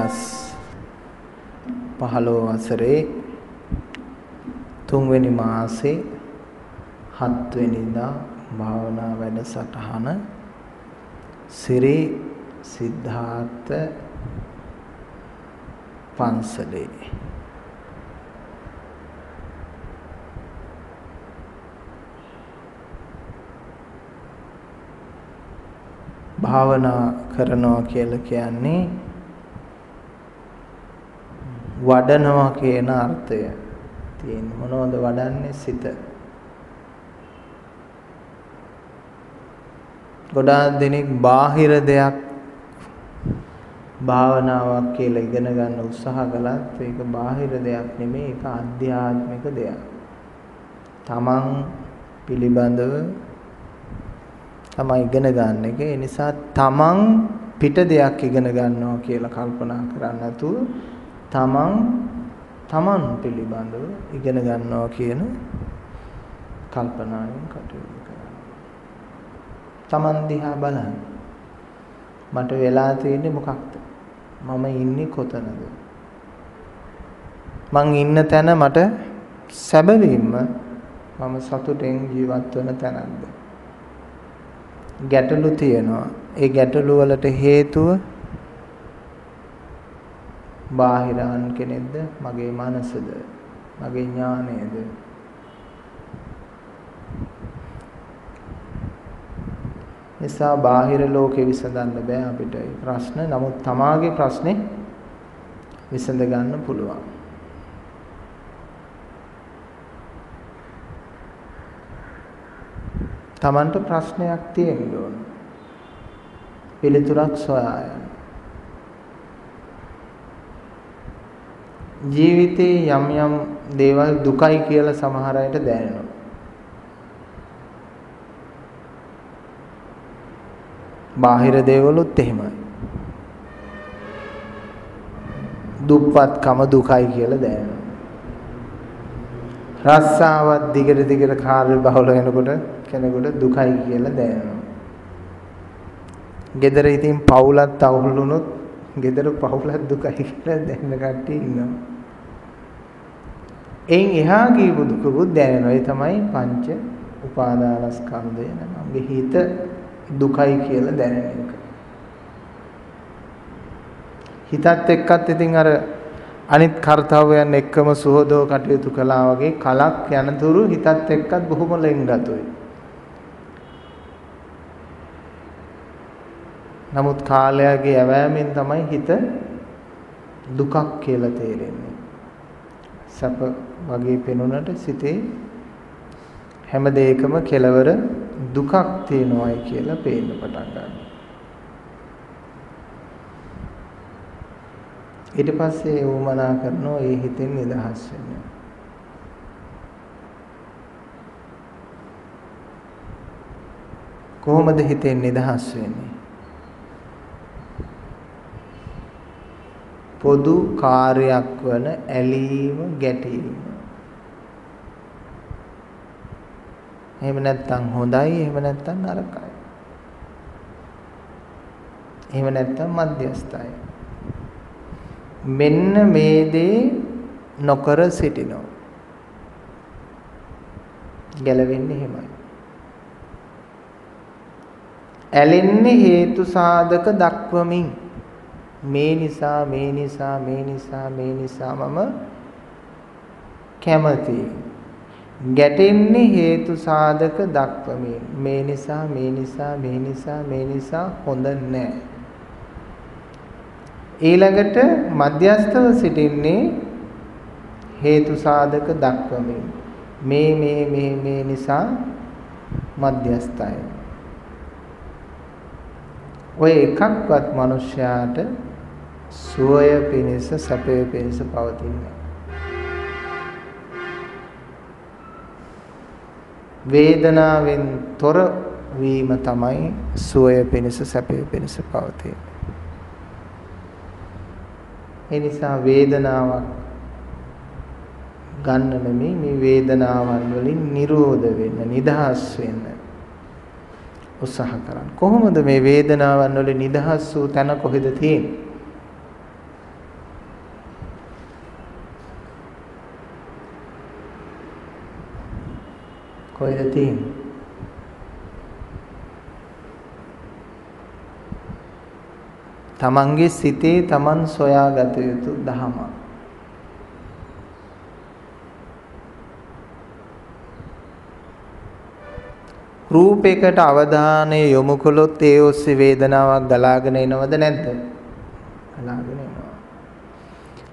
2015 වසරේ 3 වෙනි මාසේ 7 වෙනිදා භාවනා වැඩසටහන සිරි සිද්ධාර්ථ පන්සලේ භාවනා කරනවා කියලා කියන්නේ වඩනවා කියන අර්ථය තියෙන. මොනවද වඩන්නේ? සිත. ගොඩාක් දෙනෙක් බාහිර දෙයක් භාවනාවක් කියලා ඉගෙන ගන්න උත්සාහ කළත් ඒක බාහිර දෙයක් නෙමෙයි, ඒක ආධ්‍යාත්මික දෙයක්. තමන් පිළිබඳව තමයි ඉගෙන ගන්න එක. ඒ නිසා තමන් පිට දෙයක් ඉගෙන ගන්නවා කියලා කල්පනා කරන්නේ නැතුව තමන් පිළිබඳව ඉගෙන ගන්නවා කියන කල්පනාවෙන් කටයුතු කරනවා. තමන් දිහා බලන්න. මට වෙලා තියෙන්නේ මොකක්ද? මම ඉන්නේ කොතනද? මං ඉන්න තැන මට සැබවින්ම මම සතුටෙන් ජීවත් වෙන තැනක්ද? ගැටලු තියෙනවා. ඒ ගැටලු වලට හේතුව බාහිරාන් කෙනෙක්ද? මගේ මනසද? මගේ ඥානයද? නිසා බාහිර ලෝකෙ විසඳන්න බෑ අපිට ඒ ප්‍රශ්න. නමුත් තමාගේ ප්‍රශ්නේ විසඳ ගන්න පුළුවන්. තමන්ට ප්‍රශ්නයක් තියෙන්න ඕන. පිළිතුරක් සොයා යන්න. ජීවිතේ යම් යම් දේවල් දුකයි කියලා සමහර අයට දැනෙනවා. බාහිර දේවලුත් එහෙමයි. දුප්පත්කම දුකයි කියලා දැනෙනවා. රස්සාවත් දිගට කාර්ය බහුල වෙනකොට කෙනෙකුට දුකයි කියලා දැනෙනවා. gedara ඉතින් පවුලත් අවුල් වුණොත් gedara පවුලත් දුකයි කියලා දැනෙන කට්ටිය ඉන්නවා. එයින් එහා ගියපු දුකකුත් දැනෙනවා. ඒ තමයි පංච උපාදානස්කන්ධය නමගේ හිත දුකයි කියලා දැනෙන එක. හිතත් එක්කත් ඉතින් අර අනිත් කාර්යයන් එක්කම සුහදව කටයුතු කළා වගේ කලක් යනතුරු හිතත් එක්කත් බොහොම ලෙන්ගතුයි. නමුත් කාලයගේ ඇවෑමෙන් තමයි හිත දුකක් කියලා තේරෙන්නේ. සැප වගේ පෙනුනට සිතේ හැම දෙයකම කෙලවර දුකක් තියෙනවායි කියලා පේන්න පටන් ගන්නවා. ඊට පස්සේ උමනා කරනවා ඒ හිතෙන් නිදහස් වෙන්න. කොහොමද හිතෙන් නිදහස් වෙන්නේ? පොදු කාර්යයක් වන ඇලීම ගැටීම. එහෙම නැත්නම් හොඳයි, එහෙම නැත්නම් නරකයි. එහෙම නැත්නම් මධ්‍යස්ථයි. මෙන්න මේ දේ නොකර සිටිනවා. ගැලවෙන්නේ එහෙමයි. ඇලෙන්නේ හේතු සාධක දක්වමින් මේ නිසා මම කැමතියි. ගැටෙන්නේ හේතු සාධක දක්වමින් මේ නිසා හොඳ නැහැ. ඊළඟට මධ්‍යස්ථව සිටින්නේ හේතු සාධක දක්වමින් මේ නිසා මධ්‍යස්ථයි. ඔය එකක්වත් මිනිස්යාට සුවය පිණිස සැපය පිණිස පවතින්නේ. වේදනාවෙන් තොර වීම තමයි සුවය පිණිස සැපය පිණිස පවතින්නේ. ඒ නිසා වේදනාවක් ගන්න නෙමෙයි මේ වේදනාවන් වලින් නිරෝධ වෙන්න, නිදහස් වෙන්න උත්සාහ කරන්න. කොහොමද මේ වේදනාවන් වලින් නිදහස් වූ තැන කොහෙද තියෙන්නේ? කොයිද තියෙන්නේ? තමන්ගේ සිතේ තමන් සොයාගත යුතු ධහම. රූපයකට අවධානය යොමු කළොත් ඒ ඔස්සේ වේදනාවක් ගලාගෙන එනවද නැද්ද? ගලාගෙන එනවා.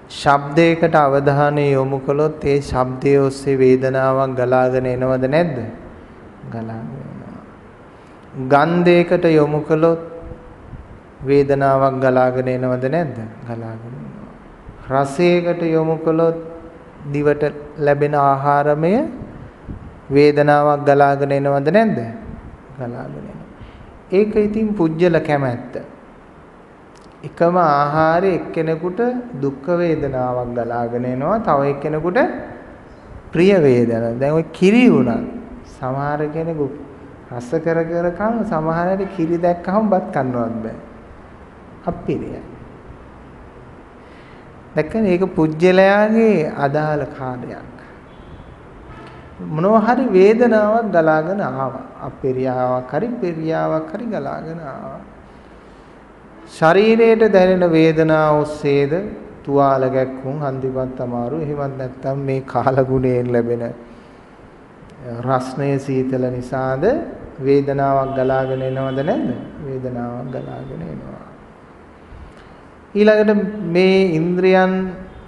ශබ්දයකට අවධානය යොමු කළොත් ඒ ශබ්දයේ ඔස්සේ වේදනාවක් ගලාගෙන එනවද නැද්ද? ගලාගෙන එනවා. ගන්ධයකට යොමු කළොත් වේදනාවක් ගලාගෙන එනවද නැද්ද? ගලාගෙන එනවා. රසයකට යොමු කළොත් දිවට ලැබෙන ආහාරමය වේදනාවක් ගලාගෙන එනවද නැද්ද? ගලාගෙන එනවා. ඒක ඉතින් පුජ්‍යල කැමැත්ත. එකම ආහාරය එක්කෙනෙකුට දුක් වේදනාවක් ගලාගෙන එනවා, තව එක්කෙනෙකුට ප්‍රිය වේදනාවක්. දැන් ඔය කිරි උනත් සමහර කෙනෙකු රස කර කර කන, සමහරට කිරි දැක්කම බත් කන්නවත් බෑ. අප්පිරියයි. දැක්කනේ ඒක පුජ්‍යලයාගේ අදාළ කාර්යයක්. මොනවා හරි වේදනාවක් ගලාගෙන ආවා. අප්පිරියාවක් හරි පිරියාවක් හරි ගලාගෙන ආවා. ශරීරයට දැනෙන වේදනාව ඔස්සේද තුවාල ගැක්කුම්, හන්දිපත් අමාරු, එහෙමත් නැත්නම් මේ කාලගුණයෙන් ලැබෙන රස්නය සීතල නිසාද වේදනාවක් ගලාගෙන එනවද නැද්ද? වේදනාවක් ගලාගෙන එනවා. ඊළඟට මේ ඉන්ද්‍රියන්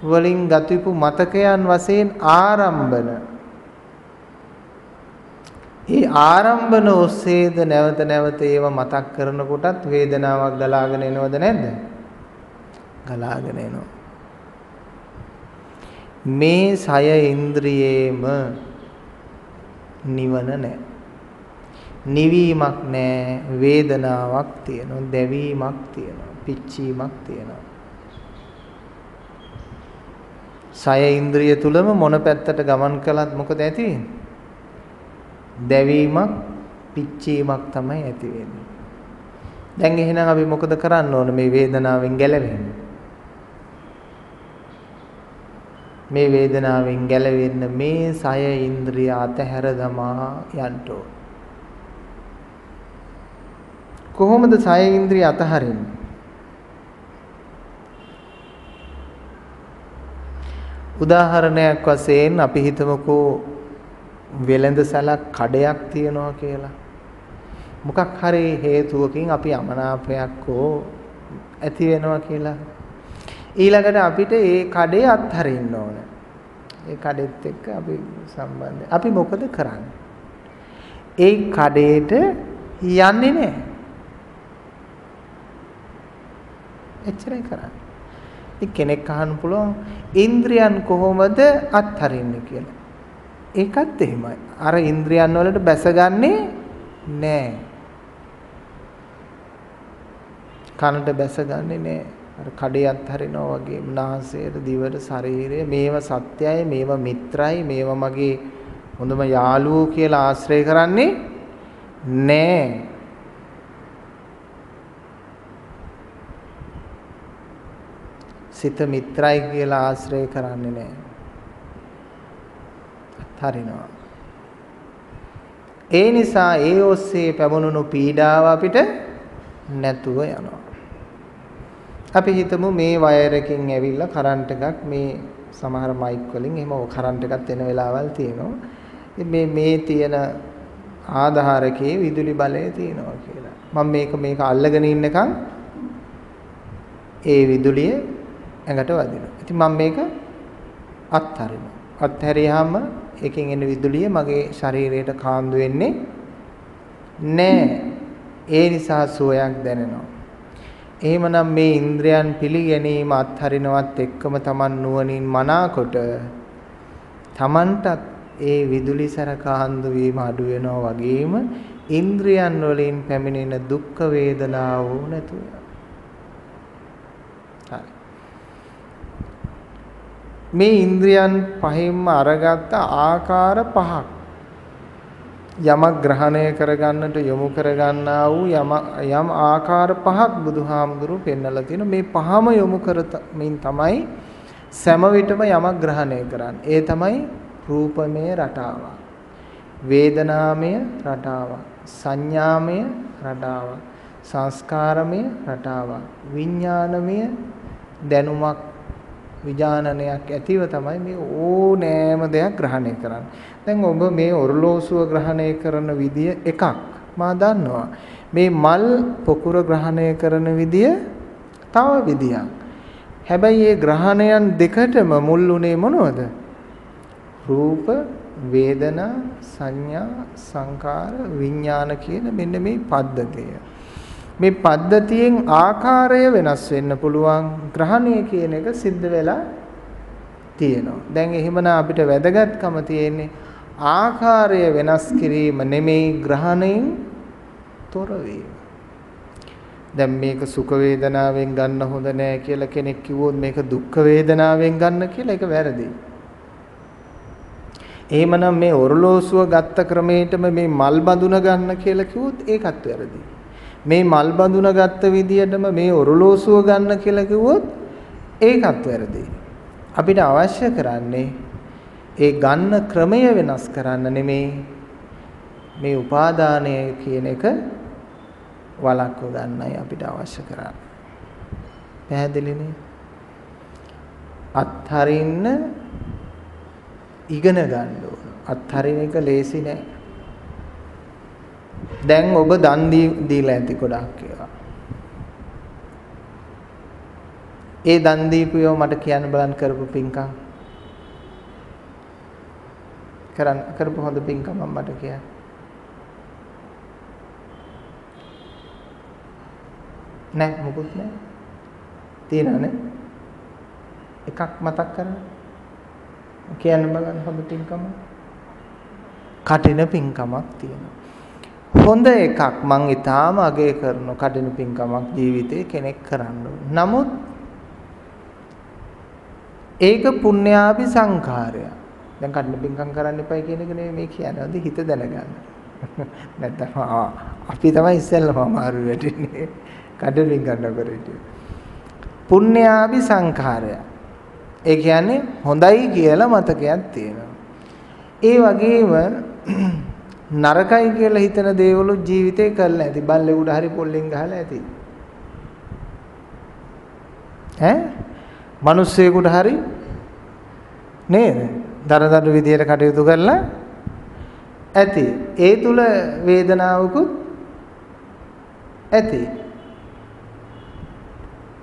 වලින් ගතිපු මතකයන් වශයෙන් ආරම්භන, ඒ ආරම්භන ඔස්සේද නැවත නැවත ඒව මතක් කරනකොටත් වේදනාවක් ගලාගෙන එනවද නැද්ද? ගලාගෙන එනවා. මේ සය ඉන්ද්‍රියේම නිවන නැහැ. නිවීමක් නැහැ. වේදනාවක් තියෙනවා, දැවීමක් තියෙනවා, පිච්චීමක් තියෙනවා. සය ඉන්ද්‍රිය තුලම මොන පැත්තට ගමන් කළත් මොකද ඇති වෙන්නේ? දැවීමක්, පිච්චීමක් තමයි ඇති වෙන්නේ. දැන් එහෙනම් අපි මොකද කරන්න ඕන මේ වේදනාවෙන් ගැලවෙන්න? මේ වේදනාවෙන් ගැලවෙන්න මේ සය ඉන්ද්‍රිය අතහැර දමා යන්න ඕන. කොහොමද සය ඉන්ද්‍රිය අතහරින්නේ? උදාහරණයක් වශයෙන් අපි හිතමුකෝ වෙළඳ සැලක් කඩයක් තියනවා කියලා. මොකක් හරි හේතුවකින් අපි අමනාපයක් හෝ ඇති වෙනවා කියලා. ඊළඟට අපිට ඒ කඩේ අත්හරින්න ඕන. ඒ කඩෙත් එක්ක අපි සම්බන්ධයි. අපි මොකද කරන්නේ? ඒ කඩේට යන්නේ නැහැ. එච්චරයි කරන්නේ. ඉතින් කෙනෙක් අහන්න පුළුවන් ඉන්ද්‍රියන් කොහොමද අත්හරින්නේ කියලා. ඒකත් එහෙමයි. අර ඉන්ද්‍රියන් වලට බැසගන්නේ නැහැ. කනට බැසගන්නේ නැහැ. අර කඩේ අත්හරිනවා වගේ නාසයට, දිවට, ශරීරය මේවා සත්‍යයි, මේවා මිත්‍රයි, මේවා මගේ හොඳම යාළුවෝ කියලා ආශ්‍රය කරන්නේ නැහැ. සිත මිත්‍රයි කියලා ආශ්‍රය කරන්නේ නැහැ. හරිනවා. ඒ නිසා ඒ ඔස්සේ පැමුණුණු පීඩාව අපිට නැතුව යනවා. අපි හිතමු මේ වයර් එකකින් ඇවිල්ලා කරන්ට් එකක් මේ සමහර මයික් වලින් එහෙම කරන්ට් එකක් එන වෙලාවල් තියෙනවා. මේ තියෙන ආධාරකයේ විදුලි බලය තියෙනවා කියලා. මම මේක අල්ලගෙන ඉන්නකම් ඒ විදුලිය ඇඟට වදිනවා. ඉතින් මම මේක අත්හරිනවා. අත්හැරියාම එකකින් එන විදුලිය මගේ ශරීරයට කාන්දු වෙන්නේ නැහැ. ඒ නිසා සුවයක් දැනෙනවා. එහෙමනම් මේ ඉන්ද්‍රයන් පිළිගැනීම අත්හරිනවත් එක්කම Taman නුවණින් මනාකොට Tamanටත් ඒ විදුලි සැර කාන්දු වීම අඩු වෙනවා වගේම ඉන්ද්‍රයන් වලින් පැමිණෙන දුක් වේදනාව නැතුව. මේ ඉන්ද්‍රියන් පහෙන්ම අරගත්ත ආකාර පහක් යමක් ග්‍රහණය කරගන්නට යොමු කරගන්නා වූ යම් ආකාර පහක් බුදුහාමුදුරුවෝ පෙන්වලා තියෙනවා. මේ පහම යොමු කරමින් තමයි සෑම විටම යමක් ග්‍රහණය කරන්නේ. ඒ තමයි රූපමය රටාව. වේදනාමය රටාවක්, සංඥාමය රටාවක්, සංස්කාරමය රටාවක්, විඥානමය දැනුමක් විඥානනයක් ඇතිව තමයි මේ ඕනෑම දෙයක් ග්‍රහණය කරන්නේ. දැන් ඔබ මේ ඔරලෝසුව ග්‍රහණය කරන විදිය එකක් මා දන්නවා. මේ මල් පොකුර ග්‍රහණය කරන විදිය තව විදියක්. හැබැයි මේ ග්‍රහණයන් දෙකටම මුල් උනේ මොනවද? රූප, වේදනා, සංඥා, සංකාර, විඥාන කියන මෙන්න මේ පද්ධතිය. මේ පද්ධතියෙන් ආකාරය වෙනස් වෙන්න පුළුවන්. ග්‍රහණය කියන එක සිද්ධ වෙලා තියෙනවා. දැන් එහෙමනම් අපිට වැදගත්කම තියෙන්නේ ආකාරය වෙනස් කිරීම නෙමෙයි ග්‍රහණයෙන් තොර වීම. දැන් මේක සුඛ වේදනාවෙන් ගන්න හොඳ නෑ කියලා කෙනෙක් කිව්වොත් මේක දුක්ඛ වේදනාවෙන් ගන්න කියලා ඒක වැරදි. එහෙමනම් මේ ඔරලෝසුව ගත්ත ක්‍රමයටම මේ මල් බඳුන ගන්න කියලා කිව්වොත් ඒකත් වැරදි. මේ මල් බඳුන ගත්ත විදියටම මේ ඔරලෝසුව ගන්න කියලා කිව්වොත් ඒකත් වැරදි. අපිට අවශ්‍ය කරන්නේ ඒ ගන්න ක්‍රමය වෙනස් කරන්න නෙමෙයි මේ උපාදානය කියන එක වළක්ව ගන්නයි අපිට අවශ්‍ය කරන්නේ. පැහැදිලිනේ? අත්හරින්න ඉගෙන ගන්න ඕන. අත්හරින එක ලේසි නෑ. දැන් ඔබ දන් දීලා ඇති ගොඩක් ඒවා. ඒ දන් දීපියෝ මට කියන්න බලන්න කරපු පින්කම්. කරපු හොඳ පින්කම් මට කියන්න. නෑ මොකුත් නෑ. තියෙනවනේ. එකක් මතක් කරන්න. කියන්න බලන්න හොඳ පින්කම. කටින පින්කමක් තියෙනවා. හොඳ එකක් මං ඊටාම අගය කරන කටින පින්කමක් ජීවිතේ කෙනෙක් කරන්න ඕන. නමුත් ඒක පුණ්‍යාභි සංඛාරය. දැන් කටින පින්කම් කරන්න එපයි කියන එක නෙමෙයි මේ කියන්නේ. හිත දැනගන්න. නැත්නම් අපි තමයි ඉස්සෙල්ලාම අමාරු වෙන්නේ. කටින පින්කම් කරන්නේ. පුණ්‍යාභි සංඛාරය. ඒ කියන්නේ හොඳයි කියලා මතකයක් තියෙනවා. ඒ වගේම නරකයි කියලා හිතන දේවලු ජීවිතේ කරලා ඇති. බල්ලේ උඩ හරි පොල්ලෙන් ගහලා ඇති. මිනිස්සෙකුට හරි නේද? දරදඬු විදියට කටයුතු කරලා ඇති. ඒ තුල වේදනාවකුත් ඇති.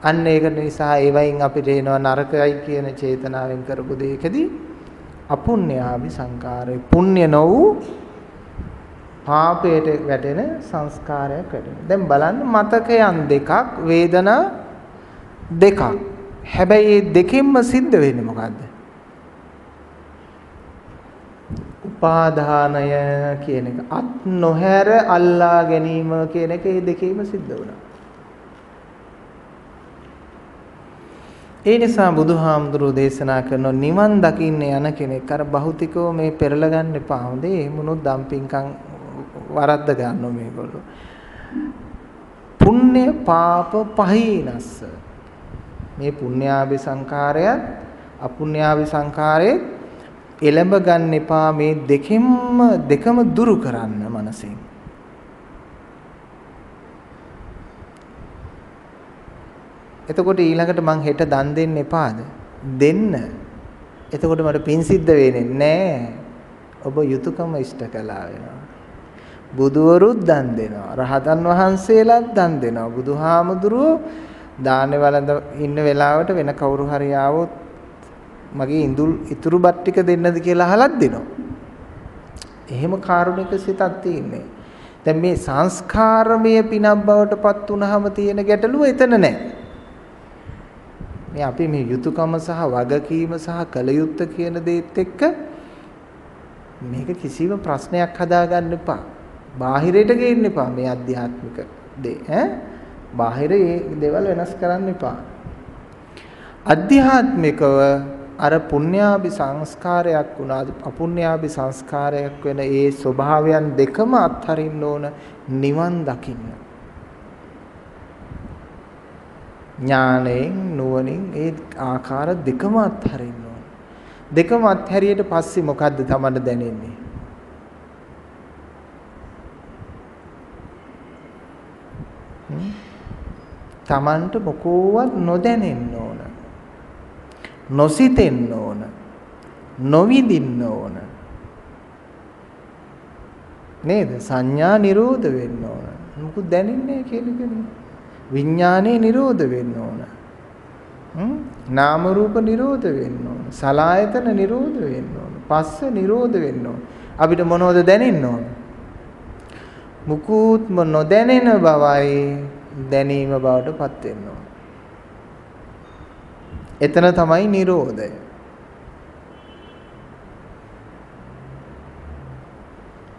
අන්න ඒක නිසා ඒවයින් අපිට එනවා නරකයි කියන චේතනාවෙන් කරපු දෙයකදී අපුණ්‍යාභි සංකාරය. පුණ්‍ය නොවූ පාපයට වැටෙන සංස්කාරයක් වැටෙන. දැන් බලන්න මතකයන් දෙකක් වේදනා දෙකක්. හැබැයි මේ දෙකෙන්ම සිද්ධ වෙන්නේ මොකද්ද? උපාදානය කියන එක. අත් නොහැර අල්ලා ගැනීම කියන එක මේ දෙකේම සිද්ධ වුණා. ඒ නිසා බුදුහාමුදුරුවෝ දේශනා කරන නිවන් දකින්න යන කෙනෙක් අර භෞතිකව මේ පෙරලා ගන්න එපා. හොඳේ මොනොත් දම්පින්කම් වරද්ද ගන්නවා මේගොල්ලෝ. පුණ්‍ය පාප පහීනස්ස. මේ පුණ්‍යාභි සංඛාරයත් අපුණ්‍යාභි සංඛාරේ එළඹ ගන්න එපා. මේ දෙකම දුරු කරන්න මනසෙන්. එතකොට ඊළඟට මං හෙට දන් දෙන්න එපාද? දෙන්න. එතකොට මට පින් සිද්ධ වෙන්නේ නැහැ. ඔබ යුතුයකම ඉෂ්ට කළා වෙනවා. බුදුවරුත් දන් දෙනවා. රහතන් වහන්සේලාත් දන් දෙනවා. බුදුහාමුදුරුවෝ දානේ වළඳ ඉන්න වෙලාවට වෙන කවුරු හරි ආවොත් මගේ ඉතුරු බත් ටික දෙන්නද කියලා අහලත් දෙනවා. එහෙම කාරුණික සිතක් තියෙන්නේ. දැන් මේ සංස්කාරමය පිනක් බවට පත් වුනහම තියෙන ගැටලුව එතන නැහැ. මේ අපි මේ යුතුයකම සහ වගකීම සහ කලයුත්ත කියන දේත් එක්ක මේක කිසිම ප්‍රශ්නයක් හදාගන්න එපා. බාහිරයට ගේන්න එපා මේ අධ්‍යාත්මික දේ. බාහිරේ දේවල් වෙනස් කරන්න එපා. අධ්‍යාත්මිකව අර පුණ්‍යාභි සංස්කාරයක් වුණා අපුණ්‍යාභි සංස්කාරයක් වෙන ඒ ස්වභාවයන් දෙකම අත්හරින්න ඕන නිවන් දකින්න. ඥාණයෙන් නුවණින් ඒ ආකාර දෙකම අත්හරින්න ඕන. දෙකම අත්හැරියට පස්සේ මොකද්ද තමයි දැනෙන්නේ? Tamanට මොකෝවත් නොදැනෙන්න ඕන. නොසිතෙන්න ඕන. නොවිඳින්න ඕන. නේද? සංඥා නිරෝධ වෙන්න ඕන. මොකද දැනෙන්නේ කියලා කියන්නේ. විඥානේ නිරෝධ වෙන්න ඕන. නාම රූප නිරෝධ වෙන්න ඕන. සලආයතන නිරෝධ වෙන්න ඕන. පස්ස නිරෝධ වෙන්න ඕන. අපිට මොනවද දැනෙන්න ඕන? මුකුත්ම නොදැනෙන බවයි දැනීම බවට පත් වෙන්න ඕන. එතන තමයි නිරෝධය.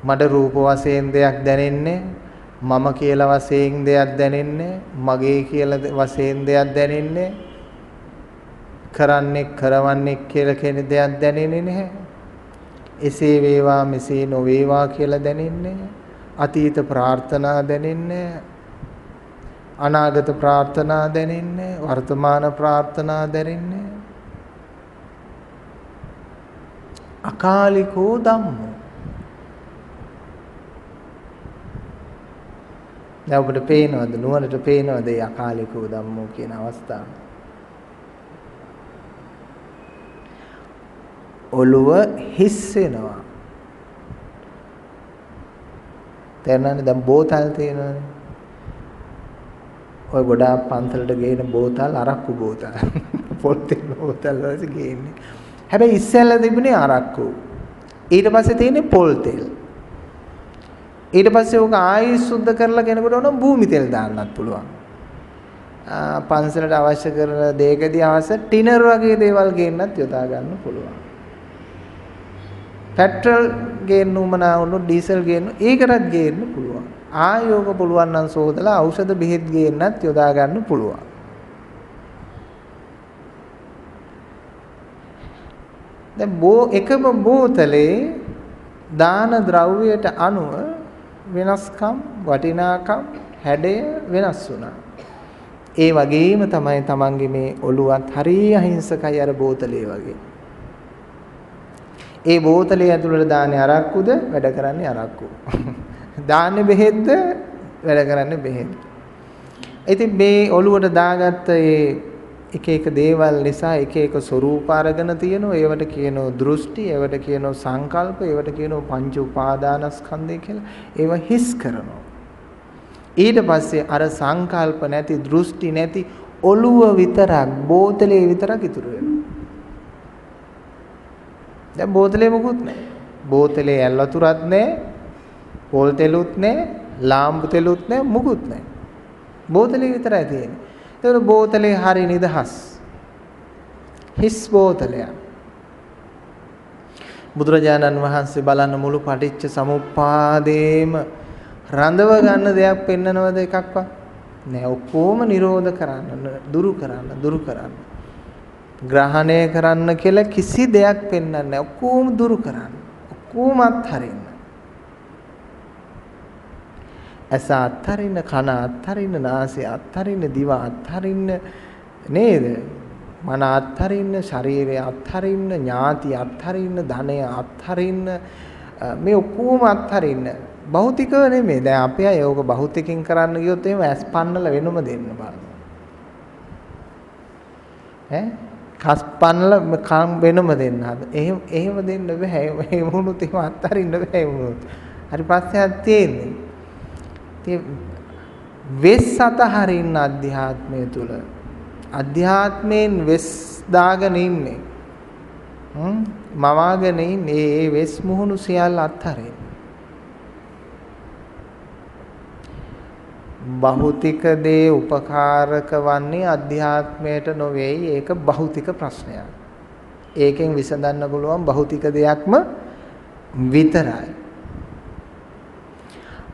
මට රූප වශයෙන් දෙයක් දැනෙන්නේ, මම කියලා වශයෙන් දෙයක් දැනෙන්නේ, මගේ කියලා වශයෙන් දෙයක් දැනෙන්නේ, කරන්නේ කරවන්නේ කියලා කියන දෙයක් දැනෙන්නේ නැහැ. එසේ වේවා මෙසේ නොවේවා කියලා දැනෙන්නේ, අතීත ප්‍රාර්ථනා දැනෙන්නේ, අනාගත ප්‍රාර්ථනා දැනෙන්නේ, වර්තමාන ප්‍රාර්ථනා දැනෙන්නේ. අකාලිකෝ ධම්මෝ. දැන් ඔබට පේනවද, නුවණට පේනවද මේ අකාලිකෝ ධම්මෝ කියන අවස්ථාව? ඔළුව හිස් වෙනවා. තේරෙනවද? දැන් බෝතල් තියෙනවනේ. ඔය ගොඩාක් පන්සලට ගේන බෝතල් අරක්කු බෝතල්. පොල් තෙල් බෝතල් වලට ගේන්නේ. හැබැයි ඉස්සෙල්ලා තිබුණේ අරක්කු. ඊට පස්සේ තියෙන්නේ පොල් තෙල්. ඊට පස්සේ උක ආයෙ සුද්ධ කරලා කෙනෙකුට උන භූමි තෙල් දාන්නත් පුළුවන්. පන්සලට අවශ්‍ය කරන දෙයකදී අවශ්‍ය ටිනර් වගේ දේවල් ගේන්නත් යොදා ගන්න පුළුවන්. පෙට්‍රල් ගේන්න උමනා වුණොත් ඩීසල් ගේන්න ඒකටත් ගේන්න පුළුවන්. ආයෝග පුළුවන් නම් සෝදලා ඖෂධ බෙහෙත් ගේන්නත් යොදා ගන්න පුළුවන්. දැන් එකම බෝතලේ දාන ද්‍රව්‍යයට අනුව වෙනස්කම්, වටිනාකම්, හැඩය වෙනස් වුණා. ඒ වගේම තමයි තමන්ගේ මේ ඔළුවත් හරිය අහිංසකයි අර බෝතලේ වගේ. ඒ බෝතලේ ඇතුළට දාන්නේ අරක්කුද? වැඩ කරන්නේ අරක්කු. දාන්නේ බෙහෙත්ද? වැඩ කරන්නේ බෙහෙත්. ඉතින් මේ ඔළුවට දාගත්ත ඒ එක එක දේවල් නිසා එක එක ස්වરૂප අරගෙන තියෙනවා. ඒවට කියනවා දෘෂ්ටි, ඒවට කියනවා සංකල්ප, ඒවට කියනවා පංච උපාදානස්කන්ධය කියලා. ඒව හිස් කරනවා. ඊට පස්සේ අර සංකල්ප නැති, දෘෂ්ටි නැති ඔළුව විතරක්, බෝතලේ විතරක් ඉතුරු වෙනවා. දැන් බෝතලේ මොකුත් නැහැ. බෝතලේ ඇල් වතුරත් නැහැ, පොල් තෙලුත් නැහැ, ලාම්පු තෙලුත් නැහැ, මොකුත් නැහැ. බෝතලේ විතරයි තියෙන්නේ. ඒක බෝතලේ හරි නිදහස්. හිස් බෝතලයක්. බුදුරජාණන් වහන්සේ බලන්න මුළු පටිච්ච සමුප්පාදේම රඳව ගන්න දෙයක් පෙන්නනවද එකක්වත්? නෑ. ඔක්කොම නිරෝධ කරන්න, දුරු කරන්න. ග්‍රහණය කරන්න කියලා කිසි දෙයක් පෙන්වන්නේ නැහැ. ඔක්කොම දුරු කරන්න. ඔක්කොම අත්හරින්න. ඇස අත්හරින්න, කන අත්හරින්න, නාසය අත්හරින්න, දිව අත්හරින්න නේද? මන අත්හරින්න, ශරීරය අත්හරින්න, ඥාති අත්හරින්න, ධනය අත්හරින්න, මේ ඔක්කොම අත්හරින්න. භෞතිකව නෙමෙයි. දැන් අපි අය ඕක භෞතිකින් කරන්න ගියොත් එහෙම ඇස් පන්නල වෙනම දෙන්න බලන්න. කස් පන්නල කම් වෙනම දෙන්න හද. එහෙම දෙන්න බෑ. එහෙම වුණොත් එහෙම අත්හරින්න බෑ වුණොත්. හරි ප්‍රශ්නයක් තියෙන්නේ. වෙස් අතහරින්න අධ්‍යාත්මය තුල. අධ්‍යාත්මයෙන් වෙස් දාගෙන ඉන්නේ. මවාගෙන ඉන්නේ. ඒ වෙස් මුහුණු සියල්ල අත්හරින්න. භෞතික දේ උපකාරක වන්නේ අධ්‍යාත්මයට නොවේයි. ඒක භෞතික ප්‍රශ්නයක්. ඒකෙන් විසඳන්න පුළුවන් භෞතික දෙයක්ම විතරයි.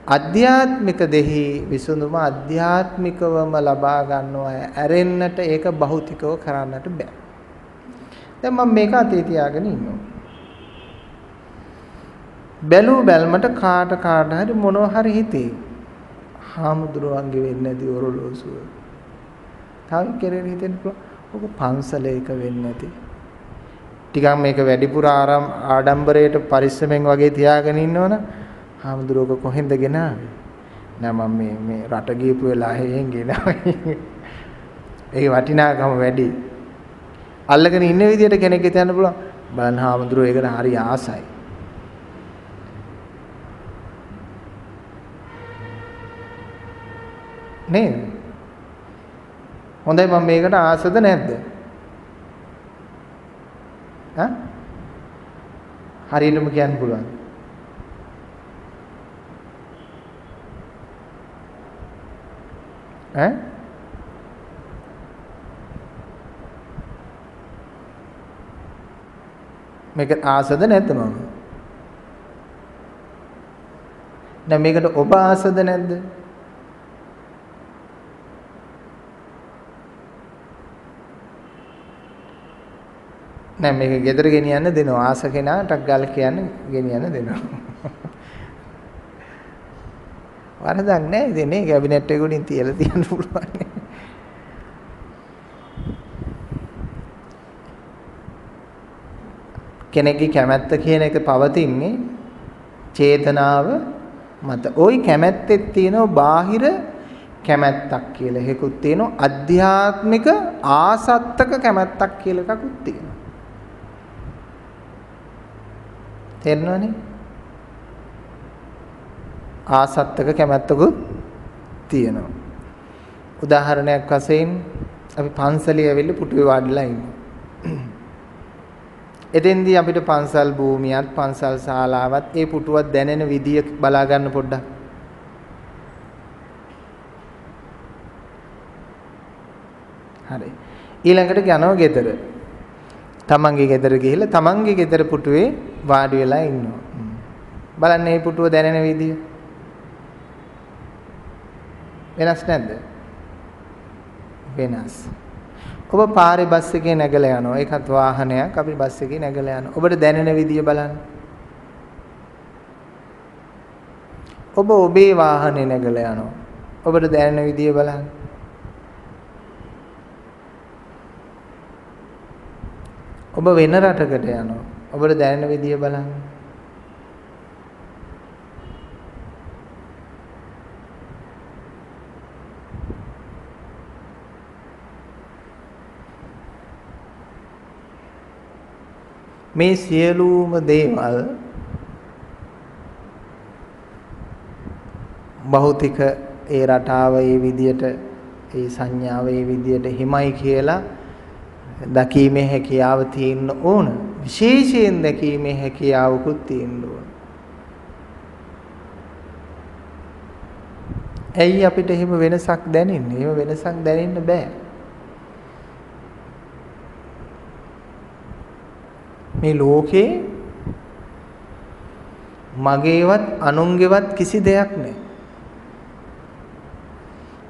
අධ්‍යාත්මික දෙහි විසඳුම අධ්‍යාත්මිකවම ලබා ගන්නවා. ඇරෙන්නට ඒක භෞතිකව කරන්නට බෑ. දැන් මම මේක අතේ තියාගෙන ඉන්නවා. බැලුමට කාට හරි මොනවා හරි හිතේ. හාමුදුරුවන්ගේ වෙන්නේ නැති ඔරලෝසුව. තව කෙරෙන හිතෙන්න පුළුවන්. ඔක පන්සලේක වෙන්නේ නැති. ටිකක් මේක වැඩිපුර ආඩම්බරයට පරිස්සමෙන් වගේ තියාගෙන ඉන්නවනම් හාමුදුරුවෝ කොහෙන්ද ගෙනාවේ? නෑ මම මේ රට ගියපු වෙලාවෙ එහෙන් ගෙනා. ඒ වටිනාකම වැඩි. අල්ලගෙන ඉන්න විදියට කෙනෙක් හිතන්න පුළුවන්. බලන්න හාමුදුරුවෝ ඒකට හරි ආසයි. නේද? හොඳයි මම මේකට ආසද නැද්ද? හා? හරියටම කියන්න පුළුවන්. ඈ? මේක ආසද නැද්ද මම? දැන් මේකට ඔබ ආසද නැද්ද? නෑ මේක ගෙදර ගෙනියන්න දෙනවා ආස කෙනාටක් ගාලා කියන්නේ ගෙනියන්න දෙනවා. වරදක් නෑ ඉතින් නේ කැබිනට් එක උඩින් තියලා තියන්න පුළුවන්. කෙනෙක්ගේ කැමැත්ත කියන එක පවතින්නේ චේතනාව මත. ওই කැමැත්තේ තියෙන බාහිර කැමැත්තක් කියලා එකකුත් තියෙනවා. අධ්‍යාත්මික ආසත්තක කැමැත්තක් කියලා එකකුත් තියෙනවා. තේරෙනවනේ? ආසත්තක කැමැත්තකුත් තියෙනවා. උදාහරණයක් වශයෙන් අපි පන්සලේ ඇවිල්ලා පුටුවේ වාඩිලා ඉන්නවා. එතෙන්දී අපිට පන්සල් භූමියත් පන්සල් ශාලාවත් ඒ පුටුවක් දැනෙන විදිය බලා ගන්න පොඩ්ඩක්. හරි. ඊළඟට යනවා ගෙදර. තමන්ගේ ගෙදර ගිහිල්ලා තමන්ගේ ගෙදර පුටුවේ වාඩි වෙලා ඉන්නවා. බලන්න මේ පුටුව දැනෙන විදිය. වෙනස් නැද්ද? වෙනස්. ඔබ පාරේ බස් එකේ නැගලා යනවා. ඒකත් වාහනයක්. අපි බස් එකේ නැගලා යනවා. ඔබට දැනෙන විදිය බලන්න. ඔබ ඔබේ වාහනේ නැගලා යනවා. ඔබට දැනෙන විදිය බලන්න. ඔබ වෙන රටකට යනවා. ඔබට දැනෙන විදිය බලන්න. මේ සියලුම දේවල් භෞතික ඒ රටාව ඒ විදියට ඒ සංඥාව ඒ විදියට හිමයි කියලා දැකීමේ හැකියාව තියෙන්න ඕන. විශේෂයෙන් දැකීමේ හැකියාවකුත් තියෙන්න ඕන. ඇයි අපිට එහෙම වෙනසක් දැනෙන්නේ? එහෙම වෙනසක් දැනෙන්න බෑ. මේ ලෝකේ මගේවත් අනුන්ගේවත් කිසි දෙයක් නැහැ.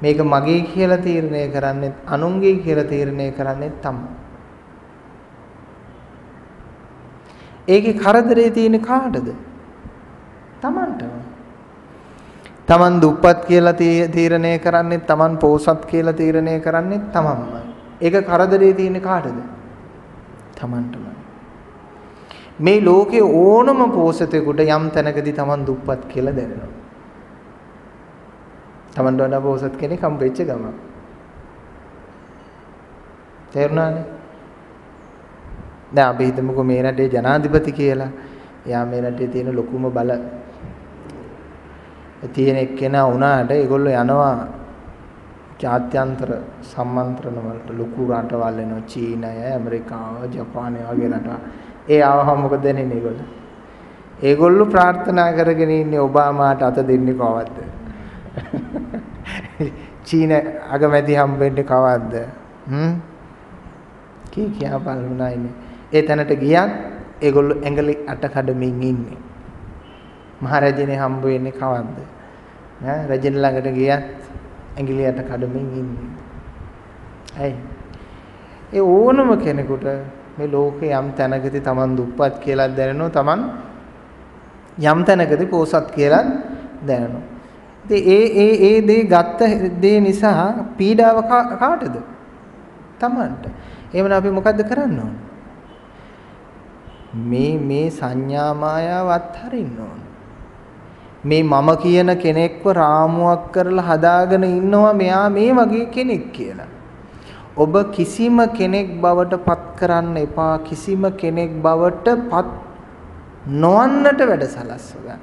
මේක මගේ කියලා තීරණය කරන්නේත් අනුන්ගේ කියලා තීරණය කරන්නේත් තමයි. ඒකේ කරදරේ තියෙන්නේ කාටද? Tamanටම. Taman දුප්පත් කියලා තීරණය කරන්නේත් Taman පෝසත් කියලා තීරණය කරන්නේත් Tamanමයි. ඒක කරදරේ තියෙන්නේ කාටද? Tamanටම. මේ ලෝකේ ඕනම පෝසතෙකුට යම් තැනකදී Taman දුප්පත් කියලා දැනෙනවා. Taman වඩා පෝසත් කෙනෙක් හම්බෙච්ච ගමන්. තේරුණානේ? දැන් අපි හිතමුකෝ මේ රටේ ජනාධිපති කියලා. එයා මේ රටේ තියෙන ලොකුම බල තියෙන එක්කෙනා වුණාට ඒගොල්ලෝ යනවා ජාත්‍යන්තර සම්මන්ත්‍රණ වලට ලොකු රටවල් එනවා. චීනය, ඇමරිකාව, ජපානය වගේ රටවල්. ඒ ආවම මොකද දෙන්නේ ඒගොල්ලෝ? ඒගොල්ලෝ ප්‍රාර්ථනා කරගෙන ඉන්නේ ඔබාමාට අත දෙන්නේ කවද්ද? චීන අගමැති හම්බෙන්නේ කවද්ද? කියා බලුණා ඉන්නේ. ඒ තැනට ගියත් ඒගොල්ලෝ ඇඟලි අට කඩමින් ඉන්නේ. මහරජනේ හම්බ වෙන්නේ කවද්ද? ඈ රජෙන් ළඟට ගියත් ඇඟිලි අට කඩමින් ඉන්නේ. ඇයි? ඒ ඕනම කෙනෙකුට මේ ලෝකේ යම් තැනකදී Taman දුප්පත් කියලා දැනෙනවා. Taman යම් තැනකදී පෝසත් කියලා දැනෙනවා. ඉතින් ඒ දේ ගත්ත දේ නිසා පීඩාව කාටද? Tamanට. එහෙමනම් අපි මොකද්ද කරන්න ඕන? මේ සංඥා මායාව අත්හරින්න ඕන. මේ මම කියන කෙනෙක්ව රාමුවක් කරලා හදාගෙන ඉන්නවා මෙයා මේ වගේ කෙනෙක් කියලා. ඔබ කිසිම කෙනෙක් බවට පත් කරන්න එපා. කිසිම කෙනෙක් බවට පත් නොවන්නට වැඩ සලස්ව ගන්න.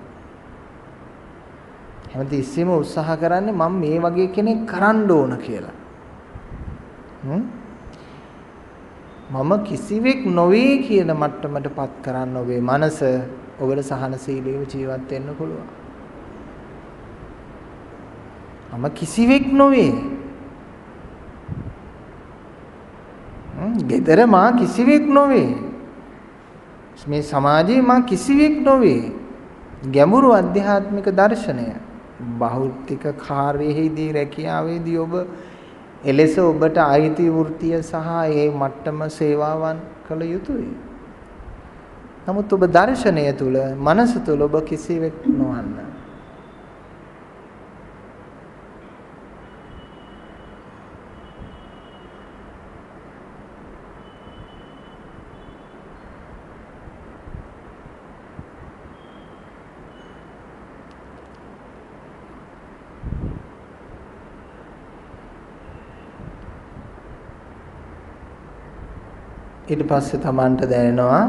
හැමතිස්සෙම උත්සාහ කරන්නේ මම මේ වගේ කෙනෙක් කරන්න ඕන කියලා. මම කිසිවෙක් නොවේ කියන මට්ටමට පත් කරන්න ඔබේ මනස ඔබට සහනශීලීව ජීවත් වෙන්න පුළුවන්. මම කිසිවෙක් නොවේ. ගෙදර මා කිසිවෙක් නොවේ. මේ සමාජයේ මා කිසිවෙක් නොවේ. ගැඹුරු අධ්‍යාත්මික දර්ශනය භෞතික කාර්යයේදී රැකියාවේදී ඔබ එලෙස ඔබට ආයිති වෘත්තිය සහ ඒ මට්ටම සේවාවන් කළ යුතුයි. නමුත් ඔබ දර්ශනය තුල මනස තුල ඔබ කිසිවෙක් නොවන්න. ඊට පස්සේ Tamanට දැනෙනවා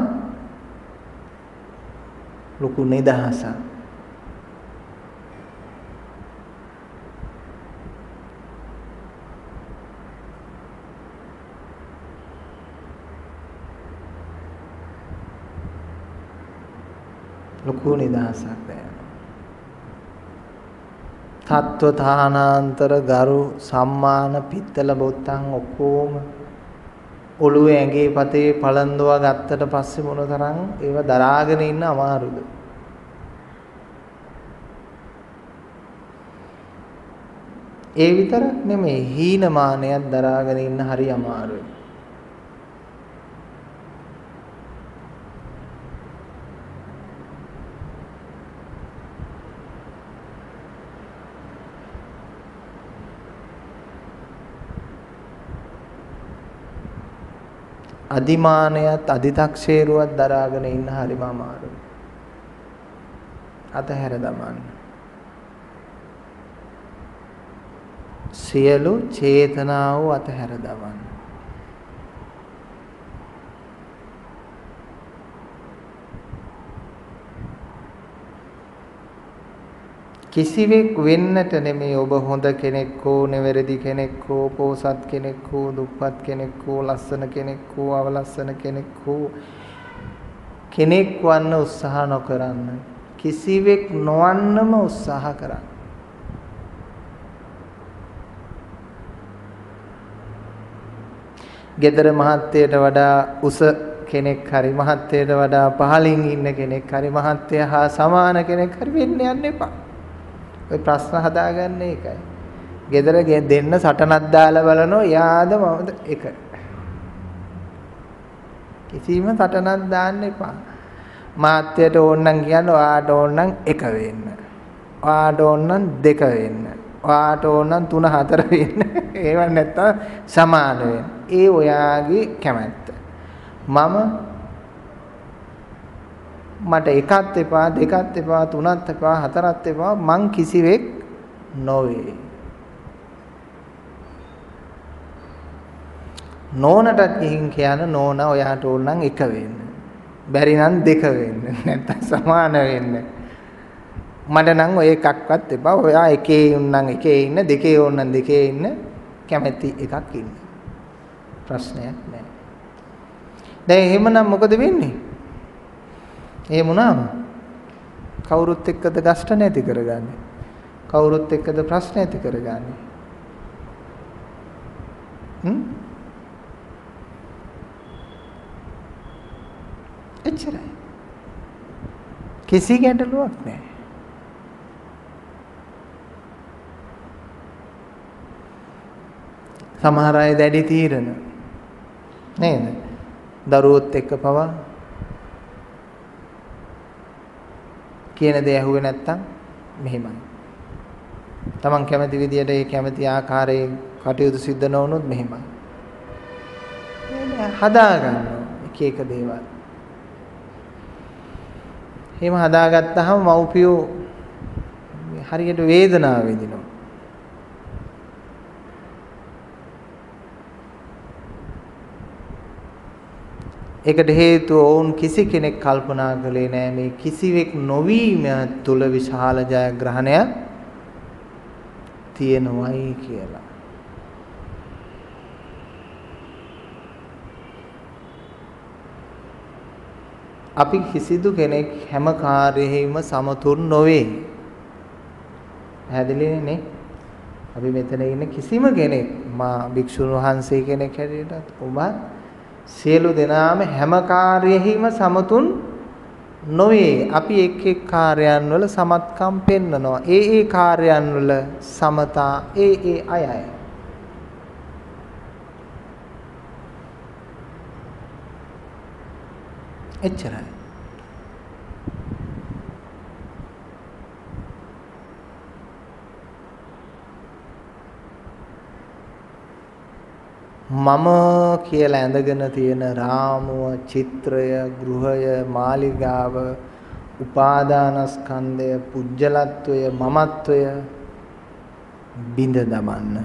ලොකු නිදහසක්. ලොකු නිදහසක් දැනෙනවා. තත්ත්ව තානාන්තර ගරු සම්මාන පිත්තල බොත්තම් ඔක්කොම ඔළුවේ ඇඟේ පතේ පළඳවා ගත්තට පස්සේ මොනතරම් ඒව දරාගෙන ඉන්න අමාරුද? ඒ විතරක් නෙමෙයි හීනමානයක් දරාගෙන ඉන්න හරි අමාරුයි. අදිමානයත් අදි탁ෂේරුවත් දරාගෙන ඉන්න හරිම අමාරුයි. අතහැර දමන්න. සියලු චේතනාව අතහැර දමන්න. කිසිවෙක් වෙන්නට නෙමෙයි ඔබ හොඳ කෙනෙක් හෝ නෙවැරදි කෙනෙක් හෝ පෝසත් කෙනෙක් හෝ දුප්පත් කෙනෙක් හෝ ලස්සන කෙනෙක් හෝ අවලස්සන කෙනෙක් හෝ කෙනෙක් වන්න උත්සාහ නොකරන්න. කිසිවෙක් නොවන්නම උත්සාහ කරන්න. ගෙදර මහත්තයට වඩා උස කෙනෙක් හරි මහත්තයට වඩා පහළින් ඉන්න කෙනෙක් හරි මහත්තය හා සමාන කෙනෙක් හරි වෙන්න යන්න එපා. ඔය ප්‍රශ්න හදාගන්න එකයි. ගෙදර දෙන්න සටනක් දාලා බලනවා යාද මමද එක. කිසිම සටනක් දාන්න එපා. මාත්‍යයට ඕනනම් කියන්න ඔයාට ඕනනම් එක වෙන්න. ඔයාට ඕනනම් දෙක වෙන්න. ඔයාට ඕනනම් 3 4 වෙන්න. ඒව නැත්තම් සමාන වෙන්න. ඒ ඔයාගේ කැමැත්ත. මට එකත් එපා දෙකත් එපා තුනත් එපා හතරත් එපා මං කිසිවෙක් නොවේ. නෝනටත් ගිහින් කියන නෝන ඔයාට ඕන නම් එක වෙන්න. බැරි නම් දෙක වෙන්න. නැත්තම් සමාන වෙන්න. මට නම් ඔය එකක්වත් එපා. ඔයා එකේ උන්නම් එකේ ඉන්න දෙකේ ඕන නම් දෙකේ ඉන්න කැමැති එකක් ඉන්න. ප්‍රශ්නයක් නැහැ. දැන් එහෙමනම් මොකද වෙන්නේ? එහෙම වුණාම කවුරුත් එක්කද ගැස්ට නැති කරගන්නේ? කවුරුත් එක්කද ප්‍රශ්න ඇති කරගන්නේ? එච්චරයි. කිසි ගැටලුවක් නැහැ. සමහර අය දැඩි තීරණ නේද? දරුවොත් එක්ක පවා කියන දේ ඇහුවේ නැත්තම් මෙහෙමයි. Taman කැමති විදියට ඒ කැමති ආකාරයේ කටයුතු සිද්ධ නොවුනොත් මෙහෙමයි. හදා ගන්නවා එක එක දේවල්. එහෙම හදාගත්තාම මව්පියෝ හරියට වේදනාව විඳිනවා. ඒකට හේතුව වුන් කිසි කෙනෙක් කල්පනා කළේ නෑ මේ කිසිවෙක් නොවීම තුල විශාල ජයග්‍රහණයක් තියෙනවයි කියලා. අපි කිසිදු කෙනෙක් හැම කාර්යෙහිම සමතුන් නොවේ. පැහැදිලිනේ නේ? අපි මෙතන ඉන්න කිසිම කෙනෙක් මා භික්ෂුන් වහන්සේ කෙනෙක් හැටියට ඔබ සියලු දෙනාම හැම කාර්යෙහිම සමතුන් නොවේ. අපි එක් එක් කාර්යයන් වල සමත්කම් පෙන්නනවා. ඒ කාර්යයන් වල සමතා ඒ අයයි. එච්චරයි. මම කියලා ඇඳගෙන තියෙන රාමුව, චිත්‍රය, ගෘහය, මාලිගාව, උපාදානස්කන්ධය, පුජ්‍යලත්වය, මමත්වය බිඳ දමන්න,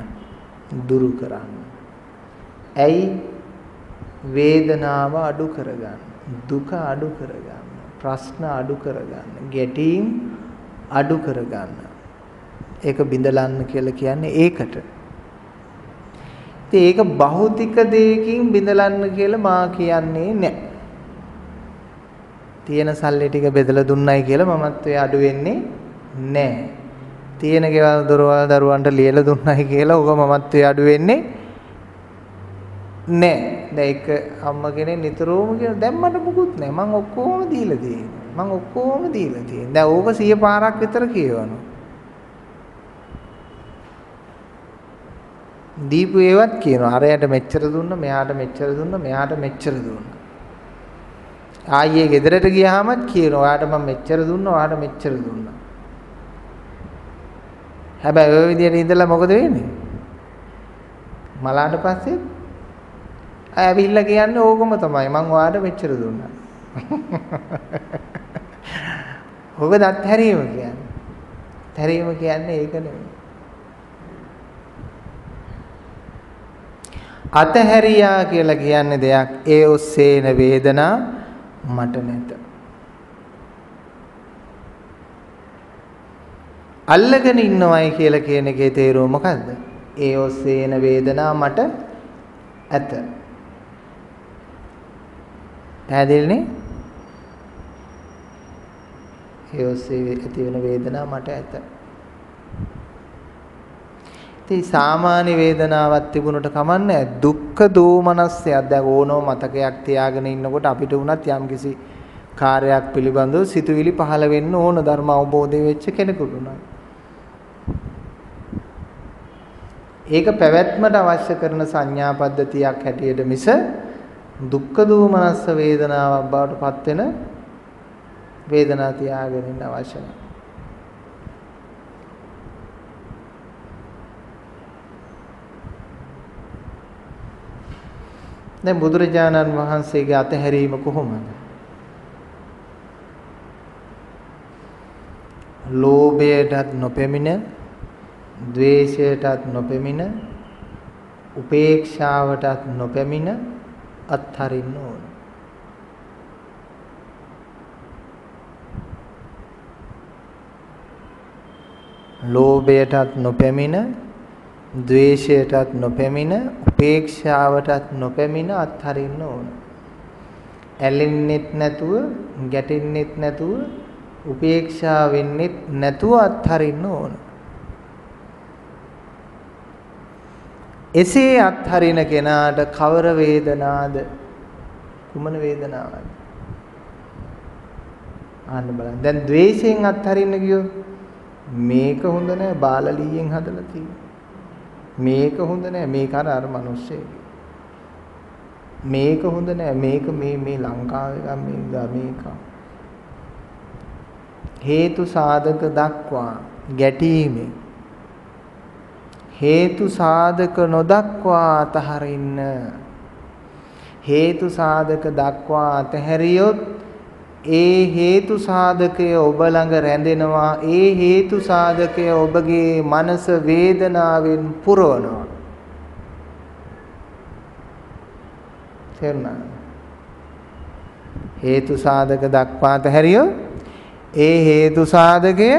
දුරු කරන්න. ඇයි? වේදනාව අඩු කරගන්න, දුක අඩු කරගන්න, ප්‍රශ්න අඩු කරගන්න, ගැටීම් අඩු කරගන්න. ඒක බිඳලන්න කියලා කියන්නේ ඒකට. ඒක භෞතික දෙයකින් බිඳලන්න කියලා මා කියන්නේ නැහැ. තියෙන සල්ලි ටික බෙදලා දුන්නයි කියලා මමත්වයේ අඩු වෙන්නේ නැහැ. තියෙන ගෙවල් දොරවල් දරුවන්ට ලියලා දුන්නයි කියලා ඔක මමත්වයේ අඩු වෙන්නේ නැහැ. දැන් එක අම්මා කෙනෙක් නිතරම කියන දැන් මට මුකුත් නැහැ. මං ඔක්කොම දීලා තියෙනවා. මං ඔක්කොම දීලා තියෙනවා. දැන් ඕක 100 පාරක් විතර කියවනවා. දීපු ඒවත් කියනවා. අරයට මෙච්චර දුන්නා, මෙයාට මෙච්චර දුන්නා, මෙයාට මෙච්චර දුන්නා. ආයේ ගෙදරට ගියාමත් කියනවා. ඔයාට මම මෙච්චර දුන්නා, ඔයාට මෙච්චර දුන්නා. හැබැයි ඔය විදියට ඉඳලා මොකද වෙන්නේ? මලාට පස්සේ ඇවිල්ලා කියන්නේ ඕකම තමයි. මං ඔයාට මෙච්චර දුන්නා. ඔබ දත් හැරීම කියන්නේ. හැරීම කියන්නේ ඒක නෙමෙයි. අතහැරියා කියලා කියන්නේ දෙයක්. ඒ ඔස්සේන වේදනා මට නැත. අල්ලගෙන ඉන්නවයි කියලා කියන එකේ තේරුම මොකද්ද? ඒ ඔස්සේන වේදනා මට ඇත. පැහැදිලිනේ? ඒ ඔස්සේ ඇති වෙන වේදනා මට ඇත. ඉතින් සාමාන්‍ය වේදනාවක් තිබුණට කමන්නේ දුක්ඛ දෝමනස්සයක්. දැන් ඕනෝ මතකයක් තියාගෙන ඉන්නකොට අපිට උනත් යම්කිසි කාර්යයක් පිළිබඳව සිතුවිලි පහළ වෙන්න ඕන ධර්ම අවබෝධය වෙච්ච කෙනෙකුට උනත්. ඒක පැවැත්මට අවශ්‍ය කරන සංඥා පද්ධතියක් හැටියට මිස දුක්ඛ දෝමනස්ස වේදනාවක් බවට පත් වෙන වේදනාව තියාගෙන ඉන්න අවශ්‍ය නැහැ. දැන් බුදුරජාණන් වහන්සේගේ අතහැරීම කොහොමද? ලෝභයටත් නොපෙමින, ද්වේෂයටත් නොපෙමින, උපේක්ෂාවටත් නොපෙමින අත්හරින්න ඕන. ලෝභයටත් නොපෙමින, ද්වේෂයටත් නොපෙමින, උපේක්ෂාවටත් නොපෙමින අත්හරින්න ඕන. ඇලෙන්නෙත් නැතුව, ගැටෙන්නෙත් නැතුව, උපේක්ෂා වෙන්නෙත් නැතුව අත්හරින්න ඕන. එසේ අත්හරින කෙනාට කවර වේදනාද? කුමන වේදනාවක්ද? අහන්න බලන්න. දැන් ද්වේෂයෙන් අත්හරින්න ගියොත් මේක හොඳ නැහැ, බාලලීයෙන් හදලා තියෙන්නේ. මේක හොඳ නැහැ, මේක අර මිනිස්සෙගේ. මේක හොඳ නැහැ, මේක මේ ලංකාවේ ගම් මේක. හේතු සාධක දක්වා ගැටීමේ හේතු සාධක නොදක්වා අතහරින්න. හේතු සාධක දක්වා අතහැරියොත් ඒ හේතු සාධකය ඔබ ළඟ රැඳෙනවා. ඒ හේතු සාධකය ඔබගේ මනස වේදනාවෙන් පුරවනවා. තේරුණාද? හේතු සාධක දක්වාත හැරියෝ ඒ හේතු සාධකය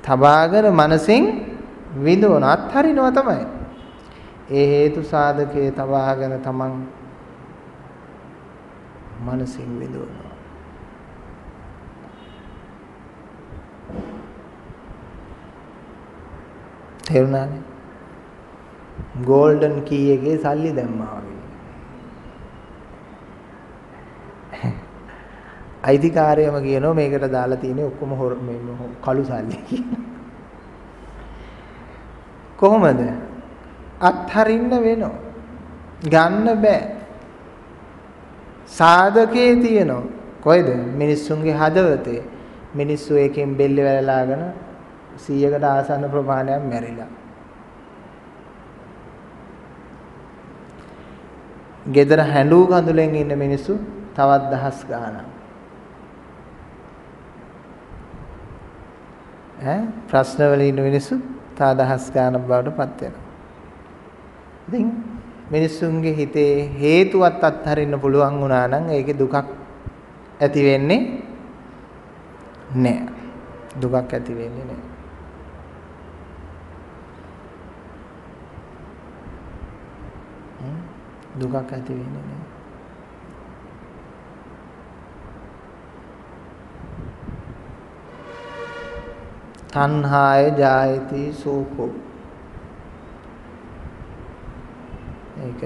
තබාගෙන මනසින් විඳවන අත්හරිනවා තමයි. ඒ හේතු සාධකයේ තබාගෙන තමන් මනසින් විඳවනවා. තේරුණානේ? ගෝල්ඩන් කී එකේ සල්ලි දැම්මා වගේ. අයිතිකාරයම කියනවා මේකට දාලා තියෙන්නේ ඔක්කොම කළු සල්ලි කියලා. කොහොමද? අත්හරින්න වෙනවා. ගන්න බෑ. සාධකයේ තියෙනවා. කොයිද? මිනිස්සුන්ගේ හදවතේ. මිනිස්සු එකෙන් බෙල්ල වැලලාගෙන 100කට ආසන්න ප්‍රමාණයක් මැරිලා. ගෙදර හැඬු කඳුලෙන් ඉන්න මිනිස්සු තවත් දහස් ගාණක්. ප්‍රශ්න වල ඉන්න මිනිස්සු තා දහස් ගාණක් බවට පත් වෙනවා. ඉතින් මිනිස්සුන්ගේ හිතේ හේතුවත් අත්හරින්න පුළුවන් වුණා නම් ඒකේ දුකක් ඇති වෙන්නේ නැහැ. දුකක් ඇති වෙන්නේ නැහැ. දුකක් ඇති වෙන්නේ නැහැ. තණ්හාය ජායති සෝකෝ. ඒක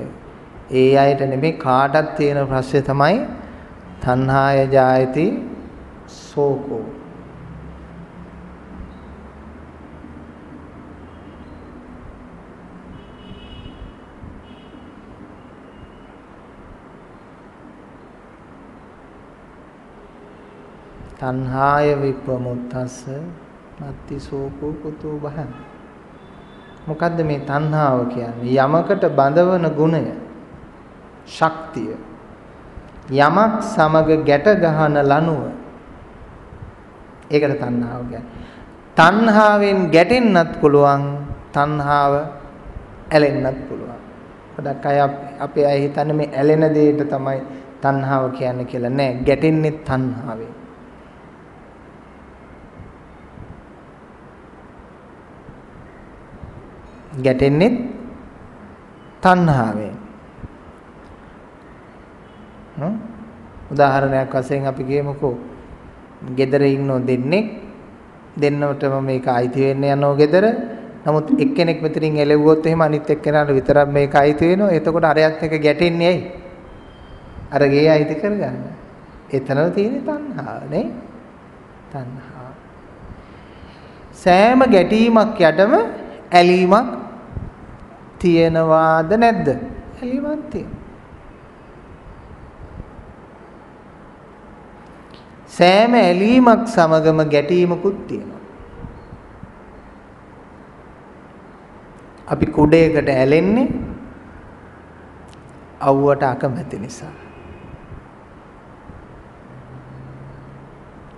ඒ අයට නෙමෙයි කාටත් තියෙන ප්‍රශ්නේ තමයි තණ්හාය ජායති සෝකෝ. තණ්හාය විප්‍රමුත්තස්ස නත්ති සෝකෝ කුතෝ බහං. මොකද්ද මේ තණ්හාව කියන්නේ? යමකට බඳවන ගුණය, ශක්තිය. යමක් සමග ගැට ගහන ලනුව. ඒකට තණ්හාව කියන්නේ. තණ්හාවෙන් ගැටෙන්නත් පුළුවන්, තණ්හාව ඇලෙන්නත් පුළුවන්. ගොඩක් අය අපේ අය හිතන්නේ මේ ඇලෙන දෙයට තමයි තණ්හාව කියන්නේ කියලා. නෑ, ගැටෙන්නේ තණ්හාවෙන්. ගැටෙන්නේ තණ්හාවෙන්. උදාහරණයක් වශයෙන් අපි කියමුකෝ ගෙදර ඉන්නෝ දෙන්නටම මේක අයිති වෙන්න යනෝ ගෙදර. නමුත් එක්කෙනෙක් මෙතනින් එළෙව්වොත් එහෙම අනිත් එක්කෙනාට විතරක් මේක අයිති වෙනවා. එතකොට අරයත් එක ගැටෙන්නේ ඇයි? අර ගේ අයිති කරගන්න. එතනම තියෙන තණ්හාව නේ. තණ්හාව. සෑම ගැටීමක් යටම ඇලීමක් තියෙනවාද නැද්ද? ඇලීමක් තියෙනවා. සෑම ඇලීමක් සමගම ගැටීමකුත් තියෙනවා. අපි කුඩේකට ඇලෙන්නේ අවුවට අකමැති නිසා.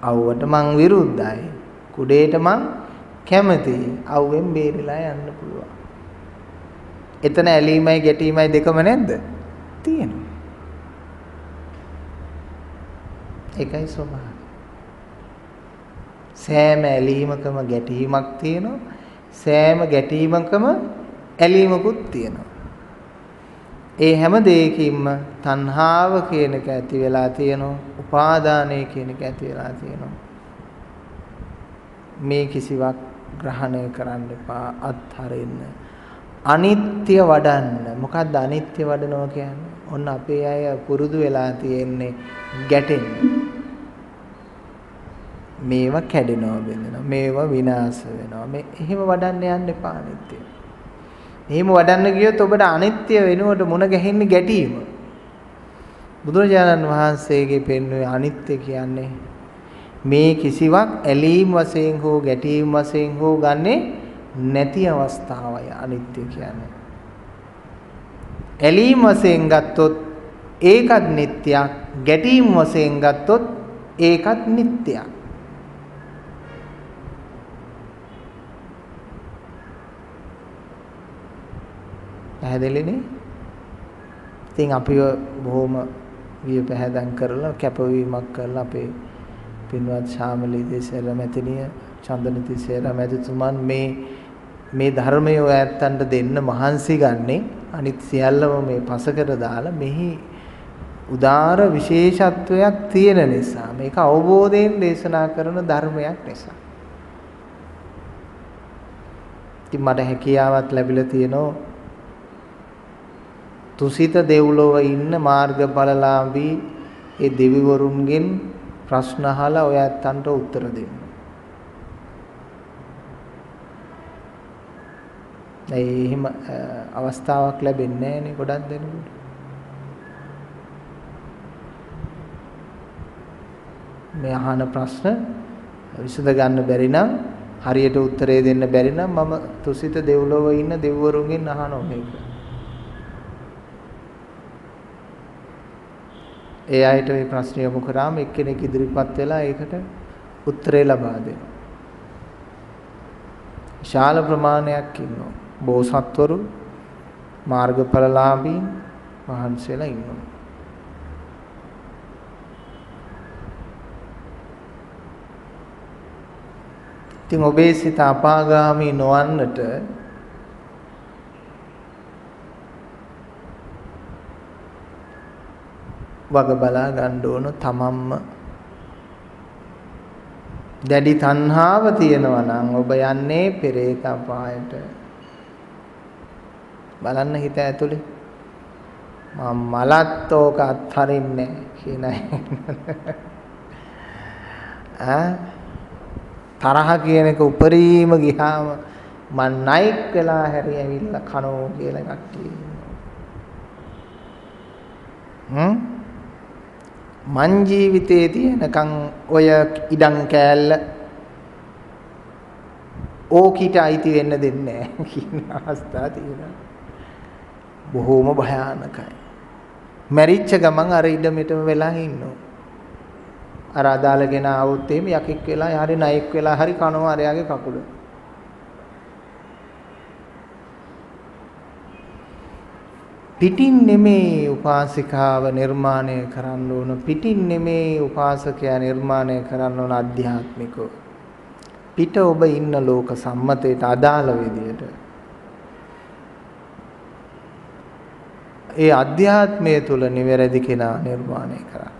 අවුවට මං විරුද්ධයි. කුඩේට මං කැමතියි. අවුවෙන් බේරිලා යන්න පුළුවන්. එතන ඇලීමයි ගැටීමයි දෙකම නැද්ද? තියෙනවා. ඒකයි ස්වභාවය. සෑම ඇලීමකම ගැටීමක් තියෙනවා. සෑම ගැටීමකම ඇලීමකුත් තියෙනවා. ඒ හැම දෙයකින්ම තණ්හාව කියන එක ඇති වෙලා තියෙනවා. උපාදානය කියන එක ඇති වෙලා තියෙනවා. මේ කිසිවක් ග්‍රහණය කරන්න එපා, අත්හරින්න. අනිත්‍ය වඩන්න. මොකක්ද අනිත්‍ය වඩනවා කියන්නේ? ඔන්න අපේ අය පුරුදු වෙලා තියෙන්නේ ගැටෙන්න. මේවා කැඩෙනවා, බෙදෙනවා, මේවා විනාශ වෙනවා. මේ එහෙම වඩන්න යන්න එපා අනිත්‍ය. එහෙම වඩන්න ගියොත් ඔබට අනිත්‍ය වෙනුවට මුණ ගැහෙන්නේ ගැටීම. බුදුරජාණන් වහන්සේගේ පෙන්වුවේ අනිත්‍ය කියන්නේ මේ කිසිවක් ඇලීම් වශයෙන් හෝ ගැටීම් වශයෙන් හෝ ගන්නෙ නැති අවස්ථාවයි අනිත්‍ය කියන්නේ. ඇලීම් වශයෙන් ගත්තොත් ඒකත් නිට්ටයක්. ගැටීම් වශයෙන් ගත්තොත් ඒකත් නිට්ටයක්. පැහැදිලිනේ? ඉතින් අපි බොහොම විය පැහැදම් කරලා කැපවීමක් කරලා අපේ පින්වත් ශාමලී දේශේර මැතිණිය චන්දනති සේර මැතිතුමන් මේ ධර්මය ඔය ඇත්තන්ට දෙන්න මහන්සි ගන්නේ අනිත් සියල්ලම මේ පසකට දාලා මෙහි උදාර විශේෂත්වයක් තියෙන නිසා මේක අවබෝධයෙන් දේශනා කරන ධර්මයක් නිසා. ඉතින් මට හැකියාවක් ලැබිලා තියෙනවා තුසිත දෙව්ලොව ඉන්න මාර්ගඵලලාභී ඒ දෙවිවරුන්ගෙන් ප්‍රශ්න අහලා ඔය ඇත්තන්ට උත්තර දෙන්න. එහෙම අවස්ථාවක් ලැබෙන්නේ නැහැ නේ ගොඩක් දෙනෙකුට. මේ අහන ප්‍රශ්න විසඳ ගන්න බැරි නම් හරියට උත්තරේ දෙන්න බැරි නම් මම තුසිත දෙව්ලොව ඉන්න දෙවිවරුන්ගෙන් අහනවා මේක. ඒ අයට මේ ප්‍රශ්න යොමු කරාම එක්කෙනෙක් ඉදිරිපත් වෙලා ඒකට උත්තරේ ලබා දෙනවා. ශාල ප්‍රමාණයක් ඉන්නවා. බෝසත්වරු මාර්ගඵලලාභීන් වහන්සේලා ඉන්නවා. ඉතින් ඔබේ සිත අපාගාමී නොවන්නට වග බලා ගන්න ඕන තමන්ම. දැඩි තණ්හාව තියෙනවා නම් ඔබ යන්නේ පෙරේත අපායට. බලන්න හිත ඇතුලේ මම මලත් ඕක අත්හරින්නේ කියන තරහ කියන එක උපරිම ගියාම මන් නයික් වෙලා හැරි ඇවිල්ලා කනෝ කියලා එකක් තියෙනවා. මං ජීවිතේ තියෙනකන් ඔය ඉඩම් කෑල්ල ඕකිට අයිති වෙන්න දෙන්නේ නැහැ කියන අවස්ථා තියෙනවා. බොහෝම භයානකයි. මැරිච්ච ගමන් අර ඉඩමෙටම වෙලා ඉන්නවා. අර අදාළගෙන ආවොත් එහෙම යකෙක් වෙලා හරි නයෙක් වෙලා හරි කනවා අරයාගේ කකුල. පිටින් නෙමේ උපාසිකාව නිර්මාණය කරන්න ඕන. පිටින් නෙමේ උපාසකයා නිර්මාණය කරන්න ඕන අධ්‍යාත්මිකව. පිට ඔබ ඉන්න ලෝක සම්මතයට අදාළ විදියට ඒ අධ්‍යාත්මය තුල නිවැරදි කෙනා නිර්මාණය කරන්න.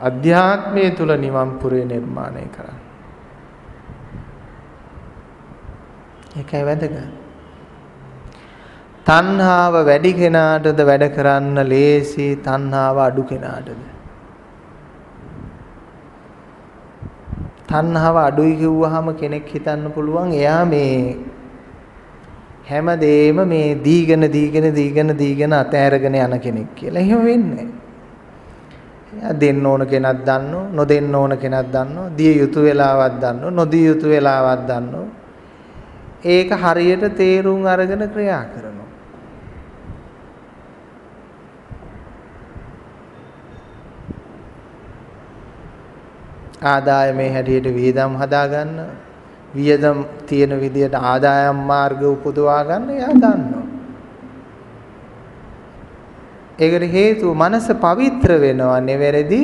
අධ්‍යාත්මය තුල නිවන් පුරේ නිර්මාණය කරන්න. ඒකයි වැදගත්. තණ්හාව වැඩි කෙනාටද වැඩ කරන්න ලේසි, තණ්හාව අඩු කෙනාටද? තණ්හාව අඩුයි කිව්වහම කෙනෙක් හිතන්න පුළුවන් එයා මේ හැමදේම මේ දීගෙන අතෑරගෙන යන කෙනෙක් කියලා. එහෙම වෙන්නේ නැහැ. එයා දෙන්න ඕන කෙනක් දන්නෝ, නොදෙන්න ඕන කෙනක් දන්නෝ, දිය යුතු වෙලාවක් දන්නෝ, නොදිය යුතු වෙලාවක් දන්නෝ. ඒක හරියට තේරුම් අරගෙන ක්‍රියා කරනවා. ආදායමේ හැටියට වියදම් හදා ගන්න, වියදම් තියෙන විදියට ආදායම් මාර්ග උපදවා ගන්න එයා දන්නවා. ඒකට හේතුව මනස පවිත්‍ර වෙනවා නෙවෙරදි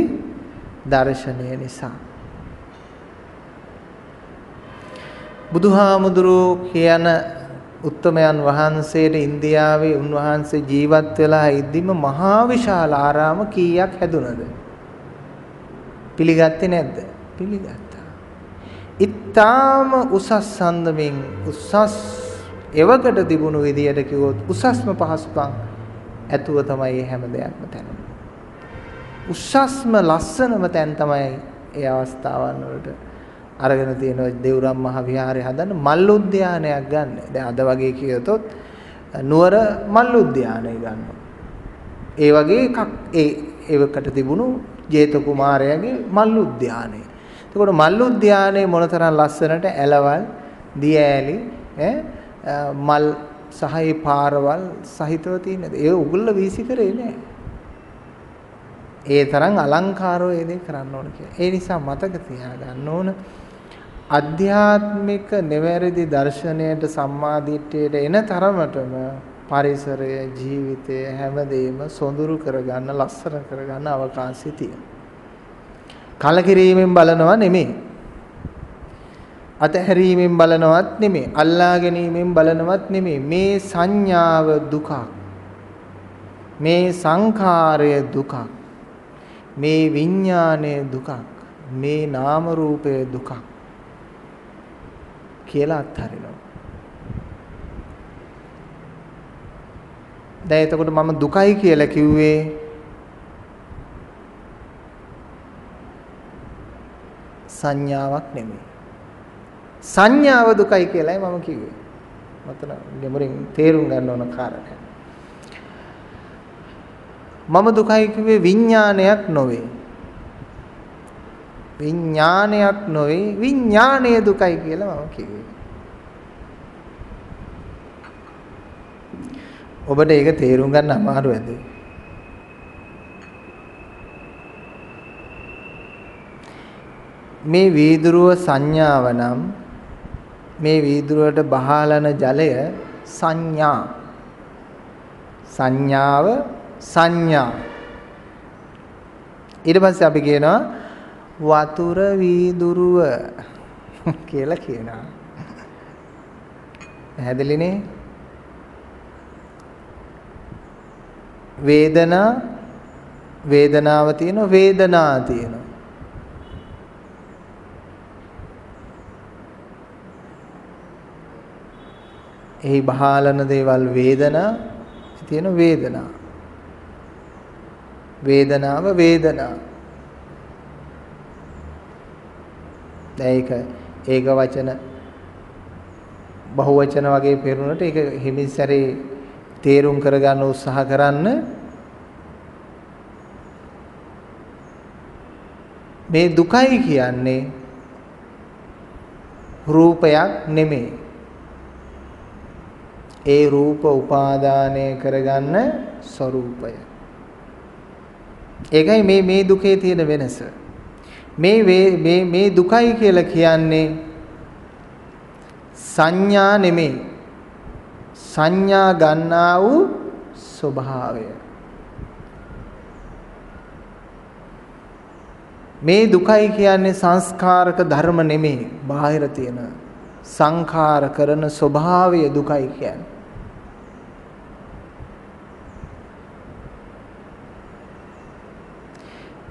දර්ශනය නිසා. බුදුහාමුදුරුවෝ කියන උත්තමයන් වහන්සේට ඉන්දියාවේ උන්වහන්සේ ජීවත් වෙලා ඉද්දිම මහා විශාල ආරාම කීයක් හැදුනද? පිළිගත්තේ නැද්ද? පිළිගත්තා. ඊටාම උසස් සම්දමින් උසස් එවකට තිබුණු විදියට කිව්වොත් උසස්ම පහසුකම් ඇතුව තමයි හැම දෙයක්ම තැනෙන්නේ. උසස්ම ලස්සනම තැන් තමයි ඒ අවස්ථාවන් වලට අරගෙන තියෙන දේවරම් මහ විහාරය හදන්න මල් උද්‍යානයක් ගන්න. දැන් අද වගේ කියතොත් නුවර මල් උද්‍යානය ගන්නවා. ඒ වගේ එකක් ඒවකට තිබුණු ජේත කුමාරයාගේ මල් උද්‍යානය. එතකොට මල් උද්‍යානයේ මොනතරම් ලස්සනට ඇලවල්, දිය ඇලි, මල් සහ ඒ පාරවල් සහිතව තියෙනද? ඒ උගුල්ල වීසි කරේ නෑ. ඒ තරම් අලංකාරව ඒ දේ කරන්න ඕන කියලා. ඒ නිසා මතක තියාගන්න ඕන අධ්‍යාත්මික නිවැරදි දර්ශනයට සම්මාදිට්ඨියට එන තරමටම පරිසරය ජීවිතය හැමදේම සොඳුරු කරගන්න ලස්සන කරගන්න අවකාශය තියෙනවා. කලකිරීමෙන් බලනවා නෙමෙයි. අතහැරීමෙන් බලනවත් නෙමෙයි. අල්ලා ගැනීමෙන් බලනවත් නෙමෙයි. මේ සංඥාව දුකක්. මේ සංඛාරය දුකක්. මේ විඥානය දුකක්. මේ නාම රූපය දුකක් කියලා අත්හරිනවා. දැන් එතකොට මම දුකයි කියලා කිව්වේ සංඥාවක් නෙමෙයි. සංඥාව දුකයි කියලායි මම කිව්වේ. මතන ගැඹුරින් තේරුම් ගන්න ඕන කාරණා. මම දුකයි කිව්වේ විඥානයක් නොවේ. විඥානයක් නොවේ විඥානයේ දුකයි කියලා මම කිව්වේ. ඔබට ඒක තේරුම් ගන්න අමාරු ඇද? මේ වීදුරුව සංඥාව නම් මේ වීදුරුවට බහලන ජලය සංඥා. සංඥාව සංඥා. ඊට පස්සේ අපි කියනවා වතුර වීදුරුව කියලා කියනවා. පැහැදිලිනේ? වේදනාව තියෙනවා වේදනා තියෙනවා. එහි බහලන දේවල් වේදනා තියෙන වේදනා. වේදනාව වේදනා. දැන් ඒක වචන බහුවචන වගේ පෙරුණට ඒක හිමිසරේ තේරුම් කරගන්න උත්සාහ කරන්න. මේ දුකයි කියන්නේ රූපයක් නෙමෙයි. ඒ රූප උපාදානය කරගන්න ස්වરૂපය. ඒකයි මේ දුකේ තියෙන වෙනස. මේ දුකයි කියලා කියන්නේ සංඥා නෙමෙයි. සංඥා ගන්නා වූ ස්වභාවය. මේ දුකයි කියන්නේ සංස්කාරක ධර්ම නෙමෙයි. බාහිර තියෙන සංඛාර කරන ස්වභාවය දුකයි කියන්නේ.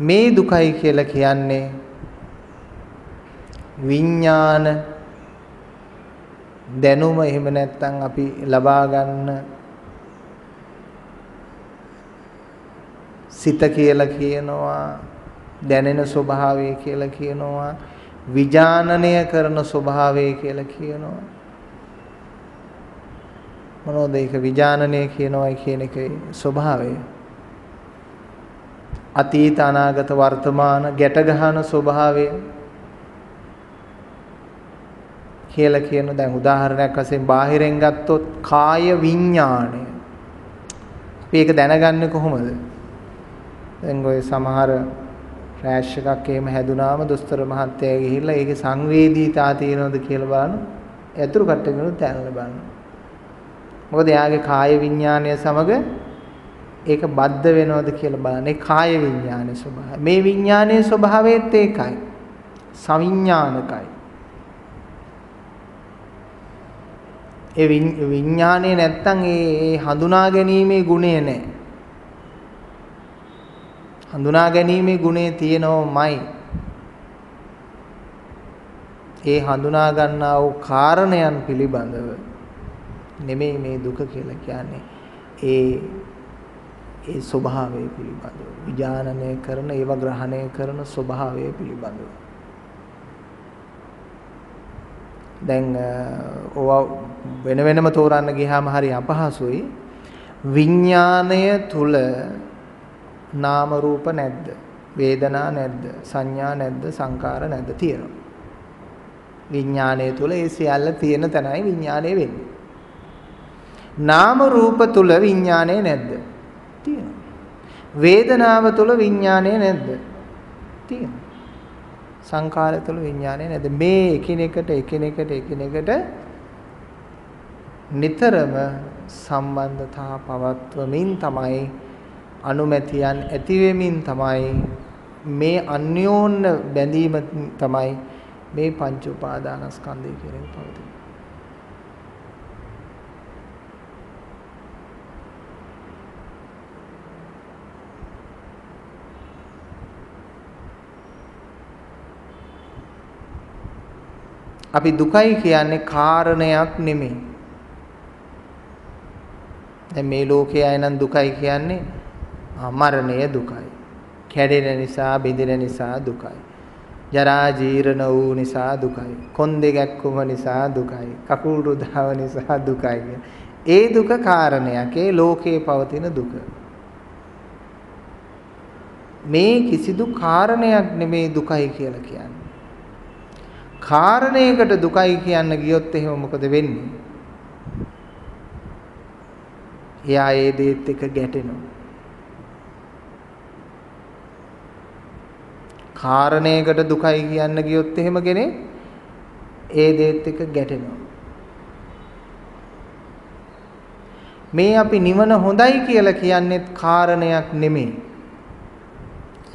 මේ දුකයි කියලා කියන්නේ විඥාන දැනුම එහෙම නැත්නම් අපි ලබා ගන්න සිත කියලා කියනවා, දැනෙන ස්වභාවය කියලා කියනවා, විඥානනය කරන ස්වභාවය කියලා කියනවා. මොනවද ඒක විඥානනය කියනවා කියන එකේ ස්වභාවය? අතීත අනාගත වර්තමාන ගැට ගන්න ස්වභාවය කියලා කියන. දැන් උදාහරණයක් වශයෙන් බාහිරෙන් ගත්තොත් කාය විඥාණය. අපි ඒක දැනගන්නේ කොහොමද? දැන් ඔය සමහර ෆ්ලෑෂ් එකක් එහෙම හැදුනාම දොස්තර මහත්තයා ගිහිල්ලා ඒකේ සංවේදීතා තියෙනවද කියලා බලන. යතුරු කට්ටකනොත් දැනලා බලන්න. මොකද එයාගේ කාය විඥාණය සමග ඒක බද්ධ වෙනවද කියලා බලන්න. ඒ කාය විඥානයේ ස්වභාවය. මේ විඥානයේ ස්වභාවයත් ඒකයි. සවිඥානිකයි. ඒ විඥානේ නැත්තම් ඒ හඳුනා ගැනීමේ ගුණය නැහැ. හඳුනා ගැනීමේ ගුණය තියෙනවමයි. ඒ හඳුනා ගන්නා වූ කාරණයන් පිළිබඳව නෙමෙයි මේ දුක කියලා කියන්නේ. ඒ ස්වභාවය පිළිබඳව විඥානනය කරන ඒව ග්‍රහණය කරන ස්වභාවය පිළිබඳව. දැන් ඕවා වෙන වෙනම තෝරන්න ගියාම හරි අපහසුයි. විඥාණය තුල නාම රූප නැද්ද? වේදනා නැද්ද? සංඥා නැද්ද? සංකාර නැද්ද? තියෙනවා. විඥාණය තුල ඒ සියල්ල තියෙන තැනයි විඥාණය වෙන්නේ. නාම රූප තුල විඥානය නැද්ද? තියෙනවා. වේදනාව තුල විඥානය නැද්ද? තියෙනවා. සංඛාරය තුල විඥානය නැද්ද? මේ එකිනෙකට නිතරම සම්බන්ධතා පවත්වමින් තමයි අනුමැතියන් ඇති වෙමින් තමයි මේ අන්‍යෝන්‍ය බැඳීම තමයි මේ පංච උපාදානස්කන්ධය කියන එක පවතින. අපි දුකයි කියන්නේ කාරණයක් නෙමෙයි. දැන් මේ ලෝකයේ අය නම් දුකයි කියන්නේ මරණය දුකයි. කැඩෙන නිසා, බිඳෙන නිසා දුකයි. ජරා ජීර්ණ වූ නිසා දුකයි. කොන්දේ ගැක්කුම නිසා දුකයි. කකුල් රුධාව නිසා දුකයි. ඒ දුක කාරණයක්. ඒ ලෝකයේ පවතින දුක. මේ කිසිදු කාරණයක් නෙමෙයි දුකයි කියලා කියන්නේ. කාරණයකට දුකයි කියන්න ගියොත් එහෙම මොකද වෙන්නේ? එයා ඒ දේත් එක්ක ගැටෙනවා. කාරණයකට දුකයි කියන්න ගියොත් එහෙම කෙනෙක් ඒ දේත් එක්ක ගැටෙනවා. මේ අපි නිවන හොඳයි කියලා කියන්නේත් කාරණයක් නෙමෙයි.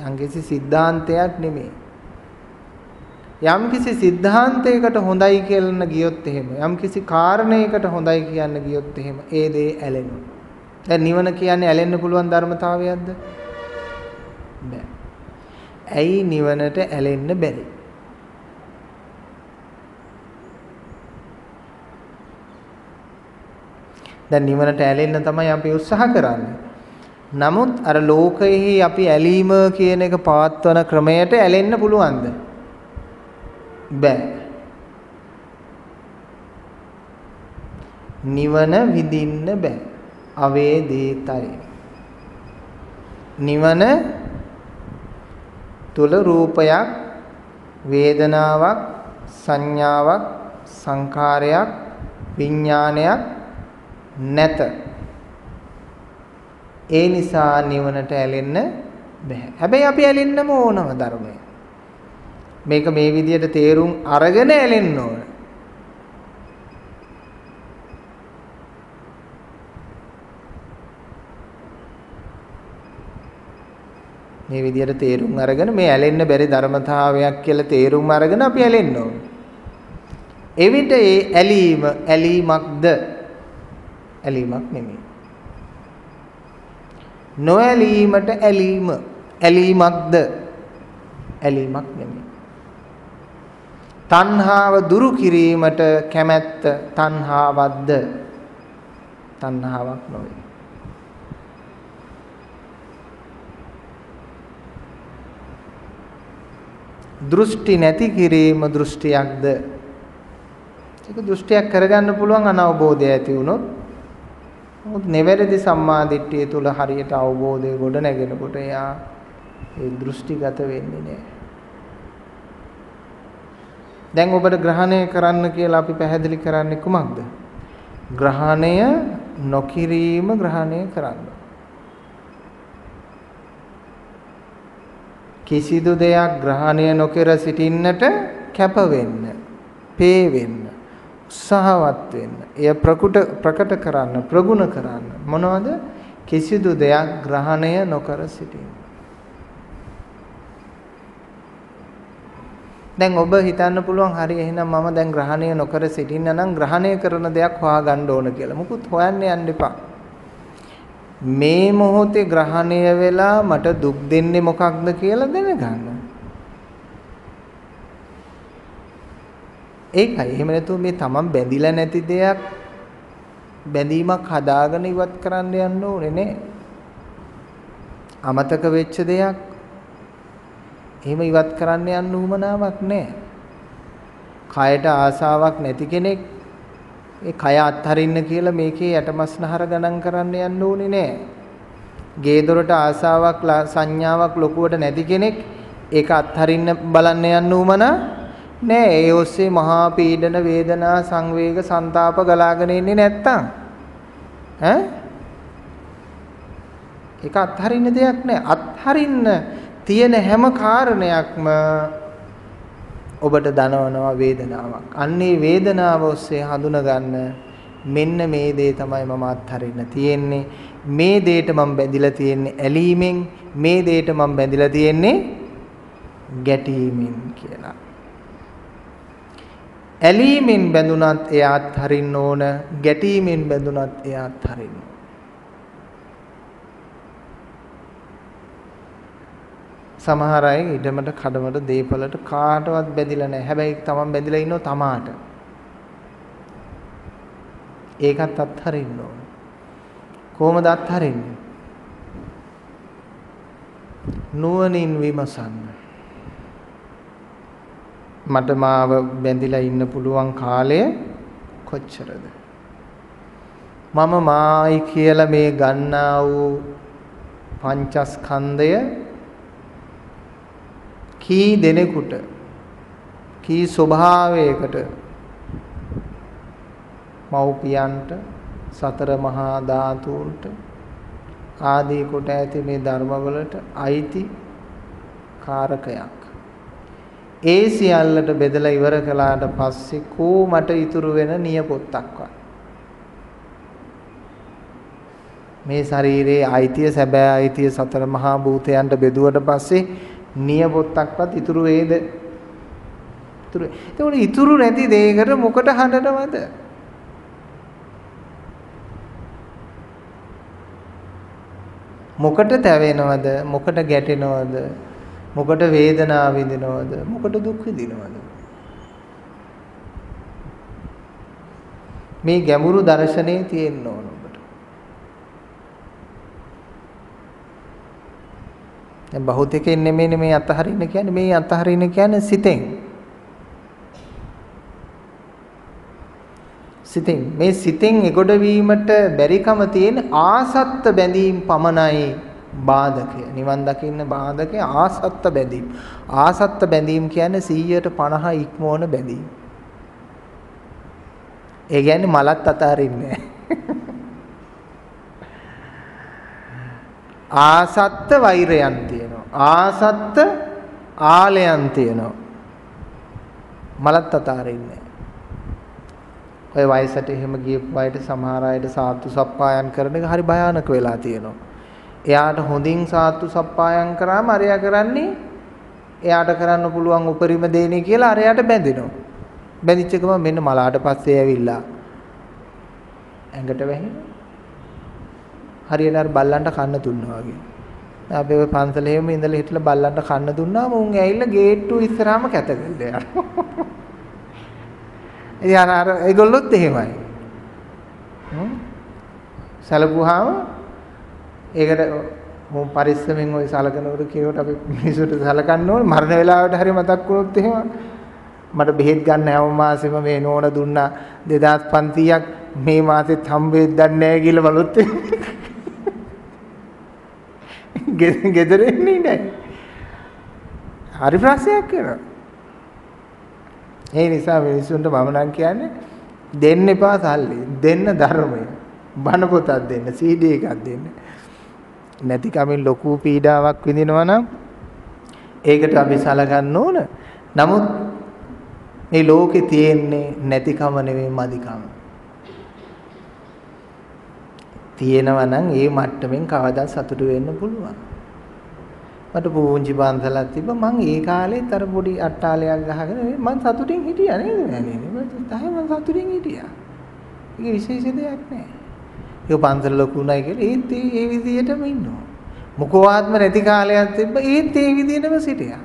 යම්කිසි සිද්ධාන්තයක් නෙමෙයි. යම්කිසි සිද්ධාන්තයකට හොඳයි කියන්න ගියොත් එහෙම යම්කිසි කාරණයකට හොඳයි කියන්න ගියොත් එහෙම ඒ දේ ඇලෙනවා. දැන් නිවන කියන්නේ ඇලෙන්න පුළුවන් ධර්මතාවයක්ද? බෑ. ඇයි නිවනට ඇලෙන්න බැරි? දැන් නිවනට ඇලෙන්න තමයි අපි උත්සාහ කරන්නේ. නමුත් අර ලෝකයේ අපි ඇලීම කියන එක පවත්වන ක්‍රමයට ඇලෙන්න පුළුවන්ද? බෑ. නිවන විඳින්න බෑ. අවේදිතයි. නිවන තුල රූපයක්, වේදනාවක්, සංඥාවක්, සංඛාරයක්, විඥානයක් නැත. ඒ නිසා නිවනට ඇලෙන්න බෑ. හැබැයි අපි ඇලෙන්නම ඕනම ධර්මය. මේක මේ විදිහට තේරුම් අරගෙන ඇලෙන්න ඕන. මේ විදිහට තේරුම් අරගෙන මේ ඇලෙන්න බැරි ධර්මතාවයක් කියලා තේරුම් අරගෙන අපි ඇලෙන්න ඕන. එවිට ඒ ඇලීම ඇලීමක්ද? ඇලීමක් නෙමෙයි. නොඇලීමට ඇලීම ඇලීමක්ද? ඇලීමක් නෙමෙයි. තණ්හාව දුරු කිරීමට කැමැත්ත තණ්හාවක්ද? තණ්හාවක් නොවේ. දෘෂ්ටි නැති කිරීම දෘෂ්ටියක්ද? ඒක දෘෂ්ටියක් කරගන්න පුළුවන් අනවබෝධය ඇති වුණොත්. මොකද නෙවැරදි සම්මාදිට්ඨිය තුල හරියට අවබෝධය ගොඩ නැගෙනකොට එයා ඒ දෘෂ්ටිගත වෙන්නේ නැහැ. දැන් ඔබට ග්‍රහණය කරන්න කියලා අපි පැහැදිලි කරන්නේ කුමක්ද? ග්‍රහණය නොකිරීම ග්‍රහණය කරන්න. කිසිදු දෙයක් ග්‍රහණය නොකර සිටින්නට කැප වෙන්න, පේ වෙන්න, උත්සාහවත් වෙන්න, එය ප්‍රකට කරන්න, ප්‍රගුණ කරන්න. මොනවද? කිසිදු දෙයක් ග්‍රහණය නොකර සිටින්න. දැන් ඔබ හිතන්න පුළුවන් හරි එහෙනම් මම දැන් ග්‍රහණය නොකර සිටින්න නම් ග්‍රහණය කරන දෙයක් හොයාගන්න ඕන කියලා. මුකුත් හොයන්න යන්න එපා. මේ මොහොතේ ග්‍රහණය වෙලා මට දුක් දෙන්නේ මොකක්ද කියලා දැනගන්න. ඒකයි. එහෙම නැතුව මේ තමන් බැඳිලා නැති දෙයක් බැඳීමක් හදාගෙන ඉවත් කරන්න යන්න ඕනේ නේ. අමතක වෙච්ච දෙයක් එහෙම ඉවත් කරන්න යන්න උවමනාවක් නැහැ. කයට ආසාවක් නැති කෙනෙක් ඒ කය අත්හරින්න කියලා මේකේ යටමස්නහර ගණන් කරන්න යන්න ඕනේ නෑ. ගේ දොරට ආසාවක් සංඥාවක් ලොකුවට නැති කෙනෙක් ඒක අත්හරින්න බලන්න යන්න උවමනා නෑ. ඒ ඔස්සේ මහා පීඩන වේදනා සංවේග ਸੰతాප ගලාගෙන ඉන්නේ නැත්තම් ඈ ඒක අත්හරින්න දෙයක් නෑ. අත්හරින්න තියෙන හැම කාරණයක්ම ඔබට දනවනවා වේදනාවක්. අන්නේ වේදනාව ඔස්සේ හඳුනගන්න මෙන්න මේ දේ තමයි මම අත්හරින්න තියෙන්නේ. මේ දේට මම බැඳිලා තියෙන්නේ ඇලීමෙන්, මේ දේට මම බැඳිලා තියෙන්නේ ගැටීමෙන් කියලා. ඇලීමෙන් බැඳුනත් එයා අත්හරින්න ඕන, ගැටීමෙන් බැඳුනත් එයා අත්හරින්න ඕන. සමහර අය ඉඩමට කඩමට දේපලට කාටවත් බැඳිලා නැහැ. හැබැයි තමන් බැඳිලා ඉන්නව තමාට. ඒකත් අත්හරින්න ඕන. කොහොමද අත්හරින්නේ? නුවණින් විමසන්න. මට මාව බැඳිලා ඉන්න පුළුවන් කාලය කොච්චරද? මම මායි කියලා මේ ගන්නා වූ පංචස්කන්ධය කී දෙනෙකුට කී ස්වභාවයකට මව්පියන්ට සතර මහා ධාතුන්ට ආදී කොට ඇති මේ ධර්මවලට අයිති කාරකයක්. ඒ සියල්ලට බෙදලා ඉවර කළාට පස්සේ කෝ මට ඉතුරු වෙන නියපොත්තක්වත් මේ ශරීරයේ අයිතිය සැබෑ අයිතිය සතර මහා භූතයන්ට බෙදුවට පස්සේ නියපොත්තක්වත් ඉතුරු වේද? ඉතුරු නැති දෙයකට මොකට හඬනවද? මොකට තැවෙනවද? මොකට ගැටෙනවද? මොකට වේදනාව විඳිනවද? මොකට දුක් විඳිනවද? මේ ගැඹුරු දර්ශනේ තියෙන්න ඕන ඔබට. දැන් බහුතිකෙන් නෙමෙයි මේ අතහරින්න කියන්නේ, මේ අතහරින්න කියන්නේ සිතෙන්. සිතෙන් මේ සිතෙන් එගොඩ වීමට බැරිකම තියෙන ආසත්ත බැඳීම් පමණයි බාධකය. නිවන් දකින්න බාධකය ආසත්ත බැඳීම්. ආසත්ත බැඳීම් කියන්නේ 150 ඉක්මවන බැඳීම්. ඒ කියන්නේ මලත් අතහරින්නේ නැහැ. ආසත්ත වෛරයන් තියෙනවා. ආසත්ත ආලයන් තියෙනවා. මලත් අතහරින්නේ. ඔය වයසට එහෙම ගියපු අයට සමහර අයට සාත්තු සප්පායම් කරන එක හරි භයානක වෙලා තියෙනවා. එයාට හොඳින් සාත්තු සප්පායම් කරාම අරයා කරන්නේ එයාට කරන්න පුළුවන් උපරිම දෙන්නේ කියලා අරයාට බැඳෙනවා. බැඳිච්ච ගමන් මෙන්න මලාට පස්සේ ඇවිල්ලා ඇඟට වැහෙනවා. හරියට අර බල්ලන්ට කන්න දුන්නා වගේ. අපි ඔය පන්සලේ එහෙම ඉඳලා හිටලා බල්ලන්ට කන්න දුන්නාම උන් ඇවිල්ලා ගේට්ටුව ඉස්සරහම කැතකල්ල යනවා. ඉතින් අර ඒගොල්ලොත් එහෙමයි. සලකුවාම ඒකට මොම් පරිස්සමෙන් ওই සලකනකොට කියවට අපි මිනිසුන්ට සලකන්න ඕනේ. මරණ වෙලාවට හරි මතක් වුණොත් එහෙම මට බෙහෙත් ගන්න හැම මාසෙම මේ නෝන දුන්නා 2500ක් මේ මාසෙත් හම්බෙද්ද නැහැ කියලා බලොත් ගෙදර එන්නේ නැහැ. හරි ප්‍රශ්නයක් කරනවා. ඒ නිසා මිනිස්සුන්ට මම නම් කියන්නේ දෙන්න එපා සල්ලි. දෙන්න ධර්මය. බණ පොතක් දෙන්න, CD එකක් දෙන්න. නැති කමින් ලොකු පීඩාවක් විඳිනවා නම් ඒකට අපි සලකන්න ඕන. නමුත් මේ ලෝකේ තියෙන්නේ නැතිකම නෙවෙයි මදිකම. තියෙනවා නම් ඒ මට්ටමින් කවදා සතුටු වෙන්න පුළුවන්. මට පුංචි බන්සලක් තිබ්බ මං ඒ කාලේත් අර පොඩි අට්ටාලයක් ගහගෙන මං සතුටින් හිටියා නේද නෑනේ. මම සතුටින් හිටියා. ඒක විශේෂ දෙයක් නෑ. ඒක පන්සල ලොකුණයි කියලා ඒත් ඒ විදිහටම ඉන්නවා. මොකවාත්ම නැති කාලයක් තිබ්බ ඒත් ඒ විදිහටම සිටියා.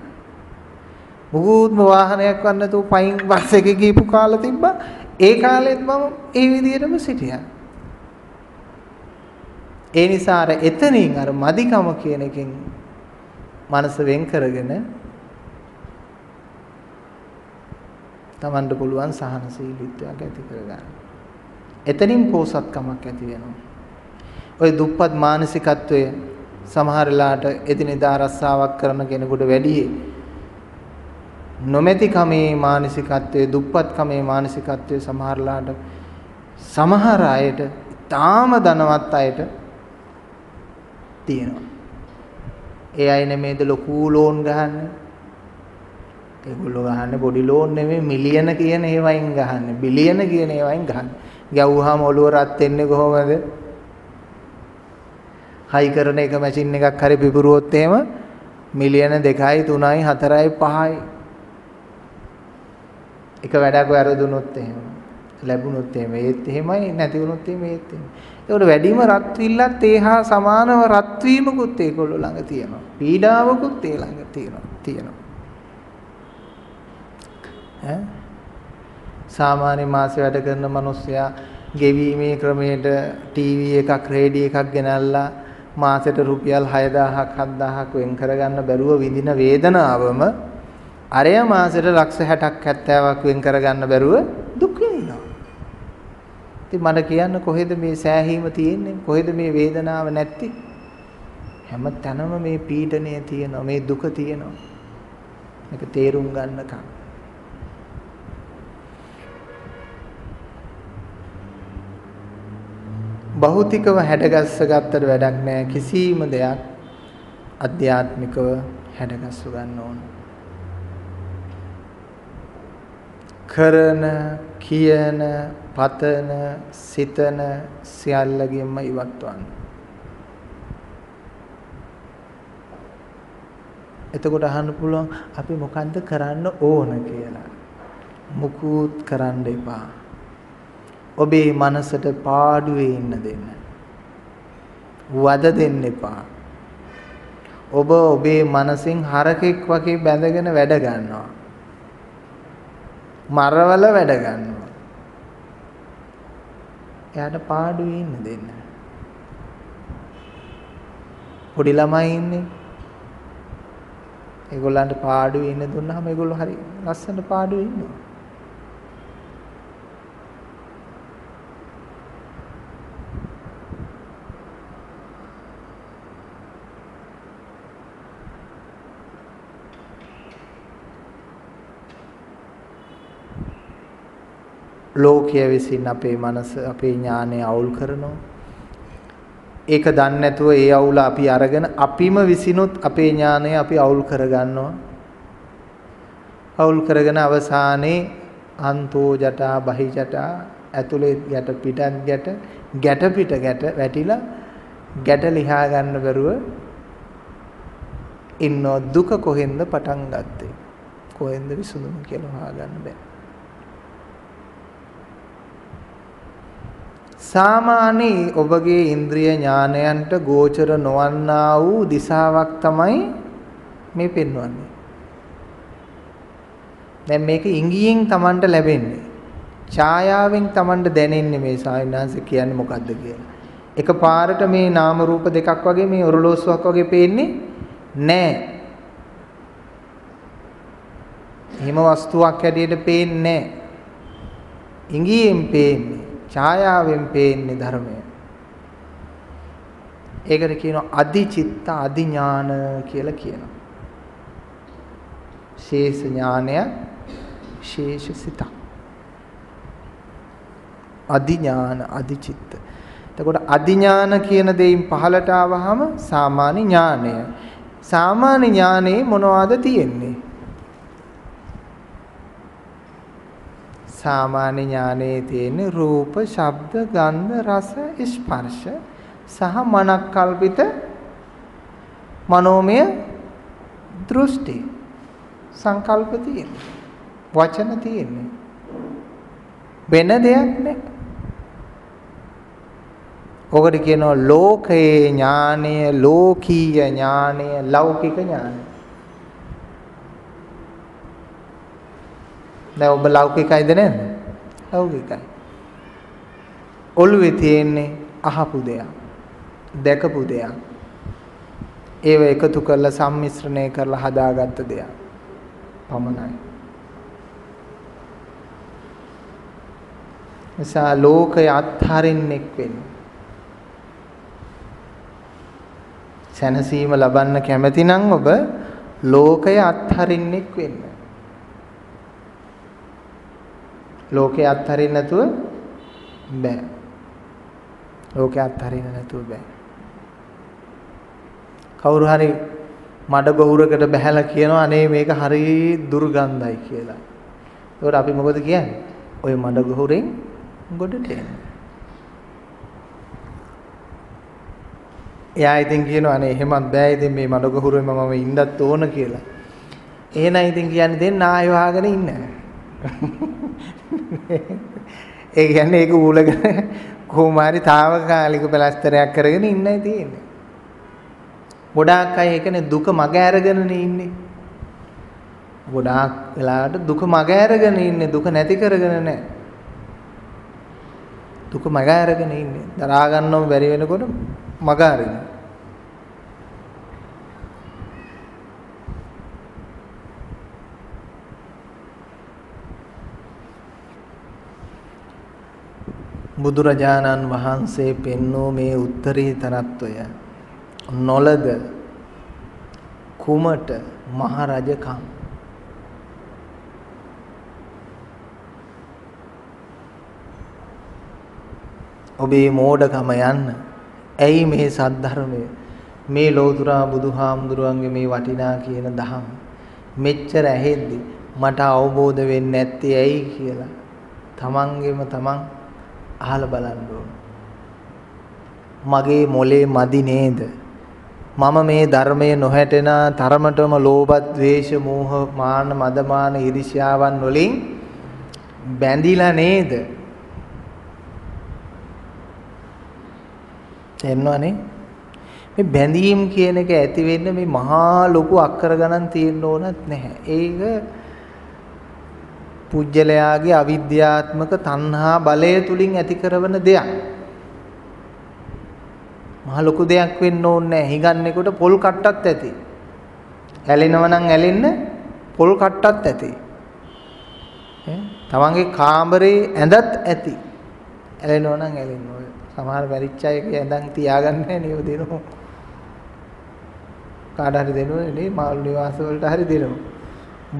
මුකුත්ම වාහනයක් වන්න නැතුව පයින් බස් එකේ ගිහපු කාලෙ තිබ්බා. ඒ කාලෙත් මම ඒ විදිහටම සිටියා. ඒ නිසා අර එතනින් අර මදිකම කියන එකෙන් මනස වෙන් කරගෙන තමන්ට පුළුවන් සහනශීලීත්වයක් ඇති කරගන්න. එතනින් පෝසත්කමක් ඇති වෙනවා. ওই දුප්පත් මානසිකත්වය සමහරලාට එදිනෙදා රස්සාවක් කරන කෙනෙකුට වැඩි නොමැතිකමේ මානසිකත්වයේ දුප්පත්කමේ මානසිකත්වයේ සමහරලාට සමහර අයට ඊටාම ධනවත් අයට තියෙනවා. ඒ අය නෙමෙයිද ලොකු ලෝන් ගහන්නේ? ඒගොල්ලෝ ගහන්නේ පොඩි ලෝන් නෙමෙයි මිලියන කියන ඒවයින් ගහන්නේ. බිලියන කියන ඒවයින් ගහන්නේ. ගැව්වහම ඔළුව රත් වෙන්නේ කොහොමද? හයි කරන එක මැෂින් එකක් හරි පිපුරුවොත් එහෙම මිලියන 2යි 3යි 4යි 5යි එක වැඩක් වැරදුනොත් එහෙම ලැබුණොත් එහෙම ඒත් එහෙමයි නැති වුණොත් එහෙම ඒත් එහෙම. ඒකට වැඩිම රත් විල්ලත් ඒහා සමානව රත් වීමකුත් ඒගොල්ලෝ ළඟ තියෙනවා. පීඩාවකුත් ඒ ළඟ තියෙනවා. සාමාන්‍ය මාසේ වැඩ කරන මිනිස්සයා ගෙවීමේ ක්‍රමයට ටීවී එකක් රේඩියෝ එකක් ගෙනල්ලා මාසෙට රුපියල් 6000ක් 7000ක් වෙන් කරගන්න බැරුව විඳින වේදනාවම අරය මාසෙට ලක්ෂ 60ක් 70ක් වෙන් කරගන්න බැරුව දුක් විඳිනවා. ඉතින් මට කියන්න කොහෙද මේ සෑහීම තියෙන්නේ? කොහෙද මේ වේදනාව නැත්තේ? හැම තැනම මේ පීඩනය තියෙනවා, මේ දුක තියෙනවා. මේක තේරුම් ගන්නකම් භෞතිකව හැඩගස්ස ගත්තට වැඩක් නැහැ. කිසිම දෙයක් අධ්‍යාත්මිකව හැඩගස්ව ගන්න ඕන. කරන, කියන, පතන, සිතන සියල්ලගෙන්ම ඉවත් වන්න. එතකොට අහන්න පුළුවන් අපි මොකන්ද කරන්න ඕන කියලා. මුකුත් කරන්න එපා. ඔබේ මනසට පාඩුවේ ඉන්න දෙන්න. වද දෙන්න එපා. ඔබ ඔබේ මනසින් හරකෙක් වගේ බැඳගෙන වැඩ ගන්නවා. මරවල වැඩ ගන්නවා. එයාට පාඩුවේ ඉන්න දෙන්න. පොඩි ළමයි ඉන්නේ. ඒගොල්ලන්ට පාඩුවේ ඉන්න දුන්නාම ඒගොල්ලෝ හරි ලස්සනට පාඩුවේ ඉන්නවා. ලෝකයේ විසින් අපේ මනස අපේ ඥානය අවුල් කරනවා. ඒක දන්නේ නැතුව ඒ අවුල අපි අරගෙන අපිම විසිනුත් අපේ ඥානය අපි අවුල් කරගන්නවා. අවුල් කරගෙන අවසානයේ අන්තෝ ජටා බහි ජටා ඇතුලේ ගැට පිටත් ගැට පිට ගැට වැටිලා ගැට ලිහා ගන්න බැරුව ඉන්න දුක කොහෙන්ද පටන් ගත්තේ? කොහෙන්ද විසඳුම කියලා හොයාගන්න බෑ. සාමාන්‍ය ඔබගේ ඉන්ද්‍රිය ඥානයන්ට ගෝචර නොවන්නා වූ දිශාවක් තමයි මේ පෙන්වන්නේ. දැන් මේක ඉංගියෙන් Tamanට ලැබෙන්නේ. ඡායාවෙන් Tamanට දැනෙන්නේ මේ සායනාංශ කියන්නේ මොකද්ද කියලා. එකපාරට මේ නාම රූප දෙකක් වගේ මේ ඔරලෝසුවක් වගේ පේන්නේ නැහැ. හිම වස්තුවක් හැටියට පේන්නේ නැහැ. ඉංගියෙන් පේන්නේ. ඡායාවෙන් පේන්නේ ධර්මය. ඒකට කියනවා අදිචිත්ත අදිඥාන කියලා කියනවා. ශේෂ ඥානය ශේෂ සිත. අදිඥාන අදිචිත්ත. එතකොට අදිඥාන කියන දෙයින් පහලට ආවහම සාමාන්‍ය ඥානය. සාමාන්‍ය ඥානේ මොනවද තියෙන්නේ? සාමාන්‍ය ඥානයේ තියෙන රූප, ශබ්ද, ගන්ධ, රස, ස්පර්ශ සහ මනක්කල්පිත මනෝමය දෘෂ්ටි සංකල්ප තියෙනවා. වචන තියෙන්නේ. වෙන දෙයක් නෑ. ඔකට කියනවා ලෝකයේ ඥානය, ලෝකීය ඥානය, ලෞකික ඥානය. දැන් ඔබ ලෞකිකයිද නැද්ද? ලෞකිකයි. ඔළුවේ තියෙන්නේ අහපු දෙයක්, දැකපු දෙයක්. ඒව එකතු කරලා සම්මිශ්‍රණය කරලා හදාගත්ත දෙයක් පමණයි. නිසා ලෝකය අත්හරින්නෙක් වෙන්නේ. සැනසීම ලබන්න කැමති නම් ඔබ ලෝකය අත්හරින්නෙක් වෙන්න. ලෝකේ අත්හරින්න නැතුව බෑ. ලෝකේ අත්හරින්න නැතුව බෑ. කවුරු හරි මඩ ගොහුරකට බහැලා කියනවා අනේ මේක හරි දුර්ගන්ධයි කියලා. ඒකට අපි මොකද කියන්නේ? ඔය මඩ ගොහුරෙන් ගොඩට එන්න. එයා ඉතින් කියනවා අනේ එහෙමත් බෑ ඉතින් මේ මඩ ගොහුරෙම මම ඉන්නත් ඕන කියලා. එහෙනම් ඉතින් කියන්නේ දෙන්න ආයෙ වහගෙන ඉන්න. ඒ කියන්නේ ඒක ඌලගෙන කොහොම හරි తాවකාලික ප්ලාස්ටරයක් කරගෙන ඉන්නයි තියෙන්නේ. ගොඩාක් අය ඒකනේ දුක මග ඇරගෙනනේ ඉන්නේ. ගොඩාක් වෙලාවට දුක මග ඇරගෙන ඉන්නේ දුක නැති කරගෙන නැහැ. දුක මග ඇරගෙන ඉන්නේ. දරා ගන්නව බැරි වෙනකොට මග අරින්න. බුදුරජාණන් වහන්සේ පෙන්වෝ මේ උත්තරීතරත්වය නොලද කුමට මහරජකම් ඔබේ මෝඩකම යන්න. ඇයි මේ සද්ධර්මය මේ ලෝතුරා බුදුහාමුදුරුවන්ගේ මේ වටිනා කියන දහම මෙච්චර ඇහෙද්දි මට අවබෝධ වෙන්නේ නැත්තේ ඇයි කියලා තමන්ගෙම තමන් අහලා බලන්න ඕන. මගේ මොලේ මදි නේද? මම මේ ධර්මයේ නොහැටෙන තරමටම ලෝභ, ද්වේෂ, මෝහ, මාන, මදමාන, ඊර්ෂ්‍යාවන් වලින් බැඳිලා නේද? එන්නවනේ මේ බැඳීම් කියන එක ඇති වෙන්න මේ මහා ලොකු අක්කර ගණන් තියෙන්න ඕනත් නැහැ. ඒක පුජ්‍යලයාගේ අවිද්‍යාත්මක තණ්හා බලය තුලින් ඇති කරන දෙයක්. මහ ලොකු දෙයක් වෙන්න ඕනේ නැහැ. හිඟන්නේකොට පොල් කට්ටත් ඇති. ඇලෙනව නම් ඇලෙන්න පොල් කට්ටත් ඇති. තමන්ගේ කාමරේ ඇඳත් ඇති. ඇලෙනව නම් ඇලෙන්න ඕනේ. සමහර මැරිච්ච අයගේ ඇඳන් තියාගන්න නැහැ නේද දෙනෝ. කාට හරි දෙනවනේ නේ මාළු නිවාස වලට හරි දෙනවා.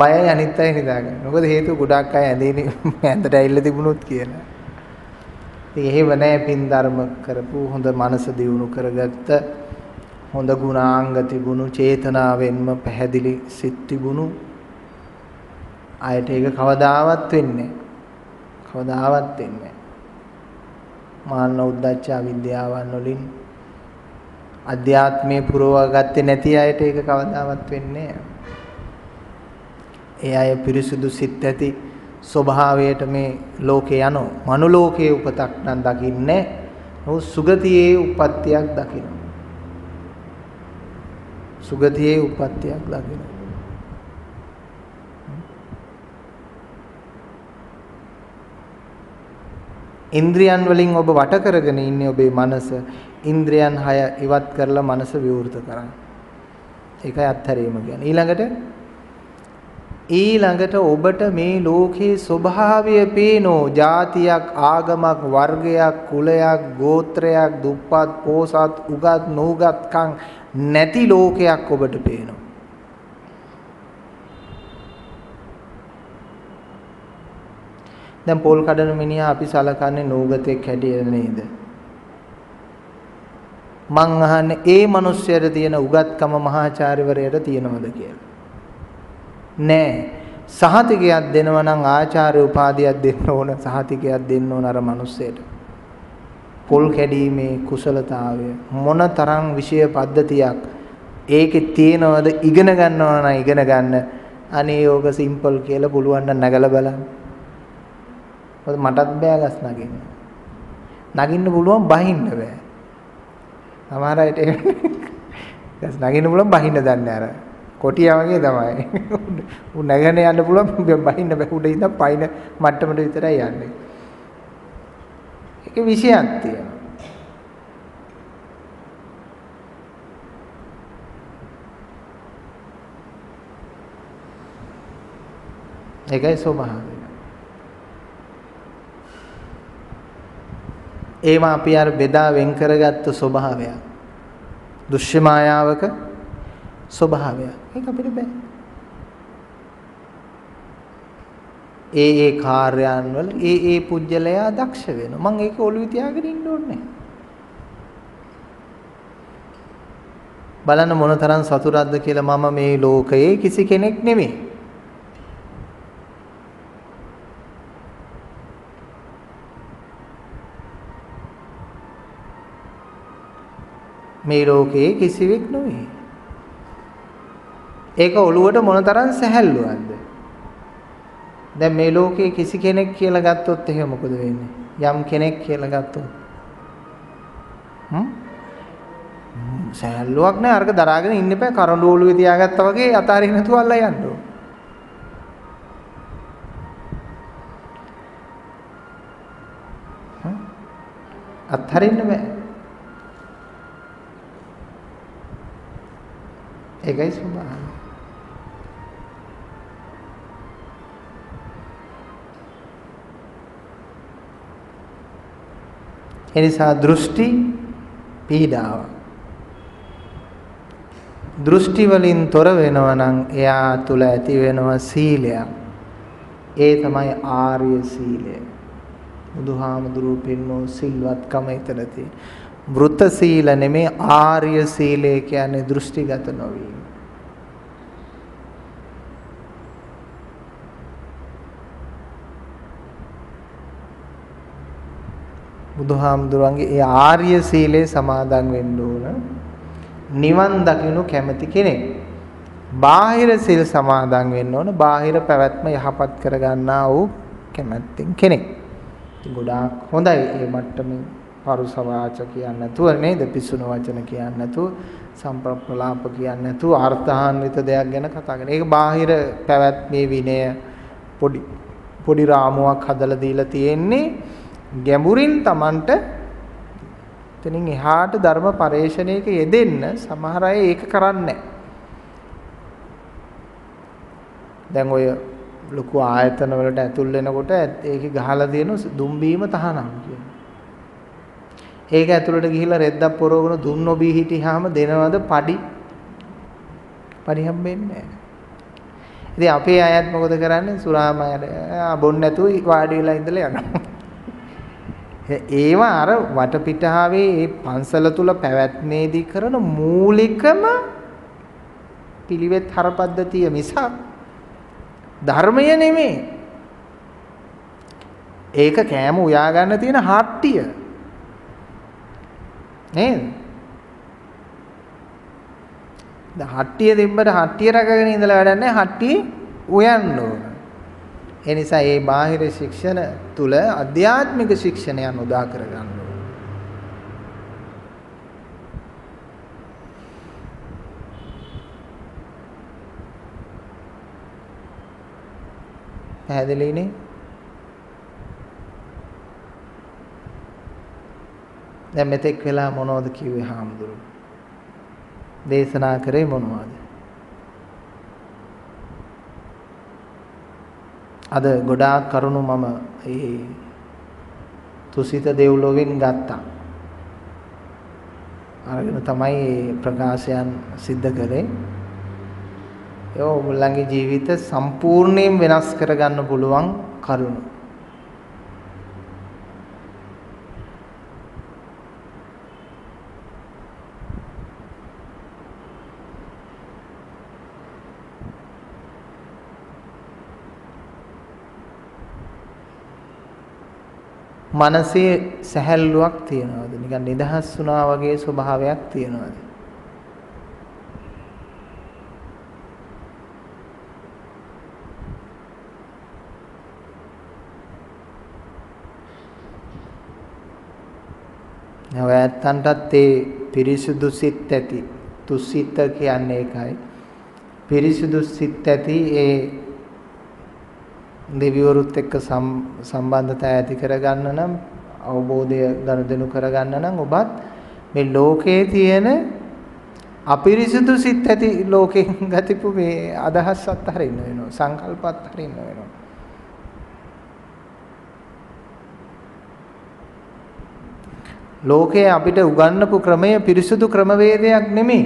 බයයි අනිත් අය නිදාගන්න. මොකද හේතුව ගොඩක් අය ඇඳේනේ ඇඳට ඇවිල්ලා තිබුණොත් කියලා. ඉතින් එහෙම නැහැ පින් ධර්ම කරපු හොඳ මනස දියුණු කරගත්ත හොඳ ගුණාංග තිබුණු චේතනාවෙන්ම පැහැදිලි සිත් තිබුණු අයට ඒක කවදාවත් වෙන්නේ නැහැ. කවදාවත් වෙන්නේ නැහැ. මාන්න උද්දච්ච අවිද්‍යාවන් වලින් අධ්‍යාත්මයේ පුරවා ගත්තේ නැති අයට ඒක කවදාවත් වෙන්නේ නැහැ. ඒ අය පිරිසුදු සිත් ඇති ස්වභාවයට මේ ලෝකේ යනෝ මනුලෝකයේ උපතක් නම් දකින්නේ නෝ සුගතියේ උප්පත්තියක් දකින්න. සුගතියේ උප්පත්තියක් දකින්න. ඉන්ද්‍රියන් වලින් ඔබ වට කරගෙන ඉන්නේ ඔබේ මනස. ඉන්ද්‍රියන් 6 ඉවත් කරලා මනස විවෘත කරන්න. ඒකයි අත්හැරීම කියන්නේ. ඊළඟට ඔබට මේ ලෝකේ ස්වභාවය පේනෝ. ජාතියක්, ආගමක්, වර්ගයක්, කුලයක්, ගෝත්‍රයක්, දුප්පත්, පෝසත්, උගත්, නුගත්කම් නැති ලෝකයක් ඔබට පේනවා. දැන් පොල් කඩන මිනිහා අපි සලකන්නේ නූගතෙක් හැටියට නේද? මං අහන්නේ ඒ මිනිස්සුන්ට තියෙන උගත්කම මහාචාර්යවරයාට තියෙනවද කියලා. නෑ. සහතිකයක් දෙනවා නම් ආචාර්ය උපාධියක් දෙන්න ඕන. සහතිකයක් දෙන්න ඕන අර මිනිස්සෙට. පොල් කැඩීමේ කුසලතාවය මොනතරම් විෂය පද්ධතියක් ඒකේ තියෙනවද ඉගෙන ගන්නවා නම් ඉගෙන ගන්න. අනේ යෝග සිම්පල් කියලා පුළුවන් නම් නැගලා බලන්න. මටත් බෑ ගස් නගින්න. නගින්න පුළුවන් බහින්න බෑ. සමහර අයට ගස් නගින්න පුළුවන් බහින්න දන්නේ අර කොටියා වගේ තමයි. උන් නැගගෙන යන්න පුළුවන් බහින්න බෑ. උඩ ඉඳන් පයින් මට්ටමට විතරයි යන්නේ. ඒකේ විශයක් තියෙනවා. ඒකයි ස්වභාවය. ඒම අපි අර බෙදා වෙන් කරගත්තු ස්වභාවයක්. දෘශ්‍ය මායාවක ස්වභාවයක්. ඒක අපිට බෑ. ඒ කාර්යයන් වල ඒ පුජ්‍යලයා දක්ෂ වෙනවා. මම ඒක ඔළුවේ තියාගෙන ඉන්න ඕනේ. බලන්න මොනතරම් සතුටක්ද කියලා මම මේ ලෝකයේ කිසි කෙනෙක් නෙමෙයි. මේ ලෝකයේ කිසිවෙක් නෙමෙයි. ඒක ඔළුවට මොනතරම් සැහැල්ලුවක්ද? දැන් මේ ලෝකයේ කිසි කෙනෙක් කියලා ගත්තොත් එහෙම මොකද වෙන්නේ? යම් කෙනෙක් කියලා ගත්තොත් සැහැල්ලුවක් නෑ. අරක දරාගෙන ඉන්න එපා. කරඬු ඔළුවේ තියාගත්තා වගේ අතාරින්න නැතුව අල්ල යන්න ඕන. අත්හරින්න බෑ. ඒකයි ස්වභාවය. එනිසා දෘෂ්ටි පීඩාව. දෘෂ්ටි වලින් තොර වෙනවා නම් එයා තුල ඇති වෙනවා සීලයක්. ඒ තමයි ආර්ය සීලය. බුදුහාමුදුරුවෝ පෙන්වෝ සිල්වත්කම ඊතර තියෙන. වෘත සීල නෙමේ ආර්ය සීලය කියන්නේ දෘෂ්ටිගත නොවීම. බුදුහාමුදුරන්ගේ ඒ ආර්ය සීලේ සමාදන් වෙන්න ඕන. නිවන් දකින්න කැමති කෙනෙක්. බාහිර සීල් සමාදන් වෙන්න ඕන. බාහිර පැවැත්ම යහපත් කරගන්නා වූ කැමැත්තෙන් කෙනෙක්. ගොඩාක් හොඳයි මේ මට්ටමේ පරුස වාච කියන්නේ නැතුව නේද? පිසුණු වචන කියන්නේ නැතුව, සම්ප්‍රප්පලාප කියන්නේ නැතුව අර්ථාන්විත දෙයක් ගැන කතා කරන. ඒක බාහිර පැවැත්මේ විනය පොඩි රාමුවක් හදලා දීලා තියෙන්නේ. ගැඹුරින් Tamanට එතනින් එහාට ධර්ම පරේෂණයක යෙදෙන්න සමහර අය ඒක කරන්නේ නැහැ. දැන් ඔය ලොකු ආයතන වලට ඇතුල් වෙනකොට ඒකේ ගහලා දෙන දුම්බීම තහනම් කියන. ඒක ඇතුළට ගිහිල්ලා රෙද්දක් පොරවගෙන දුම් නොබී හිටියාම දෙනවද පඩි හම්බෙන්නේ නැහැ. ඉතින් අපේ අයත් මොකද කරන්නේ? සුරාමයට බොන්න නැතුව වාඩි වෙලා ඉඳලා යනවා. ඒවා අර වටපිටාවේ මේ පන්සල තුල පැවැත්මේදී කරන මූලිකම පිළිවෙත් හරපද්ධතිය මිසක් ධර්මය නෙමෙයි. ඒක කෑම උයා ගන්න තියෙන හට්ටිය නේද? ද හට්ටිය දෙම්බට හට්ටිය රැකගෙන ඉඳලා වැඩක් නැහැ. හට්ටිය උයන්න ඕන. ඒ නිසා මේ බාහිර ශික්ෂණ තුල අධ්‍යාත්මික ශික්ෂණයන් උදා කර ගන්න ඕන. පැහැදිලිනේ? දැන් මෙතෙක් වෙලා මොනවද කිව්වේ හාමුදුරුවෝ? දේශනා කරේ මොනවද? අද ගොඩාක් කරුණු මම ඒ තුසිත දෙව්ලොවෙන් ගත්තා. අරගෙන තමයි ප්‍රකාශයන් සිද්ධ කරේ. ඒ ඔයගොල්ලන්ගේ ජීවිත සම්පූර්ණයෙන් වෙනස් කරගන්න පුළුවන් කරුණු. මනසේ සැහැල්ලුවක් තියනවාද? නිකන් නිදහස් වුණා වගේ ස්වභාවයක් තියනවාද? නැවැත්තන්ටත් ඒ පිරිසුදු සිත් ඇති තුසිත කියන්නේ ඒකයි. පිරිසුදු සිත් ඇති ඒ දෙවිවරුත් එක්ක සම්බන්ධතාවය ඇති කරගන්න නම්, අවබෝධය ගනුදෙනු කරගන්න නම් ඔබත් මේ ලෝකයේ තියෙන අපිරිසුදු සිත් ඇති ලෝකෙන් ගතිපු මේ අදහස් අත්හරින්න වෙනවා, සංකල්ප අත්හරින්න වෙනවා. ලෝකයේ අපිට උගන්වපු ක්‍රමය පිරිසුදු ක්‍රමවේදයක් නෙමෙයි.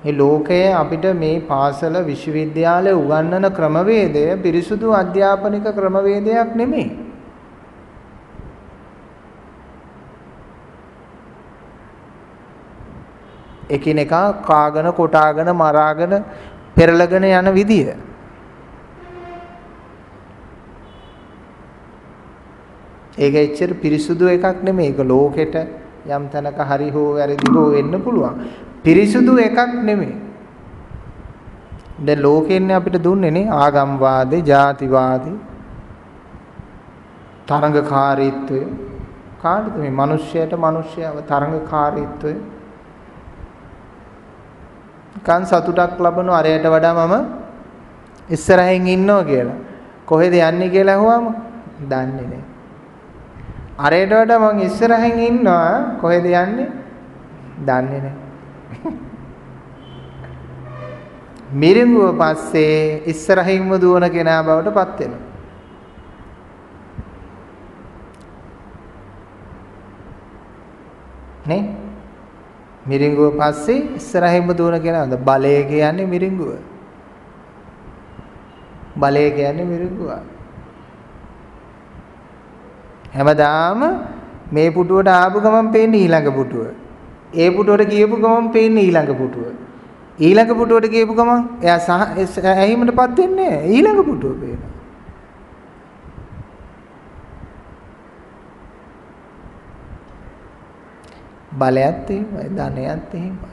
මේ ලෝකයේ අපිට මේ පාසල විශ්වවිද්‍යාලය උගන්වන ක්‍රමවේදය පිරිසුදු අධ්‍යාපනික ක්‍රමවේදයක් නෙමෙයි. එකිනෙකා කාගෙන කොටාගෙන මරාගෙන පෙරලගෙන යන විදිය. ඒක එච්චර පිරිසුදු එකක් නෙමෙයි. ඒක ලෝකෙට යම් තැනක හරි හෝ වැරදි හෝ වෙන්න පුළුවන්. පිරිසුදු එකක් නෙමෙයි. දැන් ලෝකෙන්නේ අපිට දුන්නේ නේ ආගම්වාදී, ජාතිවාදී, තරංගකාරීත්වය. කාටද මේ මිනිස්සයාට මිනිස්සයව තරංගකාරීත්වය? කන් සතුටක් ලබන අරයට වඩා මම ඉස්සරහින් ඉන්නවා කියලා. කොහෙද යන්නේ කියලා අහුවම දන්නේ නැහැ. අරයට වඩා මං ඉස්සරහින් ඉන්නවා කොහෙද යන්නේ? දන්නේ නැහැ. මිරිඟුව පස්සේ ඉස්සරහින්ම දුවන කෙනා බවට පත් වෙනවා. නේ? මිරිඟුව පස්සේ ඉස්සරහින්ම දුවන කෙනාද? බලය කියන්නේ මිරිඟුව. බලය කියන්නේ මිරිඟුව. හැමදාම මේ පුටුවට ආපු ගමන් පේන්නේ ඊළඟ පුටුව. ඒ පුටුවට ගියපු ගමන් පේන්නේ ඊළඟ පුටුව. ඊළඟ පුටුවට ගියපු ගමන් එයා ඇහිමටපත් වෙන්නේ නැහැ. ඊළඟ පුටුව පේනවා. බලයත් එහෙමයි, ධනයත් එහෙමයි.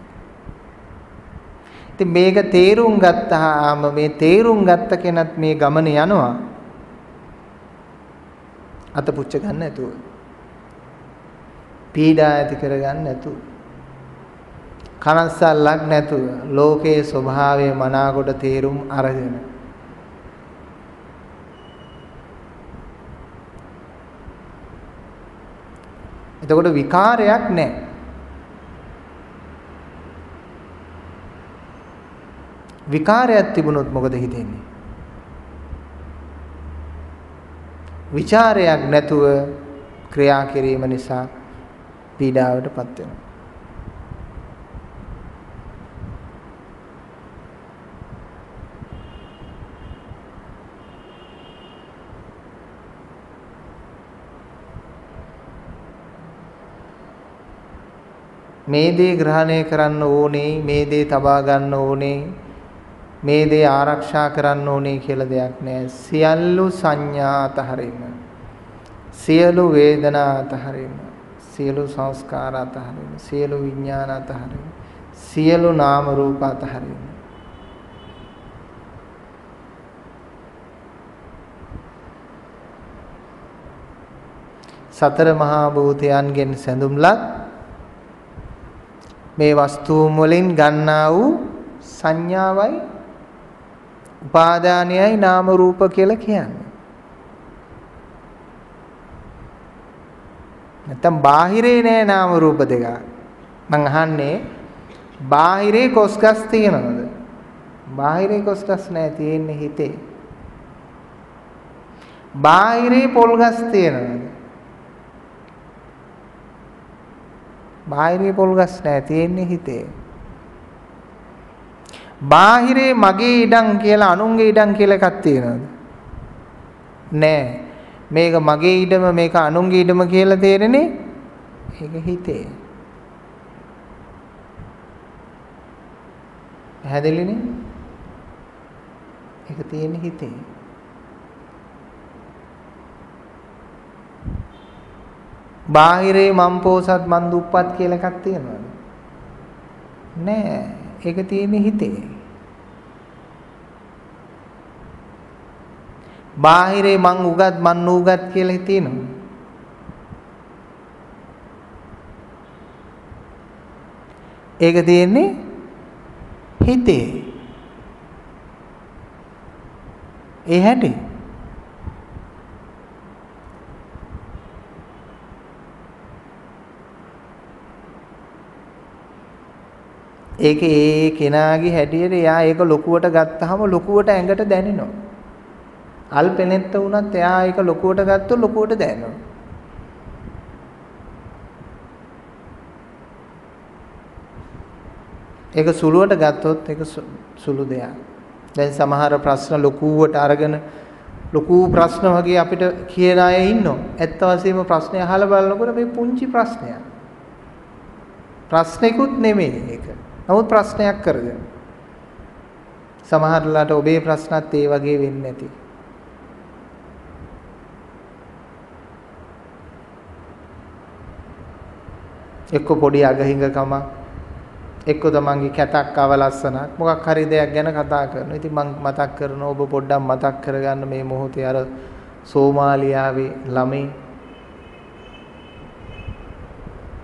ඉතින් මේක තේරුම් ගත්තාම මේ තේරුම් ගත්ත කෙනත් මේ ගමන යනවා. අත පුච්ච ගන්න නැතුව. පීඩා ඇති කර ගන්න නැතුව. කනස්සල්ලක් නැතුව ලෝකයේ ස්වභාවය මනාකොට තේරුම් අරගෙන. එතකොට විකාරයක් නැහැ. විකාරයක් තිබුණොත් මොකද හිතෙන්නේ? විචාරයක් නැතුව ක්‍රියා කිරීම නිසා පීඩාවටපත් වෙනවා. මේ දේ ග්‍රහණය කරන්න ඕනේ, මේ දේ තබා ගන්න ඕනේ, මේ දේ ආරක්ෂා කරන්න ඕනේ කියලා දෙයක් නැහැ. සියලු සංඥා අතහරින්න, සියලු වේදනා අතහරින්න, සියලු සංස්කාර අතහරින්න, සියලු විඥාන අතහරින්න, සියලු නාම රූප අතහරින්න. සතර මහා භූතයන්ගෙන් සැඳුම්ලත් මේ වස්තුන් වලින් ගන්නා වූ සංඥාවයි උපාදානයයි නාම රූප කියලා කියන්නේ. නැත්තම් බාහිරේ නෑ නාම රූප දෙක. මං අහන්නේ බාහිරේ කොස්ගස් තියනවද? බාහිරේ කොස්ගස් නෑ, තියෙන්නේ හිතේ. බාහිරේ පොල්ගස් තියනවද? බාහිරේ පොල්ගස් නෑ, තියෙන්නේ හිතේ. බාහිරේ මගේ ඉඩම් කියලා අනුන්ගේ ඉඩම් කියලා එකක් තියෙනවද? නෑ. මේක මගේ ඉඩම, මේක අනුන්ගේ ඉඩම කියලා තේරෙන්නේ ඒක හිතේ. පැහැදිලිනේ? ඒක තියෙන්නේ හිතේ. බාහිරේ මම් පෝසත් මන් දුප්පත් කියලා එකක් තියෙනවද? නෑ. ඒක තියෙන්නේ හිතේ. බාහිරේ මං උගත් මන් නූගත් කියලා තියෙනවා. ඒක තියෙන්නේ හිතේ. ඒ හැටි. ඒක ඒ කෙනාගේ හැටියට එයා ඒක ලොකුවට ගත්තාම ලොකුවට ඇඟට දැනෙනවා. අල්පෙනෙත්ත වුණත් එයා ඒක ලොකුවට ගත්තොත් ලොකුවට දැනෙනවා. ඒක සුළුවට ගත්තොත් ඒක සුළු දෙයක්. දැන් සමහර ප්‍රශ්න ලොකුවට අරගෙන ලොකු ප්‍රශ්න වගේ අපිට කියන අය ඉන්නවා. ඇත්ත වශයෙන්ම ප්‍රශ්නේ අහලා බලනකොට මේ පුංචි ප්‍රශ්නයක්. ප්‍රශ්නිකුත් නෙමෙයි ඒක. නමුත් ප්‍රශ්නයක් කරගෙන. සමහරලාට ඔබේ ප්‍රශ්නත් ඒ වගේ වෙන්නේ නැති. එක්ක පොඩි අගහිඟකමක්, එක්ක තමන්ගේ කැතක් අවලස්සනක්, මොකක් හරි දෙයක් ගැන කතා කරනවා. ඉතින් මම මතක් කරනවා ඔබ පොඩ්ඩක් මතක් කරගන්න මේ මොහොතේ අර සෝමාලියාවේ ළමයි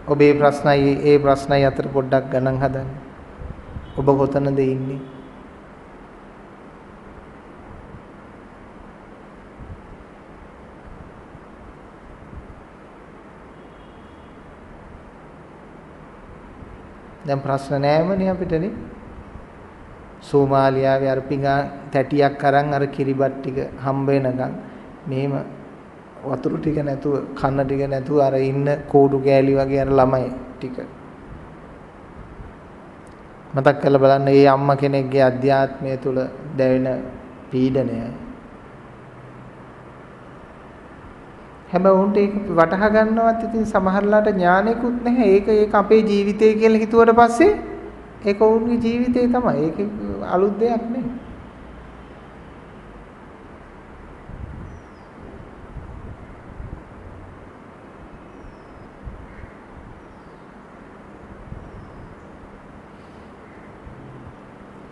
ඔබේ ප්‍රශ්නයි ඒ ප්‍රශ්නයි අතර පොඩ්ඩක් ගණන් හදන්න. ඔබ කොතනද ඉන්නේ? දැන් ප්‍රශ්න නෑමනේ අපිටනේ. සෝමාලියාවේ අර පිඟා තැටියක් අරන් අර කිරිබත් ටික හම්බ වෙනකන් මෙහෙම වතුර ටික නැතුව කන්න ටික නැතුව අර ඉන්න කෝඩු කෑලි වගේ අර ළමයි ටික මතක් කරලා බලන්න. මේ අම්මා කෙනෙක්ගේ අධ්‍යාත්මය තුල දැවෙන පීඩනය. හැබැයි උන්ට ඒක වටහා ගන්නවත් ඉතින් සමහරලාට ඥානෙකුත් නැහැ. ඒක අපේ ජීවිතය කියලා හිතුවට පස්සේ ඒක උන්ගේ ජීවිතේ තමයි. ඒක අලුත් දෙයක් නෙවෙයි.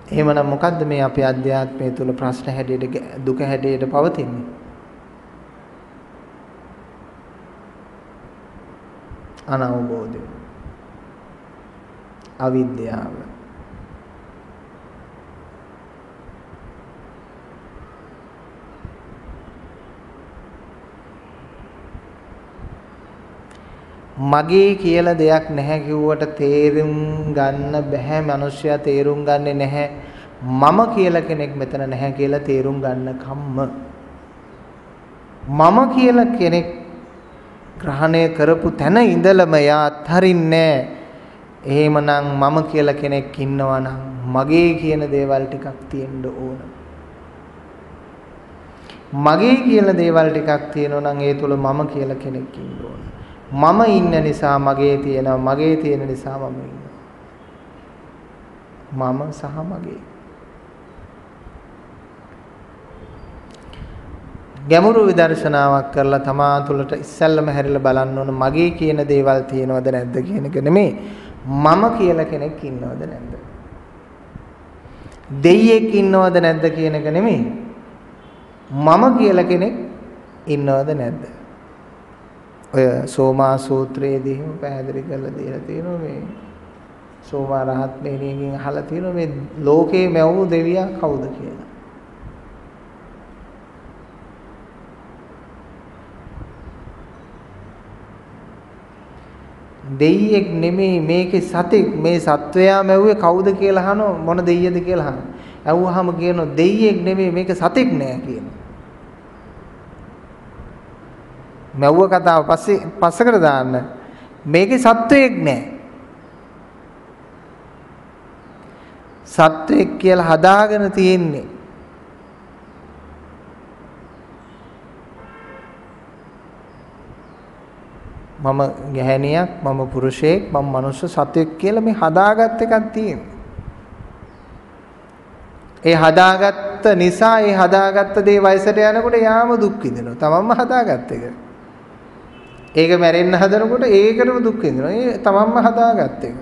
එහෙමනම් මොකද්ද මේ අපේ අධ්‍යාත්මය තුල ප්‍රශ්න හැඩයට දුක හැඩයට පවතින්නේ? අනවබෝධය, අවිද්‍යාව. මගේ කියලා දෙයක් නැහැ කිව්වට තේරුම් ගන්න බෑ. මිනිස්සයා තේරුම් ගන්නේ නැහැ. මම කියලා කෙනෙක් මෙතන නැහැ කියලා තේරුම් ගන්න කම්ම. මම කියලා කෙනෙක් ග්‍රහණය කරපු තැන ඉඳලම යා අත්හරින්නේ. එහෙමනම් මම කියලා කෙනෙක් ඉන්නවා නම් මගේ කියන දේවල් ටිකක් තියෙන්න ඕන. මගේ කියලා දේවල් ටිකක් තියෙනවා නම් ඒ තුල මම කියලා කෙනෙක් ඉන්න ඕන. මම ඉන්න නිසා මගේ තියෙනවා, මගේ තියෙන නිසා මම ඉන්නවා. මම සහ මගේ. ගැඹුරු විදර්ශනාවක් කරලා තමා තුළට ඉස්සල්ලාම හැරිලා බලන්න ඕන මගේ කියන දේවල් තියෙනවද නැද්ද කියන එක නෙමෙයි. මම කියලා කෙනෙක් ඉන්නවද නැද්ද? දෙයියෙක් ඉන්නවද නැද්ද කියන එක නෙමෙයි. මම කියලා කෙනෙක් ඉන්නවද නැද්ද? ඔය සෝමා සූත්‍රයේදී පැහැදිලි කරලා දීලා තියෙනවා මේ සෝමා රහත් මෙහෙණියකින් අහලා තියෙනවා මේ ලෝකේ මැවූ දෙවියා කවුද කියලා. දෙයියෙක් නෙමෙයි මේකේ සතෙක්. මේ සත්වයා මැව්වේ කවුද කියලා අහනවා. මොන දෙයියද කියලා අහනවා. ඇහුවාම කියනවා දෙයියෙක් නෙමෙයි මේක සතෙක් නෑ කියනවා. මැව්ව කතාව පස්සකට දාන්න. මේකේ සත්වයක් නෑ. සත්වයක් කියලා හදාගෙන තියෙන්නේ. මම ගැහණියක්, මම පුරුෂයෙක්, මම මනුෂ්‍ය සත්වයක් කියලා මේ හදාගත් එකක් තියෙනවා. ඒ හදාගත්ත නිසා ඒ හදාගත්ත දේ වයසට යනකොට යාම දුක් විඳිනවා. තමන්ම හදාගත්ත එක. ඒක මැරෙන්න හදනකොට ඒකටම දුක් විඳිනවා. ඒ තමන්ම හදාගත්ත එක.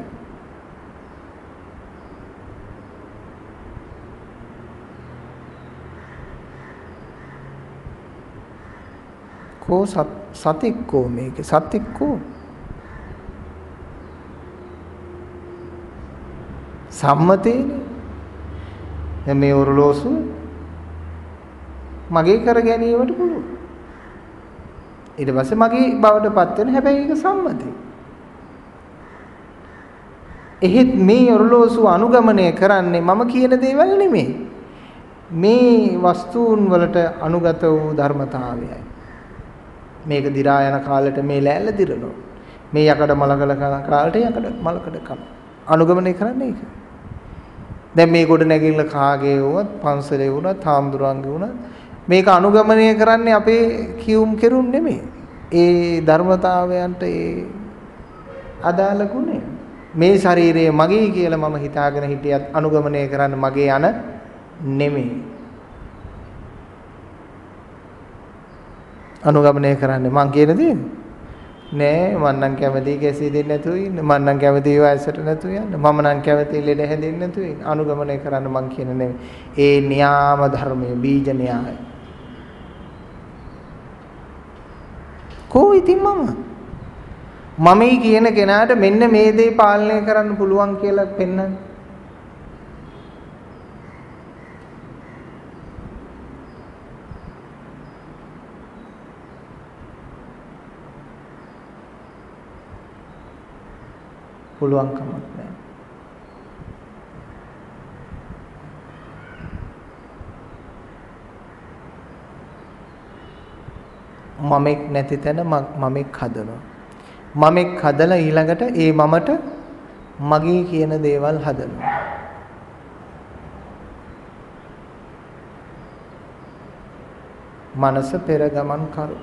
කෝ සතෙක්කෝ මේක සතෙක්කෝ සම්මතේනේ. දැන් මේ ඔරලෝසු මගේ කර ගැනීමට පුළුවන්. ඊට පස්සේ මගේ බවට පත් වෙන හැබැයි ඒක සම්මතයි. එහෙත් මේ ඔරලෝසු අනුගමනය කරන්නේ මම කියන දේවල් නෙමෙයි. මේ වස්තුන් වලට අනුගත වූ ධර්මතාවයයි. මේක දි รา යන කාලෙට මේ ලෑල්ල දිරනවා. මේ යකඩ මලකල කන කාලෙට යකඩ මලකඩ කන. අනුගමනය කරන්නේ ඒක. දැන් මේ ගොඩ නැගිල්ල කාගේ වුණත් පන්සලේ වුණත් හාමුදුරන්ගේ වුණත් මේක අනුගමනය කරන්නේ අපේ කියුම් කෙරුම් නෙමෙයි. ඒ ධර්මතාවයන්ට ඒ අදාළ ගුණය. මේ ශරීරය මගේ කියලා මම හිතාගෙන හිටියත් අනුගමනය කරන්න මගේ යන නෙමෙයි. අනුගමනය කරන්නේ මං කියන දේ නෑ. මං නම් කැමති කැසී දෙන්නේ නැතුව ඉන්න. මං නම් කැමති වයසට නැතුව යන්න. මම නම් කැමති ලෙඩ හැදෙන්නේ නැතුව ඉන්න. අනුගමනය කරන්න මං කියන නෙමෙයි. ඒ න්‍යාම ධර්මයේ බීජ න්‍යාය. කොහොම ඉතින් මමයි කියන කෙනාට මෙන්න මේ දේ පාලනය කරන්න පුළුවන් කියලා පෙන්වන්න. පුළුවන් කමක් නැහැ. මමෙක් නැති තැන මමෙක් හදනවා. මමෙක් හදලා ඊළඟට ඒ මමට මගේ කියන දේවල් හදනවා. මනස පෙර ගමන් කරු.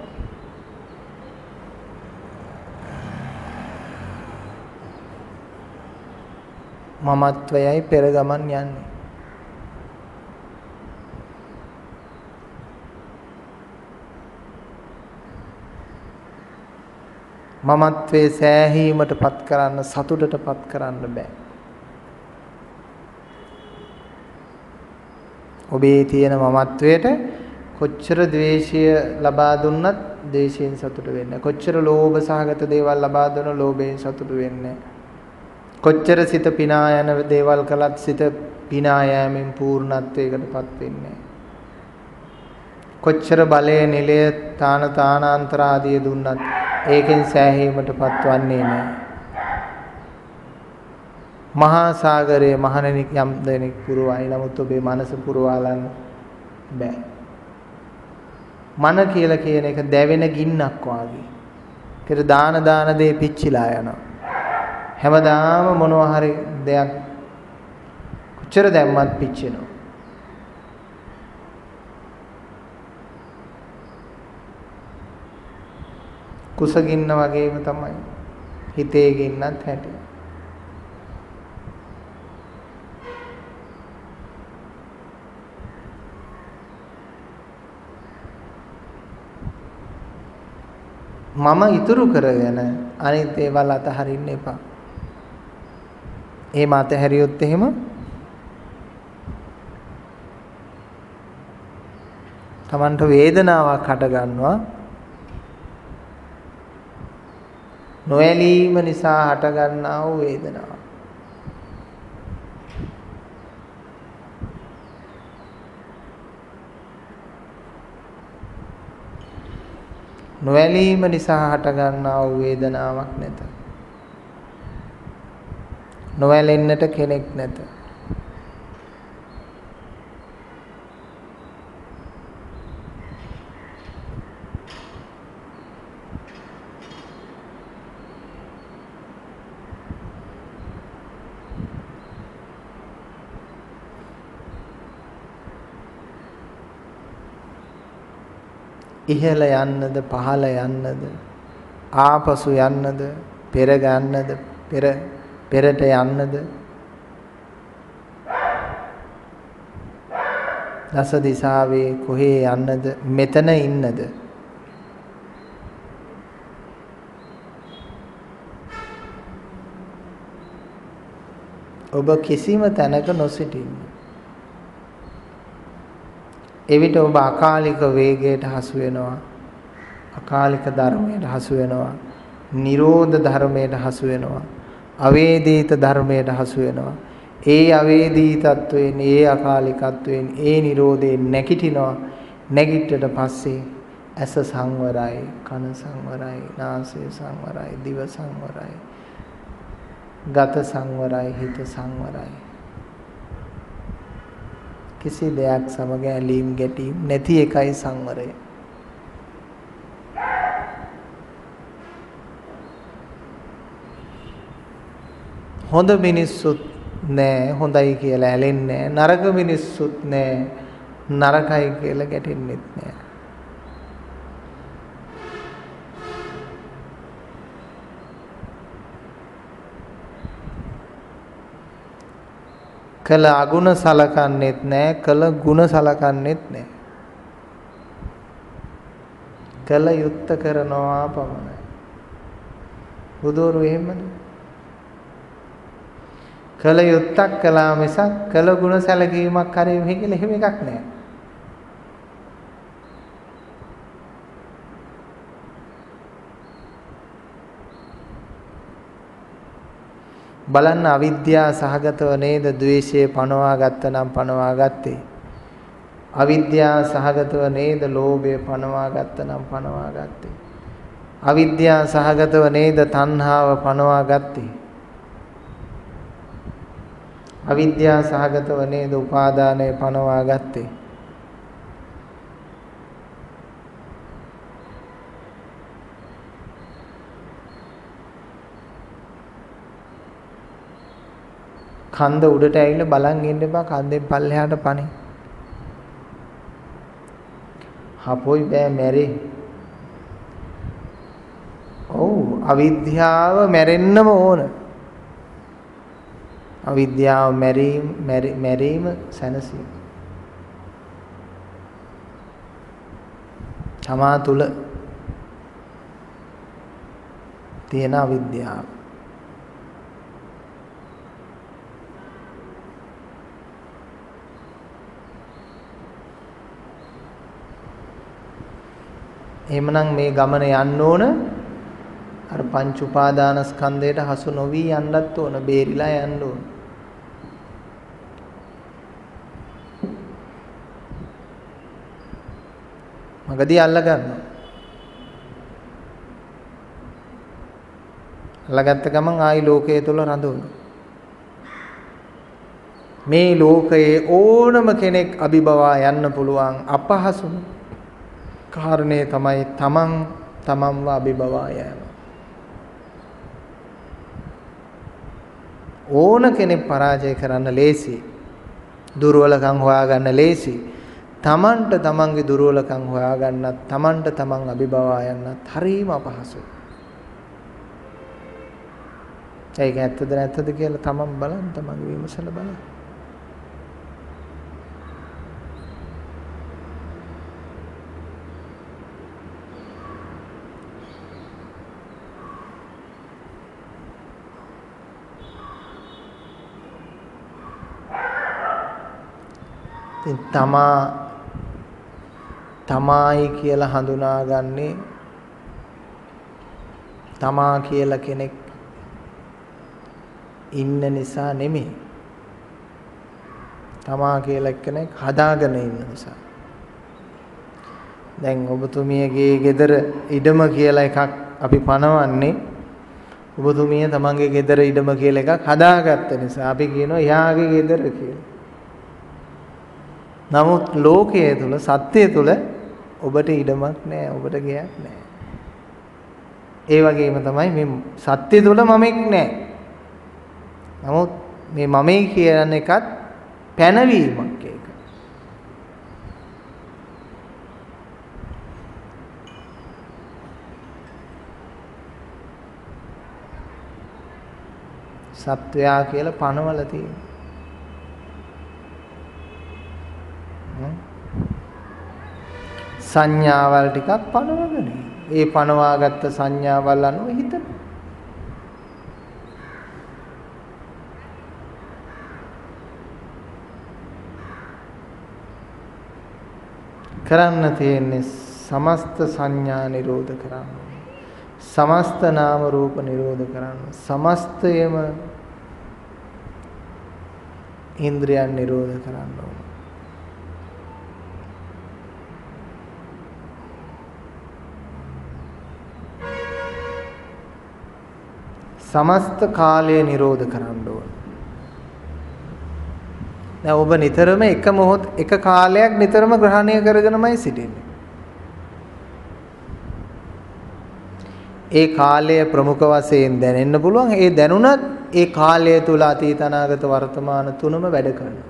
මමත්වයයි පෙර ගමන් යන්නේ. මමත්වයේ සෑහීමට පත් කරන්න, සතුටට පත් කරන්න බෑ. ඔබේ තියෙන මමත්වයට කොච්චර ද්වේෂය ලබා දුන්නත් ද්වේෂයෙන් සතුට වෙන්නේ. කොච්චර ලෝභ සහගත දේවල් ලබා දුන ලෝභයෙන් සතුට වෙන්නේ. කොච්චර සිත පිනා යන දේවල් කළත් සිත පිනා යෑමෙන් පූර්ණත්වයකටපත් වෙන්නේ. කොච්චර බලය නිලය තානාන්තර ආදී දුන්නත් ඒකෙන් සෑහීමටපත් වන්නේ නැහැ. මහා සාගරයේ මහණෙනි යම් දෙනෙක් පුරවයි. නමුත් ඔබේ මනස පුරවාලන්න බෑ. මන කියලා කියන එක දැවෙන ගින්නක් වාගේ. ඒකට දාන දේ පිච්චිලා යනවා. හැමදාම මොනවා හරි දෙයක් කොච්චර දැම්මත් පිච්චෙනවා. කුසගින්න වගේම තමයි හිතේ ගින්නත් හැටි. මම ඉතුරු කරගෙන අනිත් ඒවල් අතහරින්න එපා. එහෙම අතහැරියොත් එහෙම Tamanට වේදනාවක් හට ගන්නවා. නොඇලීම නිසා හට ගන්නා වූ වේදනාව. නොඇලීම නිසා හට ගන්නා වූ වේදනාවක් නැත. නොඇලෙන්නට කෙනෙක් නැත. ඉහළ යන්නද පහළ යන්නද ආපසු යන්නද පෙර ගන්නද පෙරට යන්නද දස දිසාවේ කොහේ යන්නද මෙතන ඉන්නද ඔබ කිසිම තැනක නොසිටින්න. එවිට ඔබ අකාලික වේගයට හසු වෙනවා. අකාලික ධර්මයට හසු වෙනවා. නිරෝධ ධර්මයට හසු වෙනවා. අවේදිත ධර්මයට හසු වෙනවා. ඒ අවේදී තත්වයෙන් ඒ අකාලිකත්වයෙන් ඒ නිරෝධයෙන් නැගිටිනවා. නැගිටට පස්සේ ඇස සංවරයි, කන සංවරයි, නාසය සංවරයි, දිව සංවරයි, ගත සංවරයි, හිත සංවරයි. කිසි දෙයක් සමග ඇලීම් ගැටීම් නැති එකයි සංවරය. හොඳ මිනිස්සුත් නෑ හොඳයි කියලා ඇලෙන්නේ නෑ. නරක මිනිස්සුත් නෑ නරකයි කියලා ගැටෙන්නෙත් නෑ. කළ අගුණ සලකන්නේත් නැහැ, කළ ගුණ සලකන්නේත් නැහැ. කළ යුත්ත කරනවා පමණයි. බුදුරු එහෙමද? කළ යුත්තක් කළා මිසක් කළ ගුණ සැලකීමක් හරි මෙහි කියලා එහෙම එකක් නැහැ. බලන්න අවිද්‍යාව සහගතව නේද ද්වේෂය පනවා ගත්ත නම් පනවා ගත්තේ. අවිද්‍යාව සහගතව නේද ලෝභය පනවා ගත්ත නම් පනවා ගත්තේ. අවිද්‍යාව සහගතව නේද තණ්හාව පනවා ගත්තේ. අවිද්‍යාව සහගතව නේද උපාදානය පනවා ගත්තේ. කන්ද උඩට ඇවිල්ලා බලන් ඉන්න එපා, කන්දෙන් පල්ලෙහාට පණි. හපොයි බෑ මැරේ. ඔව් අවිද්‍යාව මැරෙන්නම ඕන. අවිද්‍යාව මැරීම සැනසීම. තමා තුල තියෙන අවිද්‍යාව. එහෙමනම් මේ ගමන යන්න ඕන අර පංච උපාදානස්කන්ධයට හසු නොවි යන්නත් ඕන, බේරිලා යන්න ඕන. මගදී අල්ල ගන්නවා. අල්ලගත්ත ගමන් ආයි ලෝකයේ තුල රඳවනවා. මේ ලෝකයේ ඕනම කෙනෙක් අභිබවා යන්න පුළුවන් අපහසුම කාරණේ තමයි තමන්ව අභිබවා යෑම. ඕන කෙනෙක් පරාජය කරන්න ලේසි. දුර්වලකම් හොයාගන්න ලේසි. තමන්ට තමන්ගේ දුර්වලකම් හොයාගන්නත්, තමන්ට තමන් අභිබවා යන්නත් හරිම අපහසුයි. ඒක ඇත්තද නැත්තද කියලා තමන් බලන්න, තමන්ගේ විමසලා බලන්න. තමායි කියලා හඳුනාගන්නේ තමා කියලා කෙනෙක් ඉන්න නිසා නෙමෙයි. තමා කියලා කෙනෙක් හදාගෙන ඉන්න නිසා. දැන් ඔබතුමියගේ ගෙදර ඉඩම කියලා එකක් අපි පනවන්නේ ඔබතුමිය තමන්ගේ ගෙදර ඉඩම කියලා එකක් හදාගත්ත නිසා අපි කියනවා එයාගේ ගෙදර කියලා. නමුත් ලෝකයේ තුල, සත්‍යය තුල ඔබට ඉඩමක් නැහැ, ඔබට ගෙයක් නැහැ. ඒ වගේම තමයි මේ සත්‍ය තුල මමෙක් නැහැ. නමුත් මේ මමයි කියන එකත් පැනවීමක් ඒක. සත්වයා කියලා පනවල තියෙනවා. සංඥාවල් ටිකක් පනවගෙන. ඒ පනවාගත්ත සංඥාවල් අනුව හිතන. කරන්න තියෙන්නේ සමස්ත සංඥා නිරෝධ කරන්න. සමස්ත නාම රූප නිරෝධ කරන්න. සමස්තයම ඉන්ද්‍රියන් නිරෝධ කරන්න ඕන. සමස්ත කාලය නිරෝධ කරන්න ඕන. දැන් ඔබ නිතරම එක කාලයක් නිතරම ග්‍රහණය කරගෙනමයි සිටින්නේ. ඒ කාලය ප්‍රමුඛ වශයෙන් දැනෙන්න පුළුවන්. ඒ දැනුණත් ඒ කාලය තුල අතීත අනාගත වර්තමාන තුනම වැඩ කරනවා.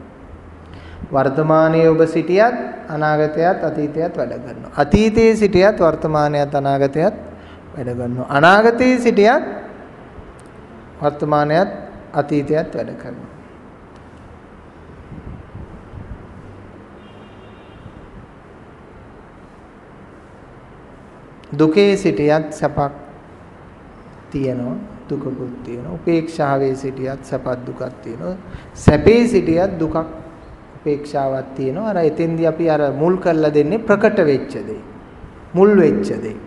වර්තමානයේ ඔබ සිටියත් අනාගතයත් අතීතයත් වැඩ කරනවා. අතීතයේ සිටියත් වර්තමානයත් අනාගතයත් වැඩ කරනවා. අනාගතයේ සිටියත් වර්තමානයත් අතීතයත් වැඩ කරනවා. දුකේ සිටියත් සැපක් තියෙනවා. දුකකුත් තියෙනවා. උපේක්ෂාවේ සිටියත් සැපක් දුකක් තියෙනවා. සැපේ සිටියත් දුකක් උපේක්ෂාවක් තියෙනවා. අර එතෙන්දී අපි අර මුල් කරලා දෙන්නේ ප්‍රකට වෙච්ච දේ. මුල් වෙච්ච දේ.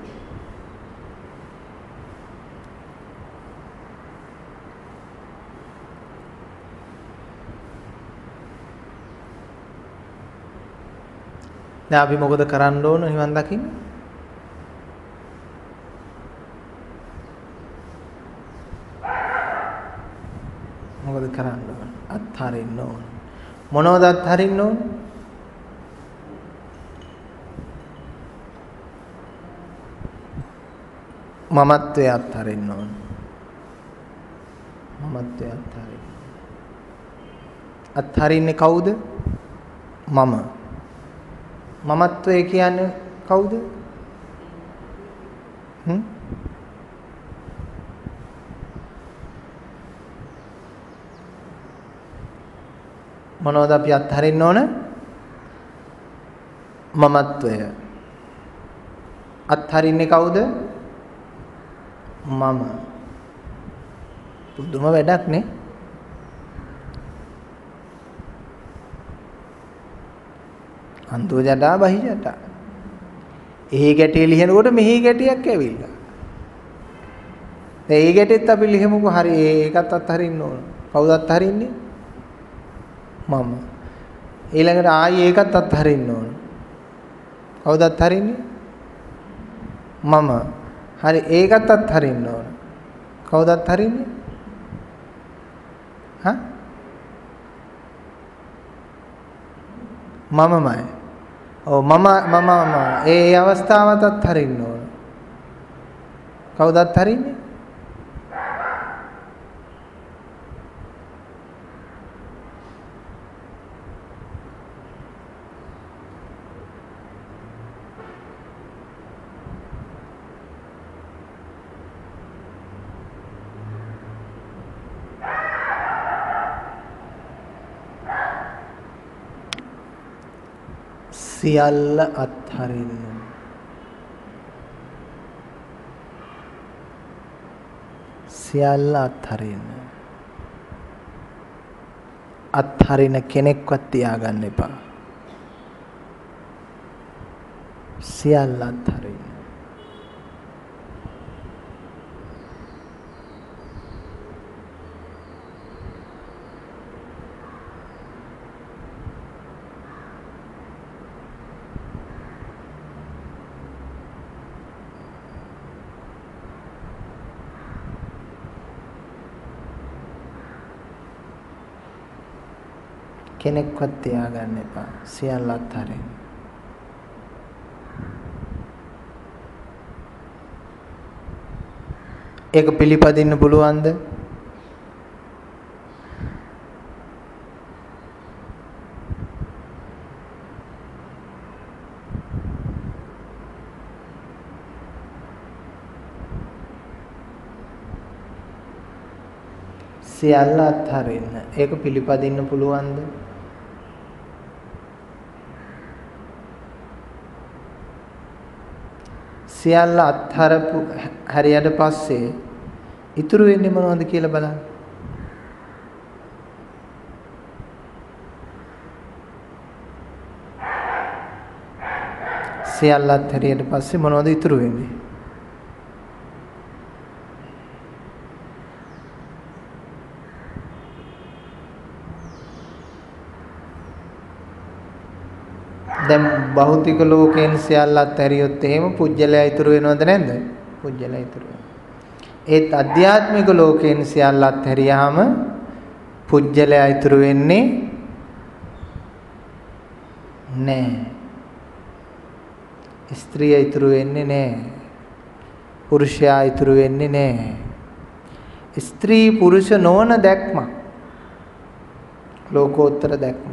දැන් අපි මොකද කරන්න ඕන නිවන් දකින්න? මොකද කරන්න ඕන? අත්හරින්න ඕන. මොනවද අත්හරින්න ඕන? මමත්වයේ අත්හරින්න ඕන. මමත්වයේ අත්හරින්න. අත්හරින්නේ කවුද? මම. මමත්වය කියන්නේ කවුද? මොනවද අපි අත්හරින්න ඕන? මමත්වය. අත්හරින්නේ කවුද? මම. පුදුම වැඩක් නේ. අන්තෝ ජටා බහි ජටා. එහි ගැටේ ලියනකොට මෙහි ගැටියක් ඇවිල්ලා. දැන් ඒ ගැටෙත් අපි ලියමුකෝ. හරි ඒකත් අත්හරින්න ඕන. කවුද අත්හරින්නේ? මම. ඊළඟට ආයි ඒකත් අත්හරින්න ඕන. කවුද අත්හරින්නේ? මම. හරි ඒකත් අත්හරින්න ඕන. කවුද අත්හරින්නේ? හා? මමමයි. ඔව් මම ඒ අවස්ථාවත් අත්හරින්න ඕන. කවුද අත්හරින්නේ? සියල්ල අත්හරින්න. සියල්ල අත්හරින්න. අත්හරින කෙනෙක්වත් තියාගන්න එපා. සියල්ල අත්හරින්න. කෙනෙක්වත් තියාගන්න එපා. සියල්ල අත්හරින්න. ඒක පිළිපදින්න පුළුවන්ද? සියල්ල අත්හරින්න. ඒක පිළිපදින්න පුළුවන්ද? සියල්ල අත්හරපු හරියට පස්සේ ඉතුරු වෙන්නේ මොනවද කියලා බලන්න. සියල්ල අත්හැරියට පස්සේ මොනවද ඉතුරු වෙන්නේ? දැන් භෞතික ලෝකයෙන් සියල්ල අත්හැරියොත් එහෙම පුජ්‍යලයා ඉතුරු වෙනවද නැද්ද? පුජ්‍යලයා ඉතුරු වෙනවා. ඒත් අධ්‍යාත්මික ලෝකයෙන් සියල්ල අත්හැරියාම පුජ්‍යලයා ඉතුරු වෙන්නේ නැහැ. ස්ත්‍රිය ඉතුරු වෙන්නේ නැහැ. පුරුෂයා ඉතුරු වෙන්නේ නැහැ. ස්ත්‍රී පුරුෂ නොවන දැක්ම. ලෝකෝත්තර දැක්ම.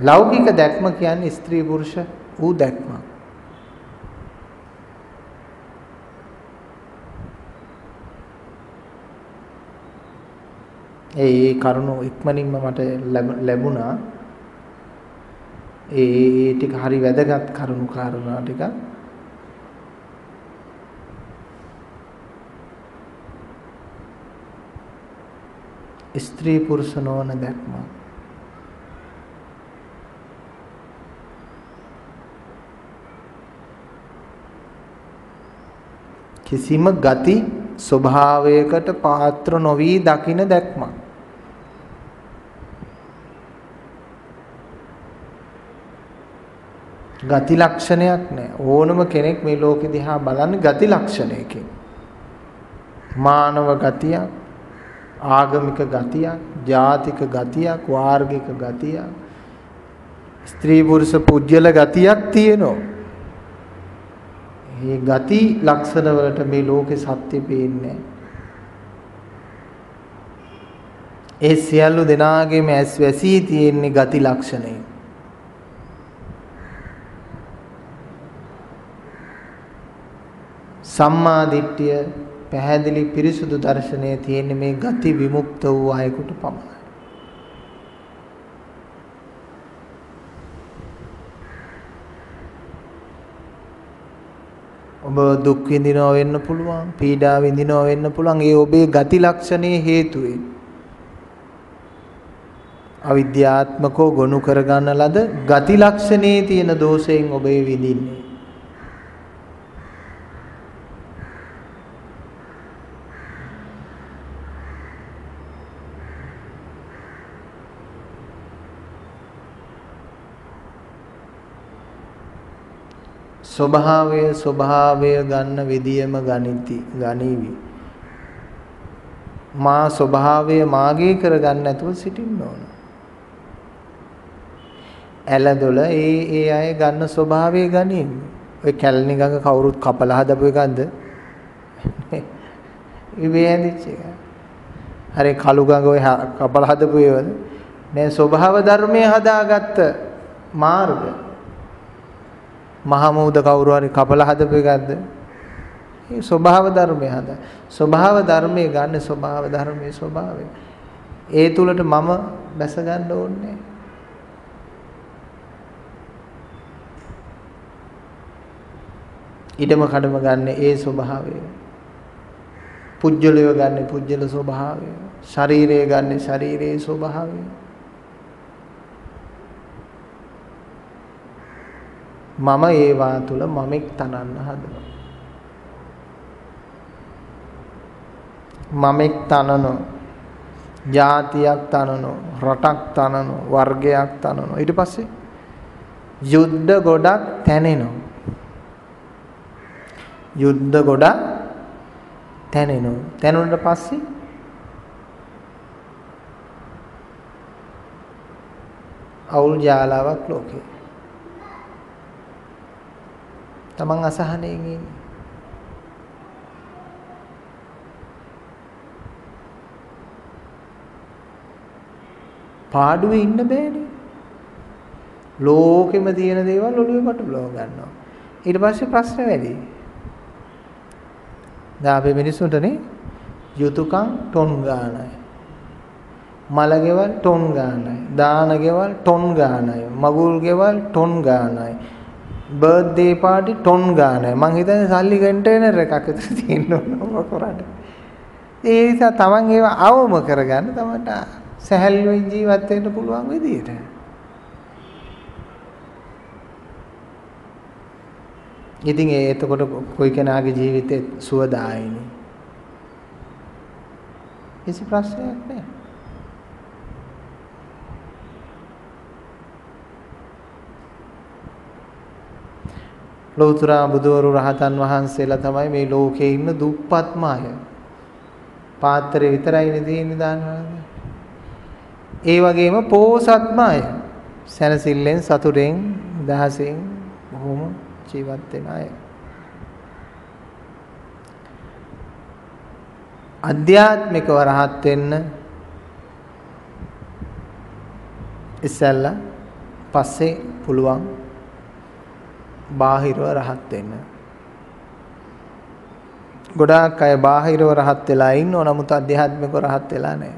ලෞකික දැක්ම කියන්නේ ස්ත්‍රී පුරුෂ වූ දැක්ම. ඒ කරුණු ඉක්මනින්ම මට ලැබුණා. ඒ ටික හරි වැදගත් කරුණු කාරණා ටික. ස්ත්‍රී පුරුෂ නොවන දැක්ම. කිසිම ගති ස්වභාවයකට පාත්‍ර නොවි දකින දැක්මක්. ගති ලක්ෂණයක් නැහැ. ඕනම කෙනෙක් මේ ලෝකෙ දිහා බලන්නේ ගති ලක්ෂණයකින්. මානව ගතියක්, ආගමික ගතියක්, ජාතික ගතියක්, වාර්ගික ගතියක්, ස්ත්‍රී පුරුෂ පුජ්‍යල ගතියක් තියෙනවා. මේ ගති ලක්ෂණ වලට මේ ලෝකේ සත්‍ය පේන්නේ. ඒ සියලු දෙනාගේම ඇස් වැසී තියෙන්නේ ගති ලක්ෂණය. සම්මා දිට්ඨිය පැහැදිලි පිරිසුදු දර්ශනයේ තියෙන මේ ගති විමුක්ත වූ අයෙකුට පමණයි. ඔබ දුක් විඳිනවා වෙන්න පුළුවන්, පීඩා විඳිනවා වෙන්න පුළුවන්. ඒ ඔබේ ගති ලක්ෂණයේ හේතුවෙන්. අවිද්‍යාත්මකව ගොනු කරගන්න ලද ගති ලක්ෂණයේ තියෙන දෝෂයෙන් ඔබ ඒ විඳින්නේ. ස්වභාවය ගන්න විදියම ගනිවි. මා ස්වභාවය මාගේ කරගන්න නැතුව සිටින්න ඕන. ඇලදොල ඒ අය ගන්න ස්වභාවය ගනින්. ඔය කැලණි ගඟ කවුරුත් කපලා හදපු එකක්ද? ඉබේ ඇඳිච්ච එක. හරි කළු ගඟ ඔය කපලා හදපු ඒවද? නෑ, ස්වභාව ධර්මයේ හදාගත්ත මාර්ග. මහමූද කවුරු හරි කපලා හදපු එකක්ද? මේ ස්වභාව ධර්මයේ හදා. ස්වභාව ධර්මයේ ගන්න ස්වභාව ධර්මයේ ස්වභාවය. ඒ තුලට මම බැස ගන්න ඕනේ. ඊටම කඩම ගන්න ඒ ස්වභාවය. පුජ්‍යලය ගන්න පුජ්‍යල ස්වභාවය. ශරීරය ගන්න ශරීරයේ ස්වභාවය. මම ඒවා තුල මමෙක් තනන්න හදනවා. මමෙක් තනනෝ, ජාතියක් තනනෝ, රටක් තනනෝ, වර්ගයක් තනනෝ. ඊට පස්සේ යුද්ධ ගොඩක් තැනෙනවා. යුද්ධ ගොඩක් තැනෙනවා. තැනුනට පස්සේ අවුල් ජාලාවක් ලෝකේ. තමන් අසහනයෙන් ඉන්නේ. පාඩුවේ ඉන්න බෑනේ. ලෝකෙම තියෙන දේවල් ඔළුවේ පටලවා ගන්නවා. ඊට පස්සේ ප්‍රශ්න වැඩි. දැන් අපේ මිනිස්සුන්ටනේ යුතුයකම් ටොන් ගානයි. මලගෙවල් ටොන් ගානයි. දානගෙවල් ටොන් ගානයි. මගුල් ගෙවල් ටොන් ගානයි. බර්ත්ඩේ පාටි ටොන් ගානයි. මං හිතන්නේ සල්ලි කන්ටේනර් එකක් විතර තියෙන්න ඕන කරන්නේ. ඒ නිසා තමන් ඒව අවම කරගන්න තමන්ට සැහැල්ලුවෙන් ජීවත් වෙන්න පුළුවන් විදියට. ඉතින් එතකොට කොයි කෙනාගේ ජීවිතේ සුවදායිනේ. කිසි ප්‍රශ්නයක් නැහැ. ලෞතර බුදුවරු රහතන් වහන්සේලා තමයි මේ ලෝකේ ඉන්න දුප්පත්ම අය. පාත්‍රේ විතරයිනේ තියෙන්නේ දානවා. ඒ වගේම පෝසත්ම අය. සැනසෙල්ලෙන් සතුටෙන් දහසෙන් බොහොම ජීවත් වෙන අය. අධ්‍යාත්මිකව රහත් වෙන්න ඉස්සෙල්ලා පස්සේ පුළුවන් බාහිරව රහත් වෙන්න. ගොඩාක් අය බාහිරව රහත් වෙලා ඉන්නෝ නමුත් අධ්‍යාත්මිකව රහත් වෙලා නැහැ.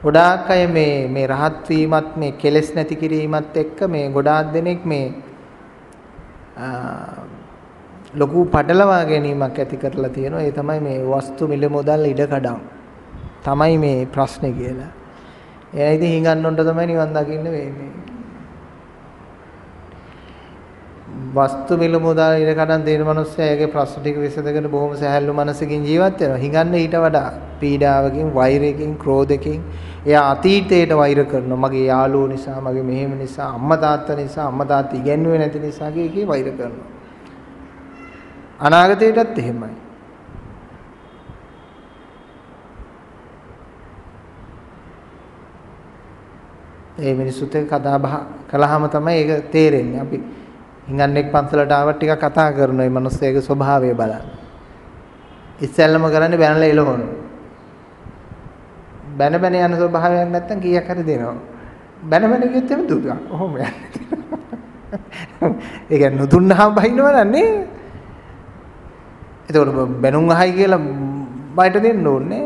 ගොඩාක් අය මේ රහත් වීමත් මේ කෙලෙස් නැති කිරීමත් එක්ක මේ ගොඩාක් දෙනෙක් මේ ලොකු පටලවා ගැනීමක් ඇති කරලා තියෙනවා. ඒ තමයි මේ වස්තු මිල මුදල් ඉඩකඩම් තමයි මේ ප්‍රශ්නේ කියලා. එයා ඉතින් හිඟන්නොන්ට තමයි නිවන් දකින්න වෙන්නේ. වස්තු මිල මුදල් ඉඩකඩම් දෙන මිනිස්සයාගේ ප්‍රශ්න ටික විසඳගෙන බොහොම සැහැල්ලු මනසකින් ජීවත් වෙනවා. හිඟන්න ඊට වඩා පීඩාවකින්, වෛරයකින්, ක්‍රෝධකින් එයා අතීතයට වෛර කරනවා. මගේ යාළුවෝ නිසා, මගේ මෙහෙම නිසා, අම්මා තාත්තා නිසා, අම්මා තාත්තා ඉගෙනුවේ නැති නිසා කී වෛර කරනවා. අනාගතයටත් එහෙමයි. ඒ මිනිස්සුත් එක්ක කතා බහ කළාම තමයි ඒක තේරෙන්නේ. අපි හිඟන්නෙක් පන්සලට ආවට ටිකක් කතා කරනවා. මේ මිනිස්සෙගේ ස්වභාවය බලන්න. ඉස්සෙල්ලම කරන්නේ බැනලා එළවන. බැන බැන යන ස්වභාවයක් නැත්තම් කීයක් හරි දෙනවා. බැන බැන කිව්වොත් එමෙ දුක. ඔහොම යන්නේ. ඒ කියන්නේ නුදුන්නාම බහිනවා නන්නේ. එතකොට බැනුම් අහයි කියලා බයට දෙන්න ඕනේ.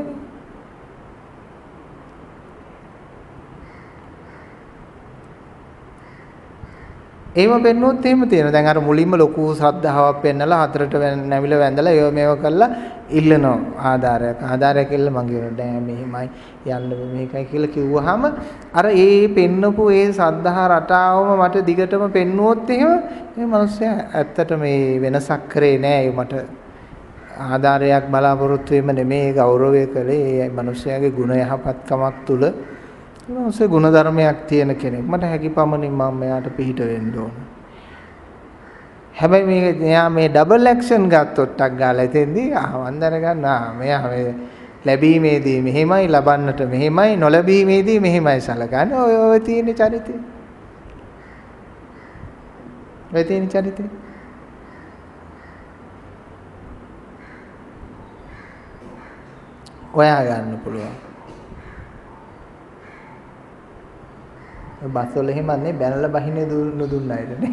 එහෙම පෙන්නුවොත් එහෙම තියෙනවා. දැන් අර මුලින්ම ලොකු ශ්‍රද්ධාවක් පෙන්නලා හතරට නැවිල වැඳලා ඒව මේව කරලා ඉල්ලනවා ආධාරයක්. ආධාරයක් ඉල්ල මං කියනවා දැන් මෙහෙමයි යන්න මේකයි කියලා කිව්වහම අර ඒ පෙන්නපු ඒ ශ්‍රද්ධා රටාවම මට දිගටම පෙන්නුවොත් එහෙම මේ මිනිස්සයා ඇත්තට මේ වෙනසක් කරේ නෑ. මට ආධාරයක් බලාපොරොත්තු වෙම නෙමේ ගෞරවය කළේ ඒ මිනිස්යාගේ ගුණ යහපත්කමක් තුල මොනසේ ගුණ ධර්මයක් තියෙන කෙනෙක්. මට හැකි පමණින් මම මෙයාට පිහිට වෙන්න ඕන. හැබැයි මෙයා මේ ඩබල් ඇක්ෂන් ගත්තොත් ටක් ගාලා එතෙන්දී වන්දන ගන්නවා. මෙයා මේ ලැබීමේදී මෙහෙමයි, ලබන්නට මෙහෙමයි, නොලැබීමේදී මෙහෙමයි සලකන්නේ. ඔය තියෙන චරිතය. ඔය තියෙන චරිතය. ඔයා ගන්න පුළුවන්. බස්වල එහෙමන්නේ බැනලා බහිනේ දුන්න අයටනේ.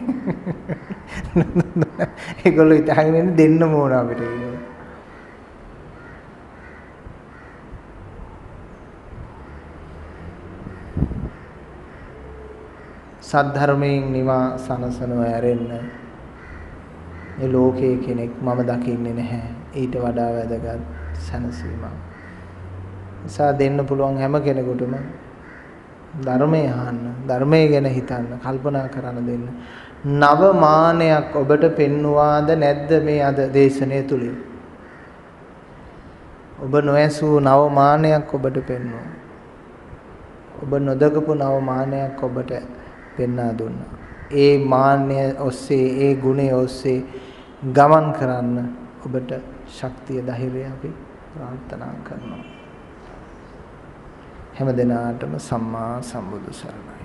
ඒගොල්ලෝ ඉතහගෙන ඉන්නේ දෙන්න ඕන අපිට. සද්ධර්මයෙන් නිවා සනසනව ඇරෙන්න මේ ලෝකයේ කෙනෙක් මම දකින්නේ නැහැ. ඊට වඩා වැදගත් සනසීමක්. නිසා දෙන්න පුළුවන් හැම කෙනෙකුටම ධර්මයේ අහන්න, ධර්මයේ ගැන හිතන්න, කල්පනා කරන්න දෙන්න. නව මානයක් ඔබට පෙන්වුවාද නැද්ද මේ අද දේශනාව තුලින්? ඔබ නොඇසූ නව මානයක් ඔබට පෙන්වුවා. ඔබ නොදකපු නව මානයක් ඔබට පෙන්වා දුන්නා. ඒ මාන්නය ඔස්සේ, ඒ ගුණය ඔස්සේ ගමන් කරන්න ඔබට ශක්තිය, ධෛර්යය අපි ප්‍රාර්ථනා කරනවා. හැම දිනාටම සම්මා සම්බුදු සරණයි.